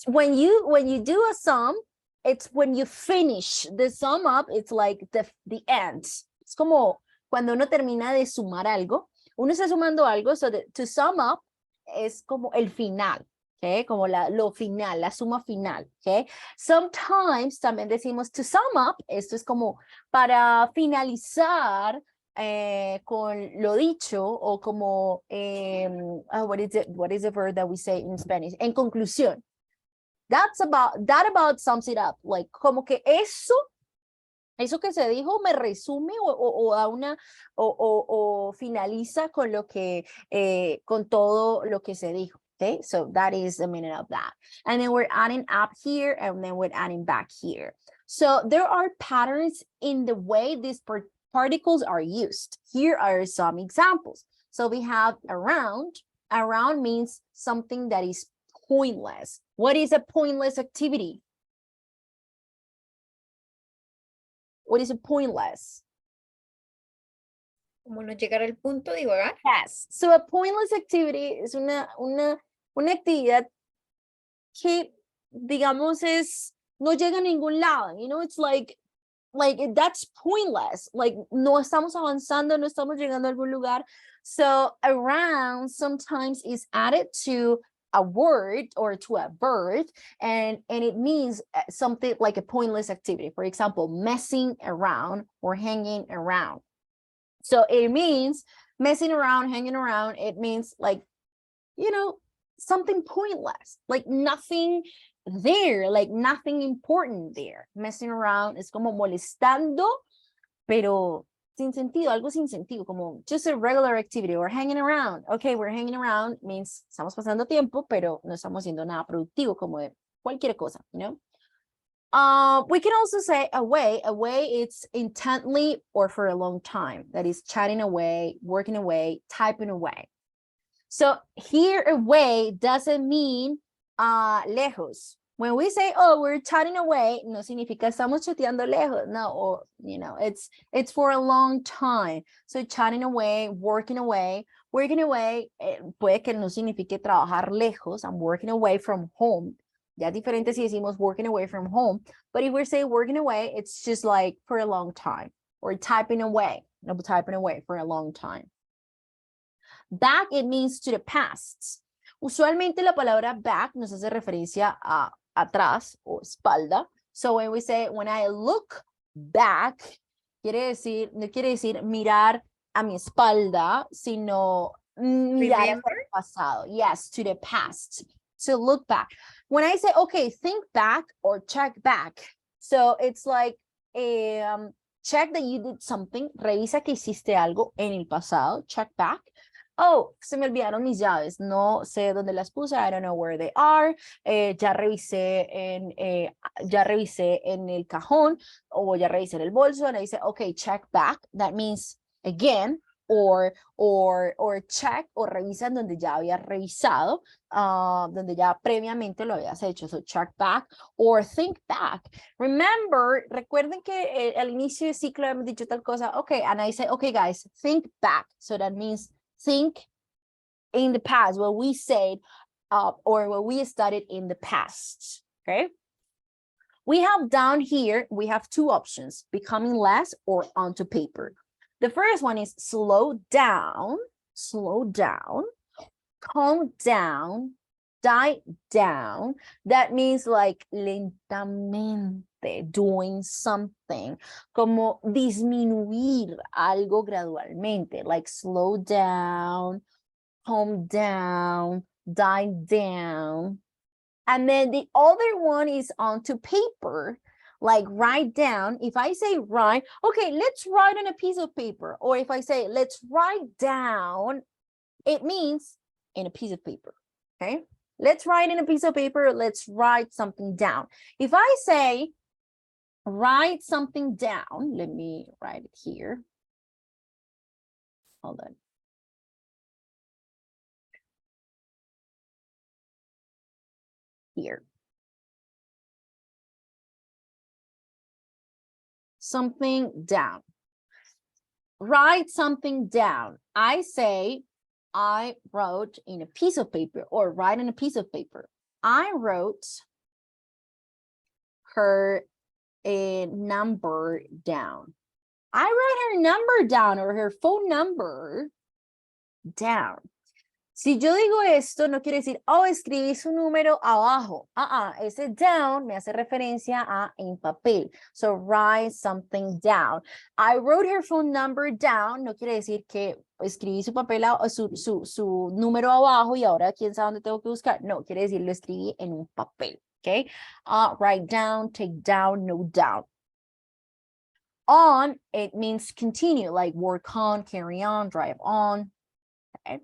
Speaker 1: when you do a sum, it's when you finish the sum up, it's like the end. Es como cuando uno termina de sumar algo, uno está sumando algo, so to sum up es como el final, okay? Como lo final, la suma final, okay? Sometimes también decimos to sum up, esto es como para finalizar con lo dicho o como what is the verb that we say in Spanish? En conclusión. That about sums it up. Like como que eso que se dijo me resume o da una o finaliza con lo que con todo lo que se dijo. Okay, so that is the meaning of that. And then we're adding up here and then we're adding back here. So there are patterns in the way these particles are used. Here are some examples. So we have around. Around means something that is pointless. What is a pointless activity? What is a pointless?
Speaker 2: Como no llegar al punto, divagar.
Speaker 1: Yes. So a pointless activity es una actividad que, digamos, no llega a ningún lado. You know, it's like that's pointless. Like no estamos avanzando, no estamos llegando a algún lugar. So around sometimes is added to a word or to a verb, and it means something like a pointless activity. For example, messing around or hanging around. So it means messing around, hanging around. It means like, you know, something pointless, like nothing there, like nothing important there. Messing around es como molestando, pero sin sentido, algo sin sentido, como just a regular activity or hanging around. Okay, we're hanging around means estamos pasando tiempo, pero no estamos haciendo nada productivo, como de cualquier cosa, you know? We can also say away. Away, it's intently or for a long time. That is chatting away, working away, typing away. So here away doesn't mean lejos. When we say, oh, we're chatting away, no significa estamos chateando lejos. No, or, you know, it's for a long time. So chatting away, working away, puede que no signifique trabajar lejos. I'm working away from home. Ya diferente si decimos working away from home. But if we say working away, it's just like for a long time. Or typing away. No, typing away for a long time. Back, it means to the past. Usualmente la palabra back nos hace referencia a atrás o espalda. So when we say, when I look back, no quiere decir mirar a mi espalda, sino mirar hacia el pasado. Yes, to the past. To look back. When I say, okay, think back or check back. So it's like, check that you did something. Revisa que hiciste algo en el pasado. Check back. Oh, se me olvidaron mis llaves. No sé dónde las puse. I don't know where they are. Ya revisé en el cajón o ya revisé en el bolso. And I say, okay, check back. That means, again, or check o revisan donde ya habías revisado, donde ya previamente lo habías hecho. So check back or think back. Remember, recuerden que al inicio del ciclo hemos dicho tal cosa. Okay, and I say, okay, guys, think back. So that means think in the past, what we said or what we studied in the past. Okay. We have down here, we have two options, becoming less or onto paper. The first one is slow down, calm down, die down. That means like lentamente, doing something, como disminuir algo gradualmente, like slow down, calm down, die down. And then the other one is onto paper, like write down. If I say write, okay, let's write on a piece of paper. Or if I say, let's write down, it means in a piece of paper, okay? Let's write in a piece of paper, let's write something down. If I say, write something down, let me write it here. Hold on. Here. Something down. Write something down. I say, I wrote in a piece of paper, or write in a piece of paper. I wrote her a number down. I wrote her number down, or her phone number down. Si yo digo esto, no quiere decir, oh, escribí su número abajo. Ese down me hace referencia a en papel. So write something down. I wrote her phone number down. No quiere decir que escribí su papel, su número abajo y ahora quién sabe dónde tengo que buscar. No, quiere decir lo escribí en un papel. Okay. Write down, take down, note down. On, it means continue, like work on, carry on, drive on. Okay.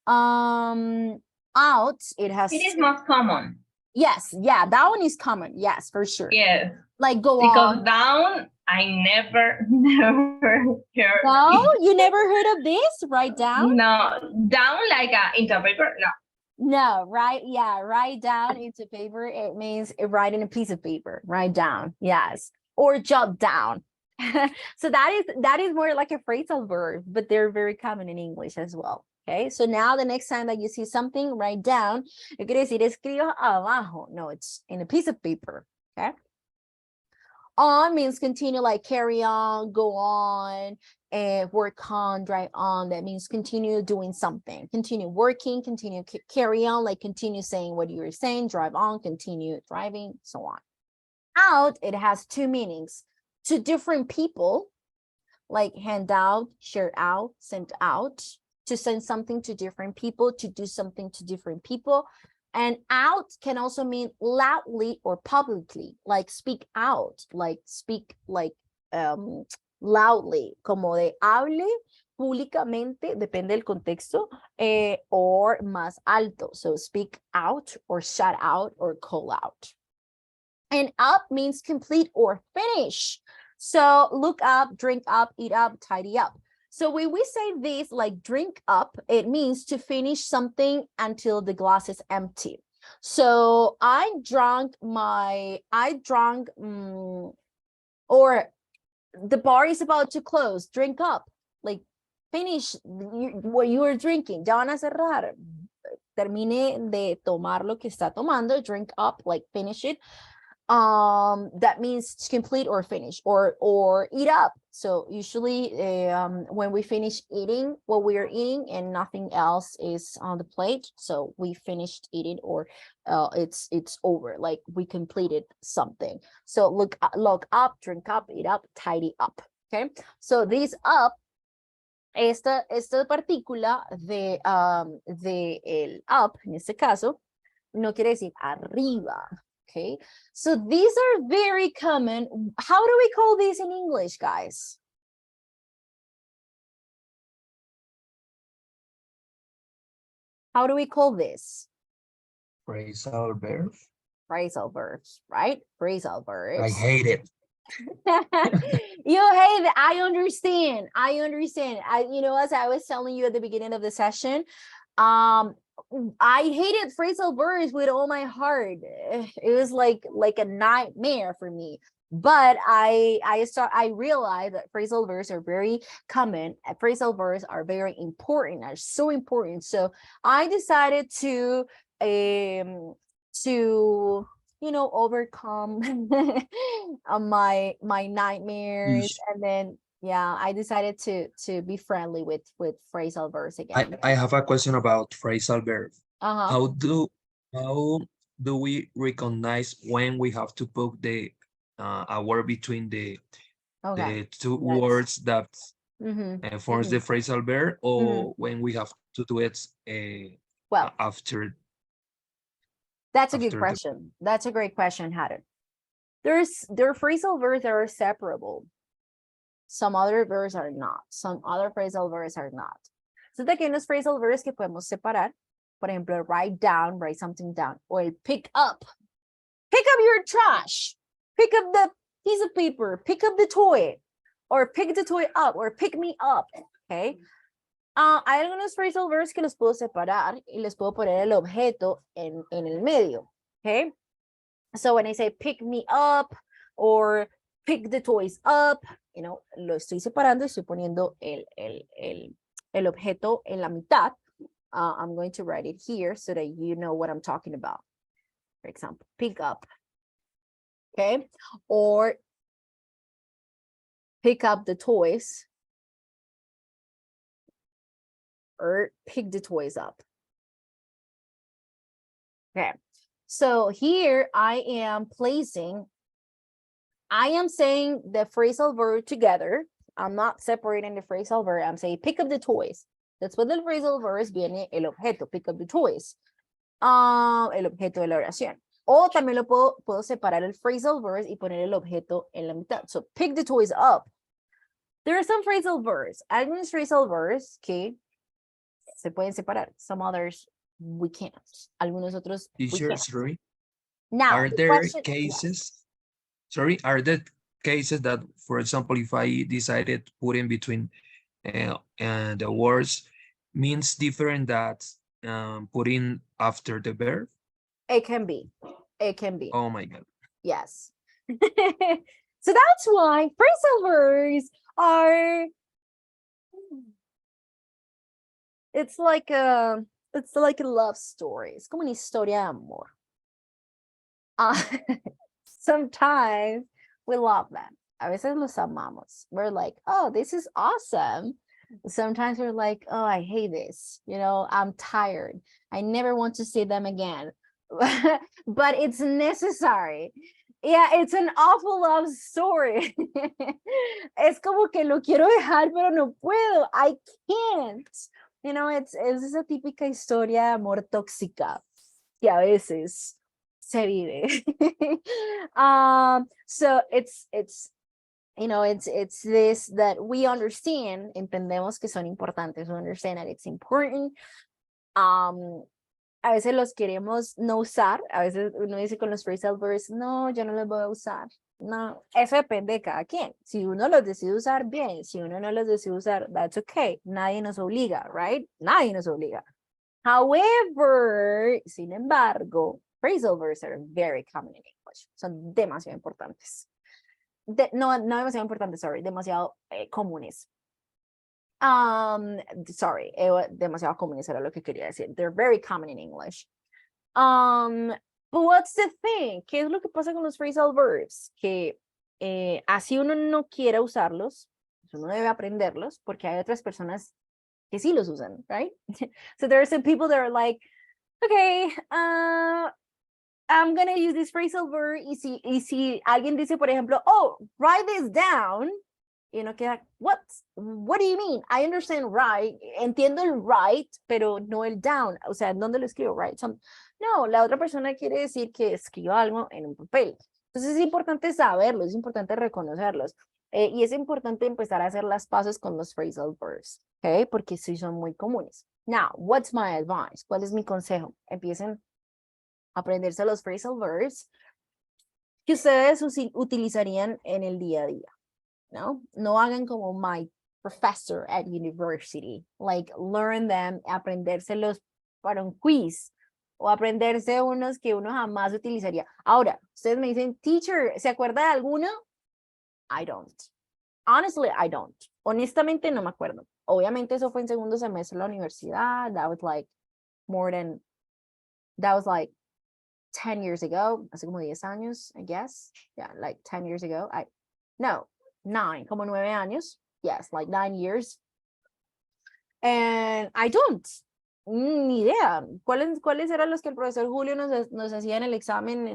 Speaker 1: Out, it has.
Speaker 16: It is most common.
Speaker 1: Yes, yeah, that one is common. Yes, for sure.
Speaker 16: Yes.
Speaker 1: Like go
Speaker 16: because
Speaker 1: on.
Speaker 16: Down, I never heard.
Speaker 1: No, you never heard of this? Write down?
Speaker 16: No, down like into paper. No.
Speaker 1: No, right? Yeah, write down into paper. It means write in a piece of paper. Write down. Yes, or jot down. So that is more like a phrasal verb, but they're very common in English as well. Okay, so now the next time that you see something, write down. Yo quiero decir escriba abajo. No, it's in a piece of paper. Okay. On means continue, like carry on, go on, and work on, drive on. That means continue doing something, continue working, continue carry on, like continue saying what you were saying, drive on, continue driving, so on. Out, it has two meanings. To different people, like hand out, share out, send out. To send something to different people, to do something to different people. And out can also mean loudly or publicly, like speak out, like speak like loudly, como de hable públicamente, depende del contexto, or más alto. So speak out or shout out or call out. And up means complete or finish. So look up, drink up, eat up, tidy up. So when we say this, like drink up, it means to finish something until the glass is empty. So I drank, or the bar is about to close, drink up, like finish what you were drinking. Ya van a cerrar. Termine de tomar lo que está tomando, drink up, like finish it. That means complete or finish, or eat up. So usually when we finish eating what we are eating and nothing else is on the plate, so we finished eating, or it's over, like we completed something. So look up, drink up, eat up, tidy up. Okay, so this up, esta partícula de el up, en este caso, no quiere decir arriba. Okay, so these are very common. How do we call these in English, guys? How do we call this?
Speaker 4: Phrasal verbs.
Speaker 1: Phrasal verbs, right? Phrasal verbs.
Speaker 4: I hate it.
Speaker 1: You hate it. I understand. As I was telling you at the beginning of the session, I hated phrasal verbs with all my heart. It was like a nightmare for me. But I realized that phrasal verbs are very common. And phrasal verbs are very important. Are so important. So I decided to overcome my nightmares, and then I decided to be friendly with phrasal verbs again.
Speaker 4: I have a question about phrasal verb. How do we recognize when we have to put the a word between the two words that forms the phrasal verb, or when we have to do it after?
Speaker 1: That's a good question. That's a great question, Hatter. There are phrasal verbs that are separable. Some other verbs are not. Some other phrasal verbs are not. So que hay unos phrasal verbs que podemos separar. Por ejemplo, write something down. O el pick up. Pick up your trash. Pick up the piece of paper. Pick up the toy. Or pick the toy up. Or pick me up. Okay. Hay algunos phrasal verbs que los puedo separar y les puedo poner el objeto en el medio. Okay. So when I say pick me up or pick the toys up, lo estoy separando, estoy poniendo el objeto en la mitad. I'm going to write it here so that you know what I'm talking about. For example, pick up. Okay. Or pick up the toys. Or pick the toys up. Okay. So here I am saying the phrasal verb together. I'm not separating the phrasal verb. I'm saying pick up the toys. Después del phrasal verb viene el objeto, pick up the toys. El objeto de la oración. O también lo puedo separar el phrasal verbs y poner el objeto en la mitad. So pick the toys up. There are some phrasal verbs. Algunos phrasal verbs que se pueden separar. Some others we can't. Algunos otros we can't.
Speaker 4: Sorry.
Speaker 1: Now,
Speaker 4: are there cases? Sorry, are there cases that, for example, if I decided to put in between and the words means different that put in after the verb?
Speaker 1: It can be. It can be.
Speaker 4: Oh my God.
Speaker 1: Yes. So that's why phrasal verbs are. It's like a love story. Es como una historia de amor. Sometimes we love them. A veces los amamos. We're like, oh, this is awesome. Sometimes we're like, oh, I hate this. I'm tired. I never want to see them again. But it's necessary. Yeah, it's an awful love story. Es como que lo quiero dejar, pero no puedo. I can't. Es esa típica historia de amor tóxica que a veces se vive. So it's this that we understand, entendemos que son importantes. We understand that it's important. A veces los queremos no usar. A veces uno dice con los phrasal verbs, no, yo no los voy a usar. No, eso depende de cada quien. Si uno los decide usar, bien. Si uno no los decide usar, that's okay. Nadie nos obliga, right? Nadie nos obliga. However, sin embargo, phrasal verbs are very common in English. Son demasiado importantes. No demasiado importantes, sorry, demasiado comunes. Sorry, demasiado comunes era lo que quería decir. They're very common in English. But what's the thing? ¿Qué es lo que pasa con los phrasal verbs? Que así uno no quiera usarlos, uno debe aprenderlos, porque hay otras personas que sí los usan, right? So there are some people that are like, okay, I'm gonna use this phrasal verb, y si alguien dice, por ejemplo, oh, write this down, queda, what do you mean? I understand right, entiendo el right, pero no el down. O sea, ¿dónde lo escribo? Right. No, la otra persona quiere decir que escriba algo en un papel. Entonces es importante saberlo, es importante reconocerlos. Y es importante empezar a hacer las paces con los phrasal verbs, ¿ok? Porque sí son muy comunes. Now, what's my advice? ¿Cuál es mi consejo? Empiecen a aprenderse los phrasal verbs. que ustedes utilizarían en el día a día, ¿no? No hagan como my professor at university, like learn them, aprendérselos para un quiz o aprenderse unos que uno jamás utilizaría. Ahora, ustedes me dicen, teacher, ¿se acuerda de alguno? I don't. Honestly, I don't. Honestamente, no me acuerdo. Obviamente, eso fue en segundo semestre de la universidad. That was like 10 years ago. Hace como 10 años, I guess. Yeah, like 10 years ago. No, 9, como 9 años. Yes, like 9 years. And I don't. Ni idea. ¿Cuáles eran los que el profesor Julio nos hacía en el examen?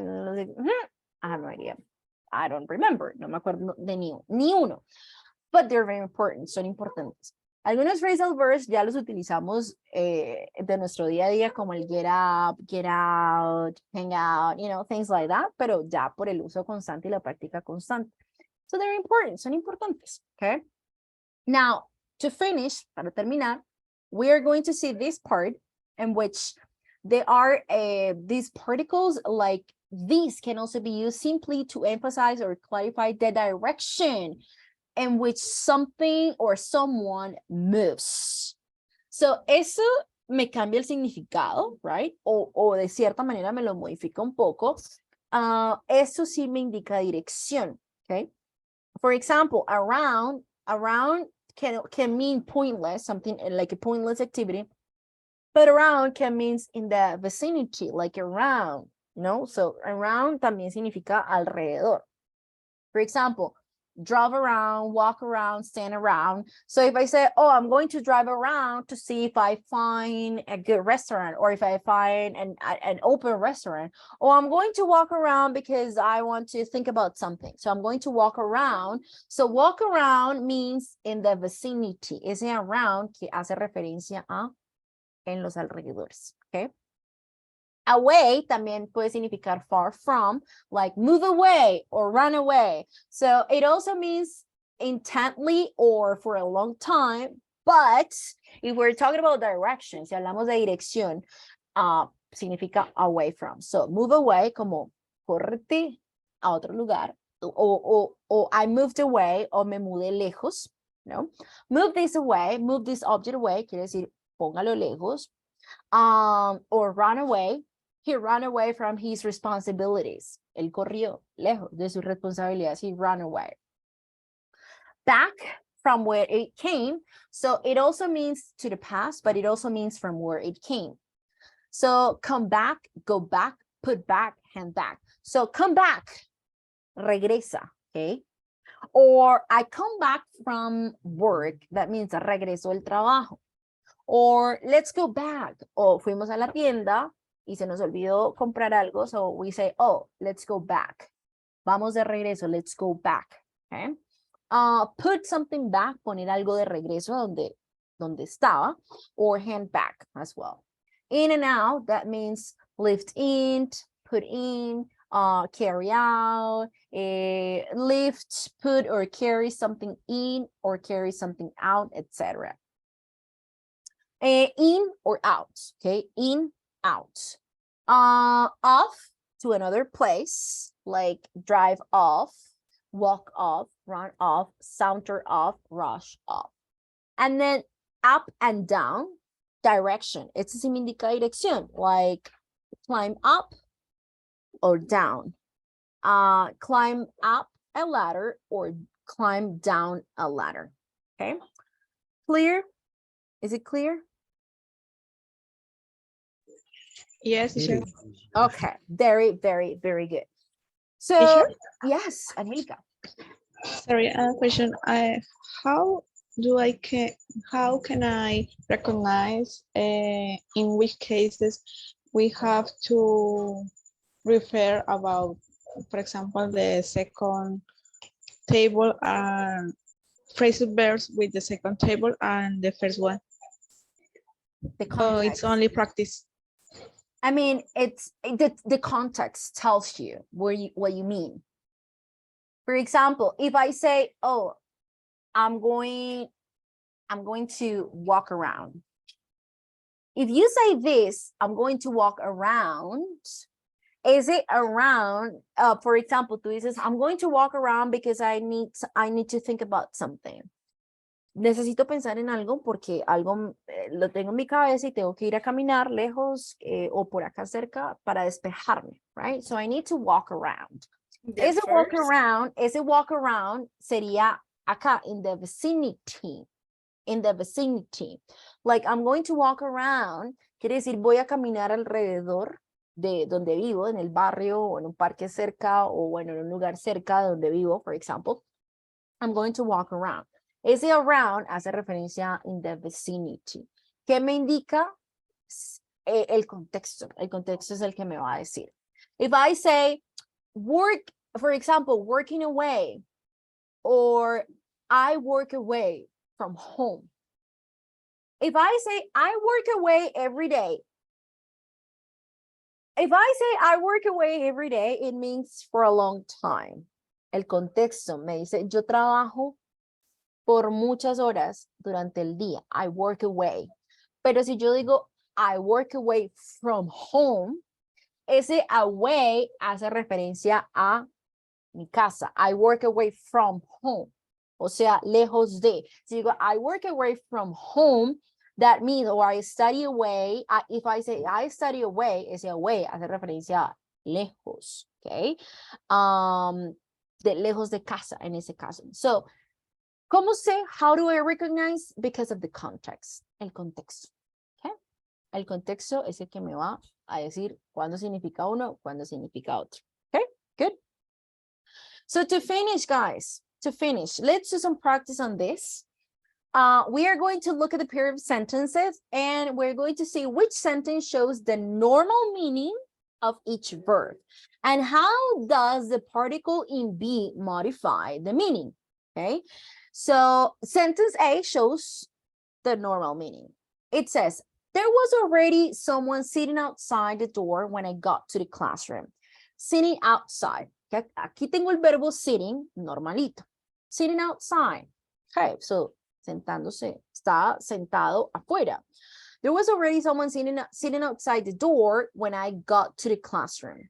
Speaker 1: I have no idea. I don't remember. No me acuerdo de ni uno. But they're very important. Son importantes. Algunos phrasal verbs ya los utilizamos de nuestro día a día, como el get up, get out, hang out, you know, things like that, pero ya por el uso constante y la práctica constante. So they're important, son importantes, okay? Now, to finish, para terminar, we are going to see this part in which there are these particles like these can also be used simply to emphasize or clarify the direction in which something or someone moves. So, eso me cambia el significado, right? O de cierta manera me lo modifica un poco. Eso sí me indica dirección, okay? For example, around can mean pointless, something like a pointless activity, but around can mean in the vicinity, like around, you know? So, around también significa alrededor. For example, drive around, walk around, stand around. So if I say, oh, I'm going to drive around to see if I find a good restaurant, or if I find an open restaurant, or I'm going to walk around because I want to think about something. So I'm going to walk around. So walk around means in the vicinity. Ese around que hace referencia a en los alrededores, okay? Away también puede significar far from, like move away or run away. So it also means intently or for a long time. But if we're talking about direction, si hablamos de dirección, significa away from. So move away como córrete a otro lugar. O I moved away o me mudé lejos. No? Move this away, move this object away, quiere decir póngalo lejos. Or run away. He ran away from his responsibilities. Él corrió lejos de sus responsabilidades. He ran away. Back from where it came. So it also means to the past, but it also means from where it came. So come back, go back, put back, hand back. So come back, regresa, okay? Or I come back from work. That means regreso el trabajo. Or let's go back. O fuimos a la tienda y se nos olvidó comprar algo. So we say, oh, let's go back. Vamos de regreso. Let's go back. Okay. Put something back. Poner algo de regreso donde estaba. Or hand back as well. In and out. That means lift in, put in, carry out, lift, put or carry something in or carry something out, etc. In or out, okay? In, out. Off to another place, like drive off, walk off, run off, saunter off, rush off. And then up and down, direction. Este sí me indica dirección, like climb up or down. Climb up a ladder or climb down a ladder, okay? Clear? Is it clear?
Speaker 9: Yes, teacher.
Speaker 1: Okay, very, very, very good. So,
Speaker 9: Teacher?
Speaker 1: yes, Angelica.
Speaker 9: Sorry, question. How can I recognize in which cases we have to refer about, for example, the second table and phrasal verbs with the second table and the first one? It's only practice.
Speaker 1: I mean, it's the context tells you what you mean. For example, if I say, oh, I'm going to walk around. If you say this, I'm going to walk around, Is it around, for example, tú dices, I'm going to walk around because I need to think about something. Necesito pensar en algo porque algo lo tengo en mi cabeza y tengo que ir a caminar lejos o por acá cerca para despejarme, right? So I need to walk around. Ese walk around sería acá, in the vicinity. In the vicinity. Like, I'm going to walk around, quiere decir, voy a caminar alrededor de donde vivo, en el barrio, o en un parque cerca, o bueno, en un lugar cerca de donde vivo, for example. I'm going to walk around. Ese around hace referencia in the vicinity. ¿Qué me indica? El contexto. El contexto es el que me va a decir. If I say, work, for example, working away, or I work away from home. If I say I work away every day, if I say I work away every day, it means for a long time. El contexto me dice, yo trabajo por muchas horas durante el día. I work away. Pero si yo digo I work away from home, ese away hace referencia a mi casa. I work away from home. O sea, lejos de. Si digo I work away from home, that means, or I study away. If I say I study away, ese away hace referencia a lejos. Okay. De lejos de casa en ese caso. So, ¿cómo sé? How do I recognize? Because of the context. El contexto. Okay. El contexto es el que me va a decir cuándo significa uno, cuándo significa otro. Okay. Good. So to finish, guys, let's do some practice on this. We are going to look at the pair of sentences and we're going to see which sentence shows the normal meaning of each verb and how does the particle in be modify the meaning. Okay, so sentence A shows the normal meaning. It says, there was already someone sitting outside the door when I got to the classroom. Sitting outside. Aquí tengo el verbo sitting, normalito. Sitting outside. Okay, so sentándose, está sentado afuera. There was already someone sitting outside the door when I got to the classroom.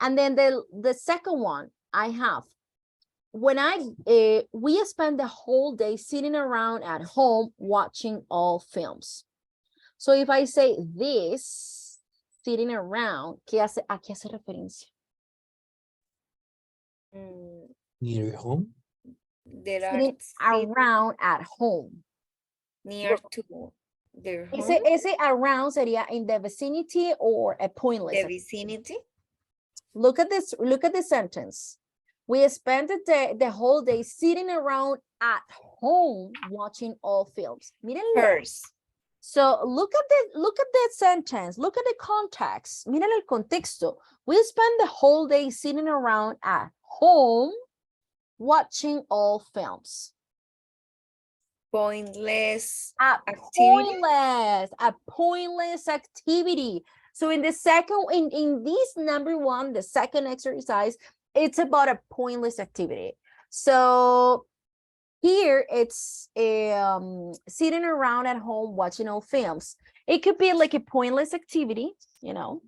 Speaker 1: And then the second one I have, when we spend the whole day sitting around at home watching all films. So if I say this, sitting around, ¿a qué hace referencia?
Speaker 4: Near home?
Speaker 1: Sitting around at home.
Speaker 2: Near to their home.
Speaker 1: Ese around sería in the vicinity or a pointless.
Speaker 2: The vicinity.
Speaker 1: Look at this. Look at the sentence. We spent the whole day sitting around at home watching all films. Mírenlo.
Speaker 2: First.
Speaker 1: So look at the sentence. Look at the context. Miren el contexto. We spent the whole day sitting around at home watching all films.
Speaker 2: Pointless
Speaker 1: activity. A pointless activity. So in the second, in this number one, the second exercise, it's about a pointless activity. So here it's sitting around at home watching all films. It could be like a pointless activity, you know,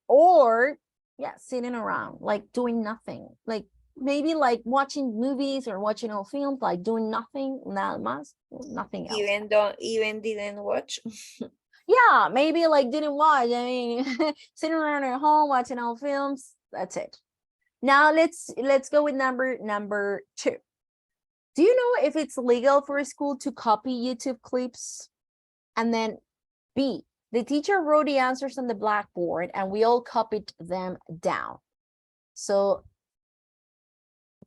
Speaker 1: or yeah, sitting around, like doing nothing, like maybe like watching movies or watching all films, like doing nothing, nada más, nothing else.
Speaker 2: Even didn't watch.
Speaker 1: Yeah, maybe like didn't watch. I mean, sitting around at home watching all films. That's it. Now let's go with number 2. Do you know if it's legal for a school to copy YouTube clips? And then B, the teacher wrote the answers on the blackboard and we all copied them down. So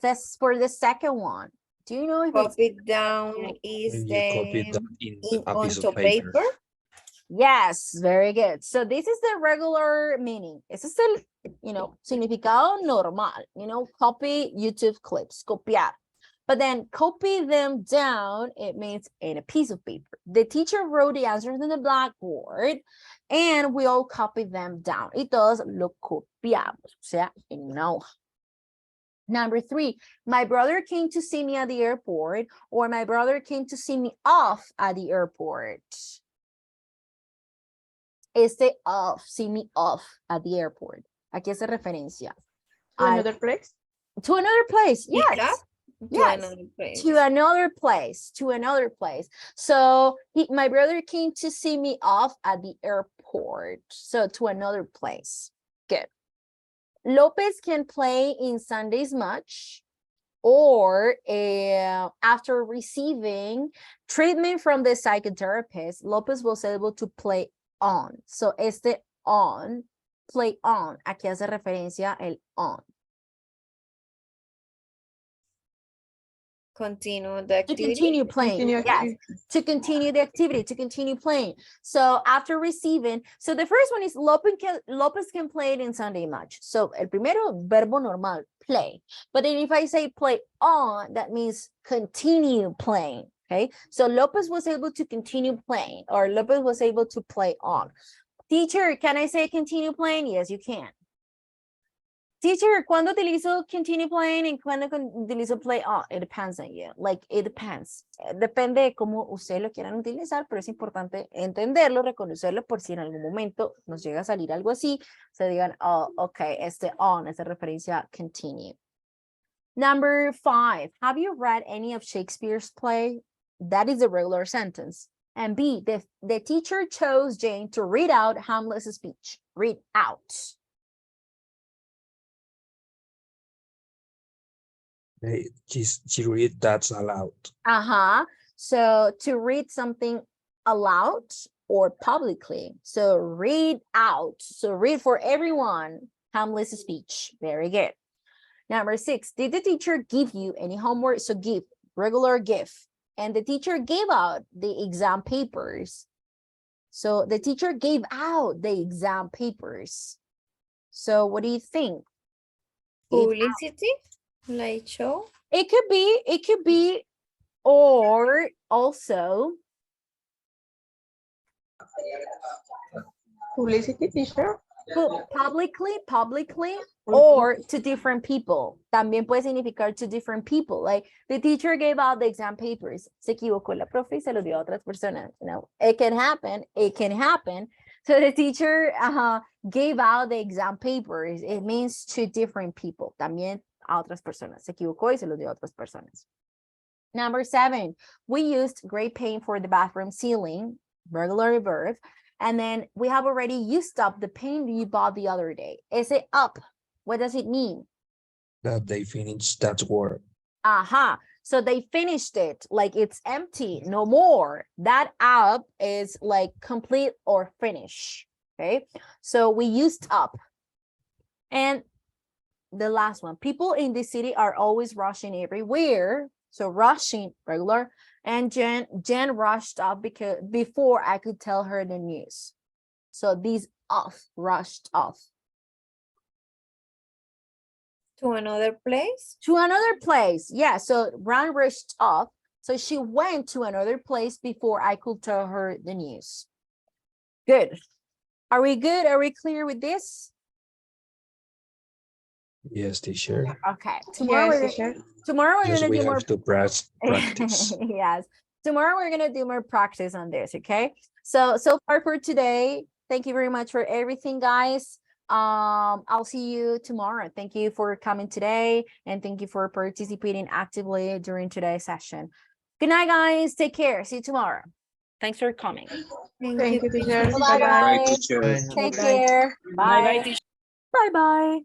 Speaker 1: that's for the second one. Do you know if
Speaker 2: copied down is onto paper?
Speaker 1: Yes, very good. So this is the regular meaning. Ese es el, significado normal, copy YouTube clips, copiar. But then copy them down, it means in a piece of paper. The teacher wrote the answers on the blackboard and we all copied them down. Y todos lo copiamos, o sea, en una hoja. Number 3, my brother came to see me at the airport, or my brother came to see me off at the airport. Este off, see me off at the airport. ¿A qué hace referencia?
Speaker 8: To another place?
Speaker 1: To another place,
Speaker 2: Pick
Speaker 1: yes.
Speaker 2: up to
Speaker 1: Yes,
Speaker 2: another place.
Speaker 1: to another place, to another place. So my brother came to see me off at the airport. So to another place. Good. Lopez can play in Sunday's match, or after receiving treatment from the psychotherapist, Lopez was able to play on. So este on, play on, aquí hace referencia el on.
Speaker 2: Continue the activity.
Speaker 1: To continue playing, yes. To continue the activity, to continue playing. So after receiving, so the first one is Lopez can play it in Sunday match. So el primero, verbo normal, play. But then if I say play on, that means continue playing, okay? So Lopez was able to continue playing, or Lopez was able to play on. Teacher, can I say continue playing? Yes, you can. Teacher, ¿cuándo utilizo continue playing y cuándo utilizo play on? It depends on you. Like, it depends. Depende de cómo ustedes lo quieran utilizar, pero es importante entenderlo, reconocerlo, por si en algún momento nos llega a salir algo así, se digan, oh, okay, este on es de referencia a continue. Number 5, have you read any of Shakespeare's play? That is a regular sentence. And B, the teacher chose Jane to read out Hamlet's speech. Read out.
Speaker 4: She read that aloud.
Speaker 1: So to read something aloud or publicly. So read out. So read for everyone Hamlet's speech. Very good. Number 6, did the teacher give you any homework? So give, regular give. And the teacher gave out the exam papers. So the teacher gave out the exam papers. So what do you think?
Speaker 2: Publicity, like show?
Speaker 1: It could be, or also.
Speaker 8: Publicity, teacher?
Speaker 1: Publicly, or to different people. También puede significar to different people. Like the teacher gave out the exam papers. Se equivocó la profe y se lo dio a otras personas. You know, it can happen. It can happen. So the teacher gave out the exam papers. It means to different people. También a otras personas. Se equivocó y se lo dio a otras personas. Number 7, we used gray paint for the bathroom ceiling, regular verb. And then we have already used up the paint you bought the other day. Is it up? What does it mean?
Speaker 4: That they finished that work.
Speaker 1: So they finished it, like it's empty, no more. That up is like complete or finish, okay? So we used up. And the last one, people in the city are always rushing everywhere. So rushing, regular. And Jen rushed up because before I could tell her the news. So these off, rushed off.
Speaker 2: To another place?
Speaker 1: To another place, yeah. So Ran rushed off. So she went to another place before I could tell her the news. Good. Are we good? Are we clear with this?
Speaker 4: Yes, teacher.
Speaker 1: Okay. Tomorrow we're gonna do more
Speaker 4: to practice.
Speaker 1: Yes. Tomorrow we're gonna do more practice on this. Okay. So far for today, thank you very much for everything, guys. I'll see you tomorrow. Thank you for coming today, and thank you for participating actively during today's session. Good night, guys. Take care. See you tomorrow. Thanks for coming.
Speaker 8: Thank you, teacher.
Speaker 1: Bye, guys.
Speaker 5: Bye.
Speaker 1: Take care. Bye. Bye. Bye.